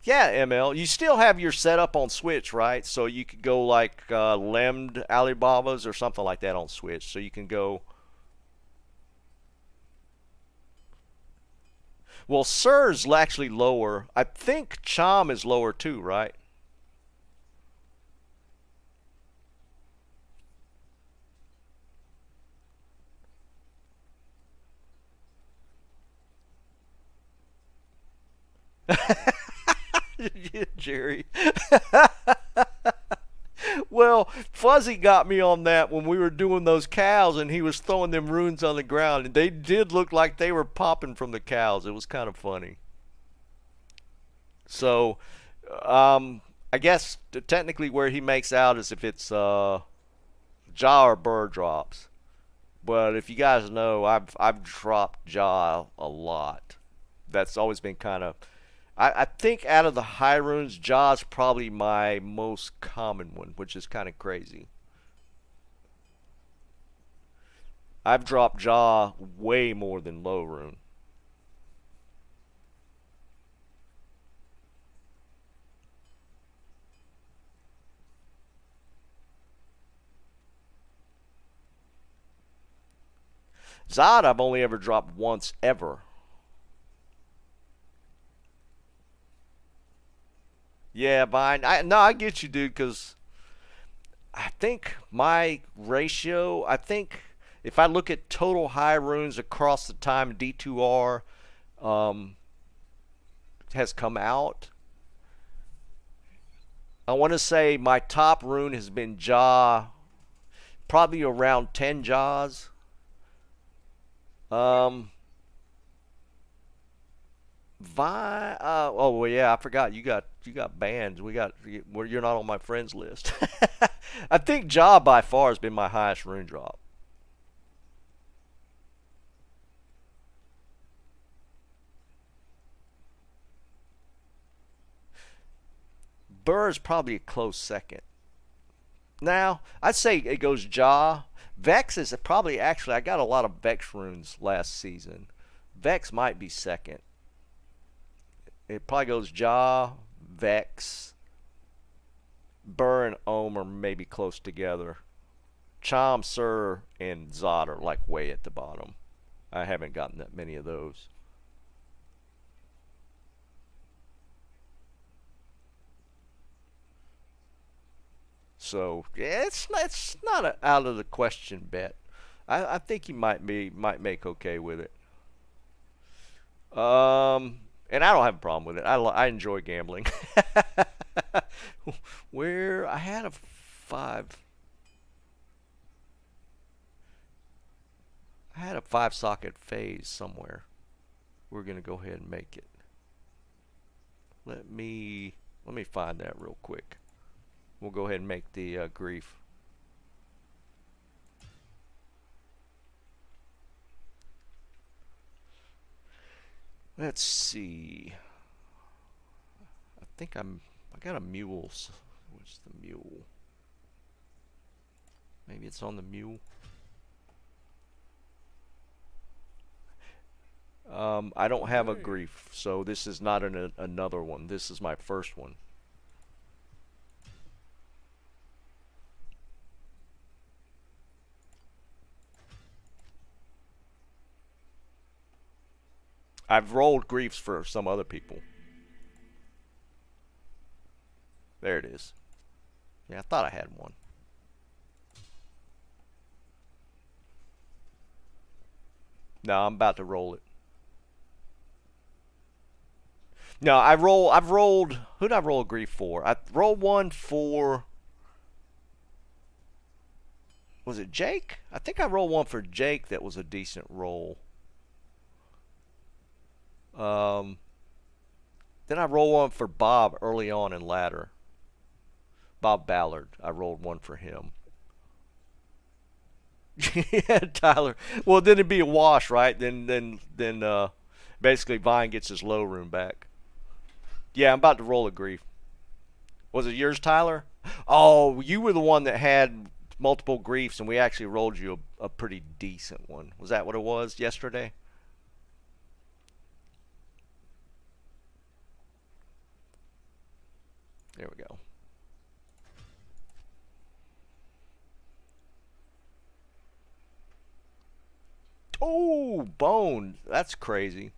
Yeah, ML. You still have your setup on Switch, right? So you could go like lemmed Alibabas or something like that on Switch. So you can go. Well, Sur's actually lower. I think Chom is lower too, right? Jerry. Well, Fuzzy got me on that when we were doing those cows and he was throwing them runes on the ground and they did look like they were popping from the cows. It was kind of funny. So, I guess technically where he makes out is if it's Jaw or Burr drops. But if you guys know, I've dropped Jaw a lot. That's always been kind of. I think out of the high runes, Jaw's probably my most common one, which is kind of crazy. I've dropped Jaw way more than low rune. Zod I've only ever dropped once ever. Yeah, Vine. No, I get you, dude. Because I think my ratio. I think if I look at total high runes across the time D2R um, has come out, I want to say my top rune has been Jaw, probably around 10 Jaws. Um, oh well, yeah, I forgot you got bands. Where you're not on my friends list. I think Jaw by far has been my highest rune drop. Burr is probably a close second. Now I'd say it goes Jaw. Vex is probably actually I got a lot of Vex runes last season. Vex might be second. It probably goes Jaw, Vex, Burr, and Ohm are maybe close together. Chom, Sur, and Zod are like way at the bottom. I haven't gotten that many of those. So yeah, it's not a out of the question bet. I think he might make okay with it. And I don't have a problem with it. I enjoy gambling. Where I had a five socket phase somewhere. We're gonna go ahead and make it. Let me find that real quick. We'll go ahead and make the grief. Let's see. I think I got a mule. What's the mule? Maybe it's on the mule. I don't have a grief, so this is not another one. This is my first one. I've rolled griefs for some other people. There it is. Yeah, I thought I had one. No, I'm about to roll it. No, I've rolled, who did I roll a grief for? I rolled one for, was it Jake? I think I rolled one for Jake that was a decent roll. Then I rolled one for Bob early on in ladder. Bob Ballard. I rolled one for him. Yeah, Tyler. Well, then it'd be a wash, right? Then basically Vine gets his low room back. Yeah, I'm about to roll a grief. Was it yours, Tyler? Oh, you were the one that had multiple griefs, and we actually rolled you a pretty decent one. Was that what it was yesterday? There we go. Oh, bone. That's crazy.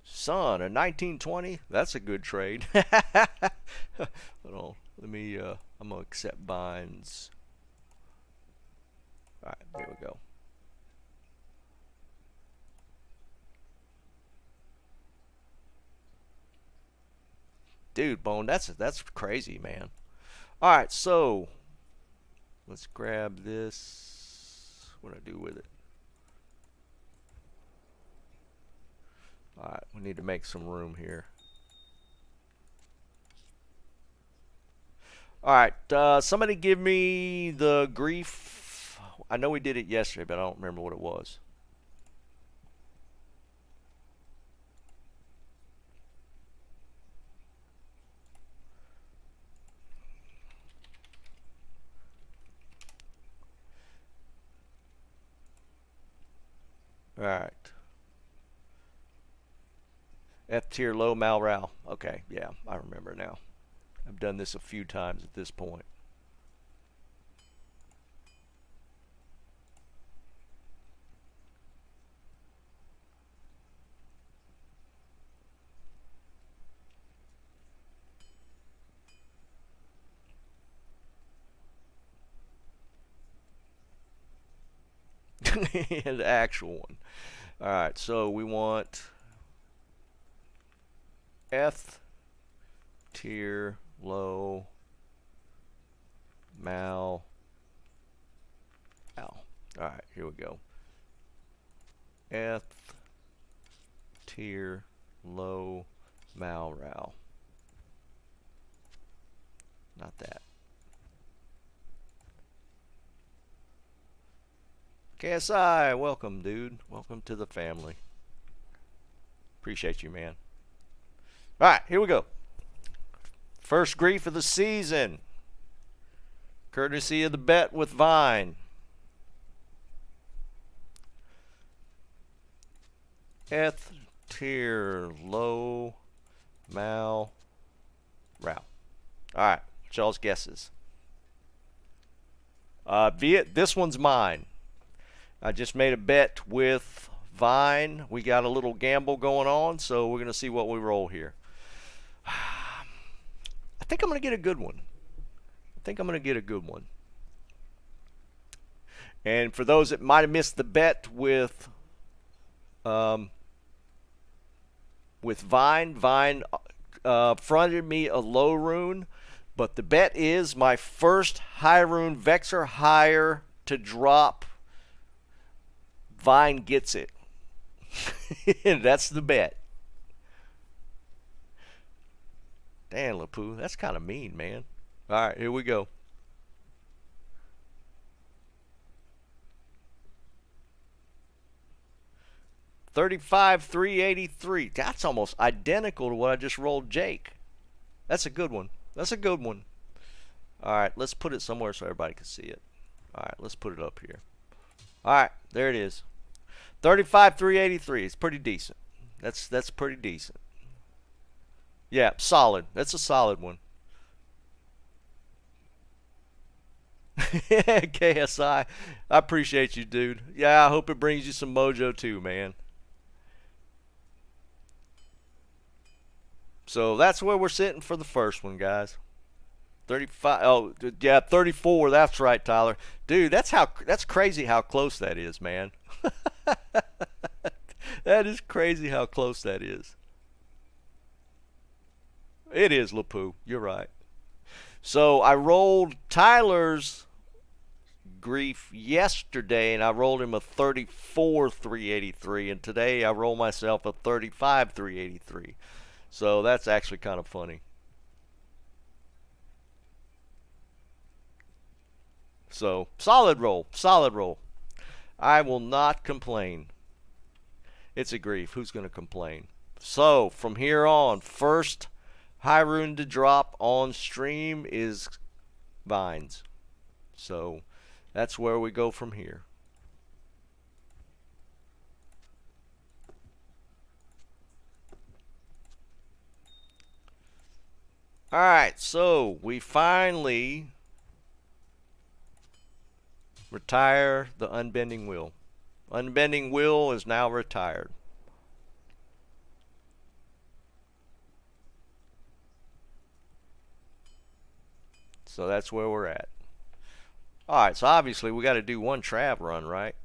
Son, a 1920. That's a good trade. Hold on. Let me, I'm going to accept Vines. All right, there we go. Dude, Bone, that's crazy, man. All right, so let's grab this. What do I do with it? All right, we need to make some room here. All right, somebody give me the grief. I know we did it yesterday, but I don't remember what it was. All right. F tier low Malral. Okay, yeah, I remember now. I've done this a few times at this point. The actual one. All right, so we want F tier low Mal. All right, here we go. F tier low Malral. Not that. KSI, welcome, dude. Welcome to the family. Appreciate you, man. All right, here we go. First grief of the season. Courtesy of the bet with Vine. F tier low Mal Rao. All right, y'all's guesses. This one's mine. I just made a bet with Vine. We got a little gamble going on, so we're going to see what we roll here. I think I'm going to get a good one. And for those that might have missed the bet with Vine, Vine fronted me a low rune, but the bet is my first high rune Vexor higher to drop. Vine gets it. That's the bet. Damn, Lapoo, that's kind of mean, man. All right, here we go. $35,383. That's almost identical to what I just rolled Jake. That's a good one. All right, let's put it somewhere so everybody can see it. All right, let's put it up here. All right, there it is. 35,383. It's pretty decent. That's pretty decent. Yeah, solid. That's a solid one. KSI, I appreciate you, dude. Yeah, I hope it brings you some mojo too, man. So that's where we're sitting for the first one, guys. 35. Oh, yeah, 34. That's right, Tyler. Dude, that's crazy how close that is, man. That is crazy how close that is. It is, Lapoo. You're right. So I rolled Tyler's grief yesterday, and I rolled him a 34 383, and today I rolled myself a 35 383. So that's actually kind of funny. So solid roll, solid roll. I will not complain. It's a grief. Who's going to complain? So from here on, first high rune to drop on stream is Vines. So that's where we go from here. Alright, so we finally retire the Unbending Will. Unbending Will is now retired. So that's where we're at. Alright, so obviously we got to do one trav run, right?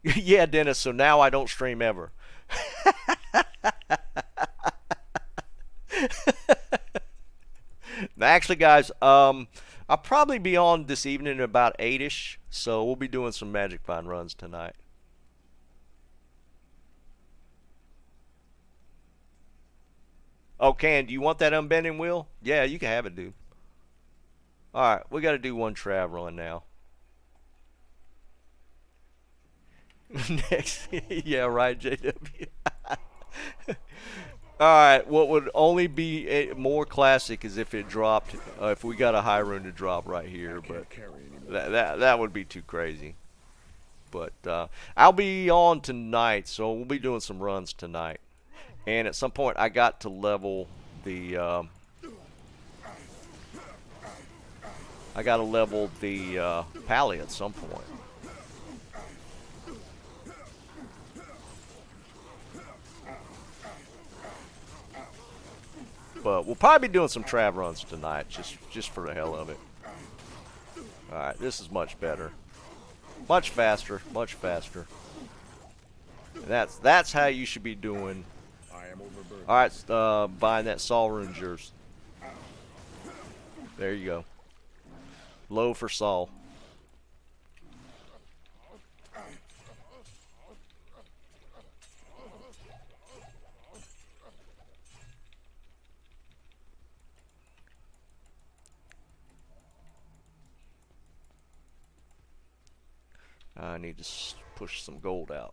Yeah, Dennis, so now I don't stream ever. Actually, guys, I'll probably be on this evening at about 8-ish, so we'll be doing some Magic Vine runs tonight. Oh, Can, do you want that Unbending Wheel? Yeah, you can have it, dude. Alright, we got to do one trav run now. Next. Yeah, right, JW. Alright, what would only be more classic is if it dropped, if we got a high rune to drop right here, but that would be too crazy. But I'll be on tonight, so we'll be doing some runs tonight. And at some point I got to level the Pally at some point. But we'll probably be doing some trav runs tonight, just for the hell of it. Alright, this is much better. Much faster, much faster. And that's how you should be doing. Alright, buying that Sol rune's yours. There you go. Low for Sol. I need to push some gold out.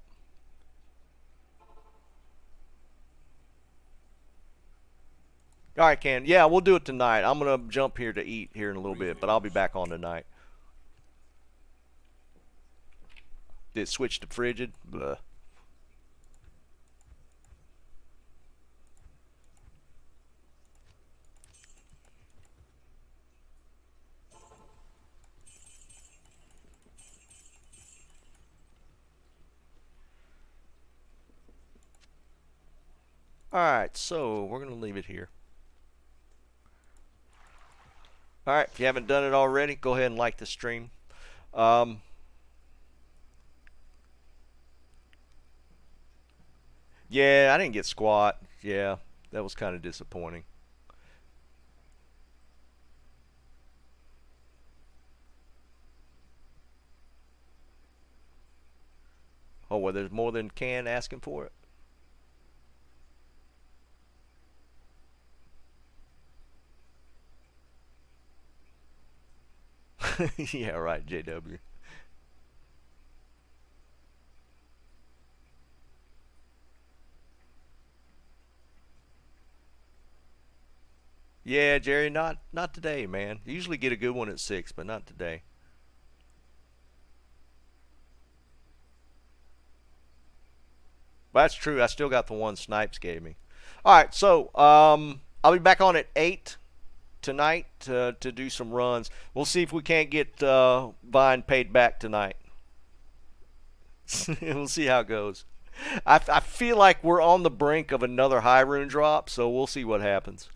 Alright, Ken. Yeah, we'll do it tonight. I'm going to jump here to eat here in a little bit, but I'll be back on tonight. Did it switch to frigid? Blah. Alright, so we're going to leave it here. Alright, if you haven't done it already, go ahead and like the stream. Yeah, I didn't get squat. Yeah, that was kind of disappointing. Oh, well, there's more than Can asking for it? Yeah, right, JW. Yeah, Jerry, not today, man. You usually get a good one at 6, but not today. But that's true. I still got the one Snipes gave me. All right, so I'll be back on at 8 tonight to do some runs. We'll see if we can't get Vine paid back tonight. We'll see how it goes. I feel like we're on the brink of another high rune drop, so we'll see what happens.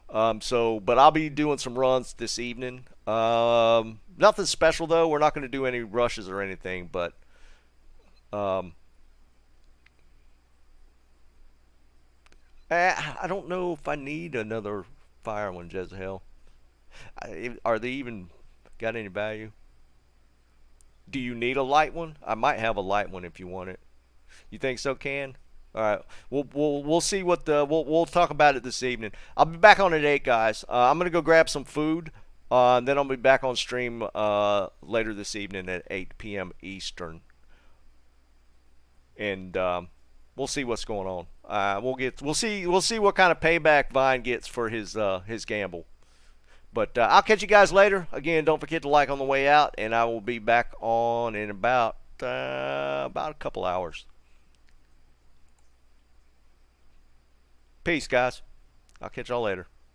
But I'll be doing some runs this evening. Nothing special though. We're not going to do any rushes or anything, but I don't know if I need another fire one, Jezebel. Are they even got any value? Do you need a light one? I might have a light one if you want it. You think so, Can? All right. We'll see what we'll talk about it this evening. I'll be back on at 8, guys. I'm gonna go grab some food. And then I'll be back on stream later this evening at 8 p.m. Eastern. And we'll see what's going on. We'll see what kind of payback Vine gets for his gamble. But I'll catch you guys later. Again, don't forget to like on the way out, and I will be back on in about a couple hours. Peace, guys. I'll catch y'all later.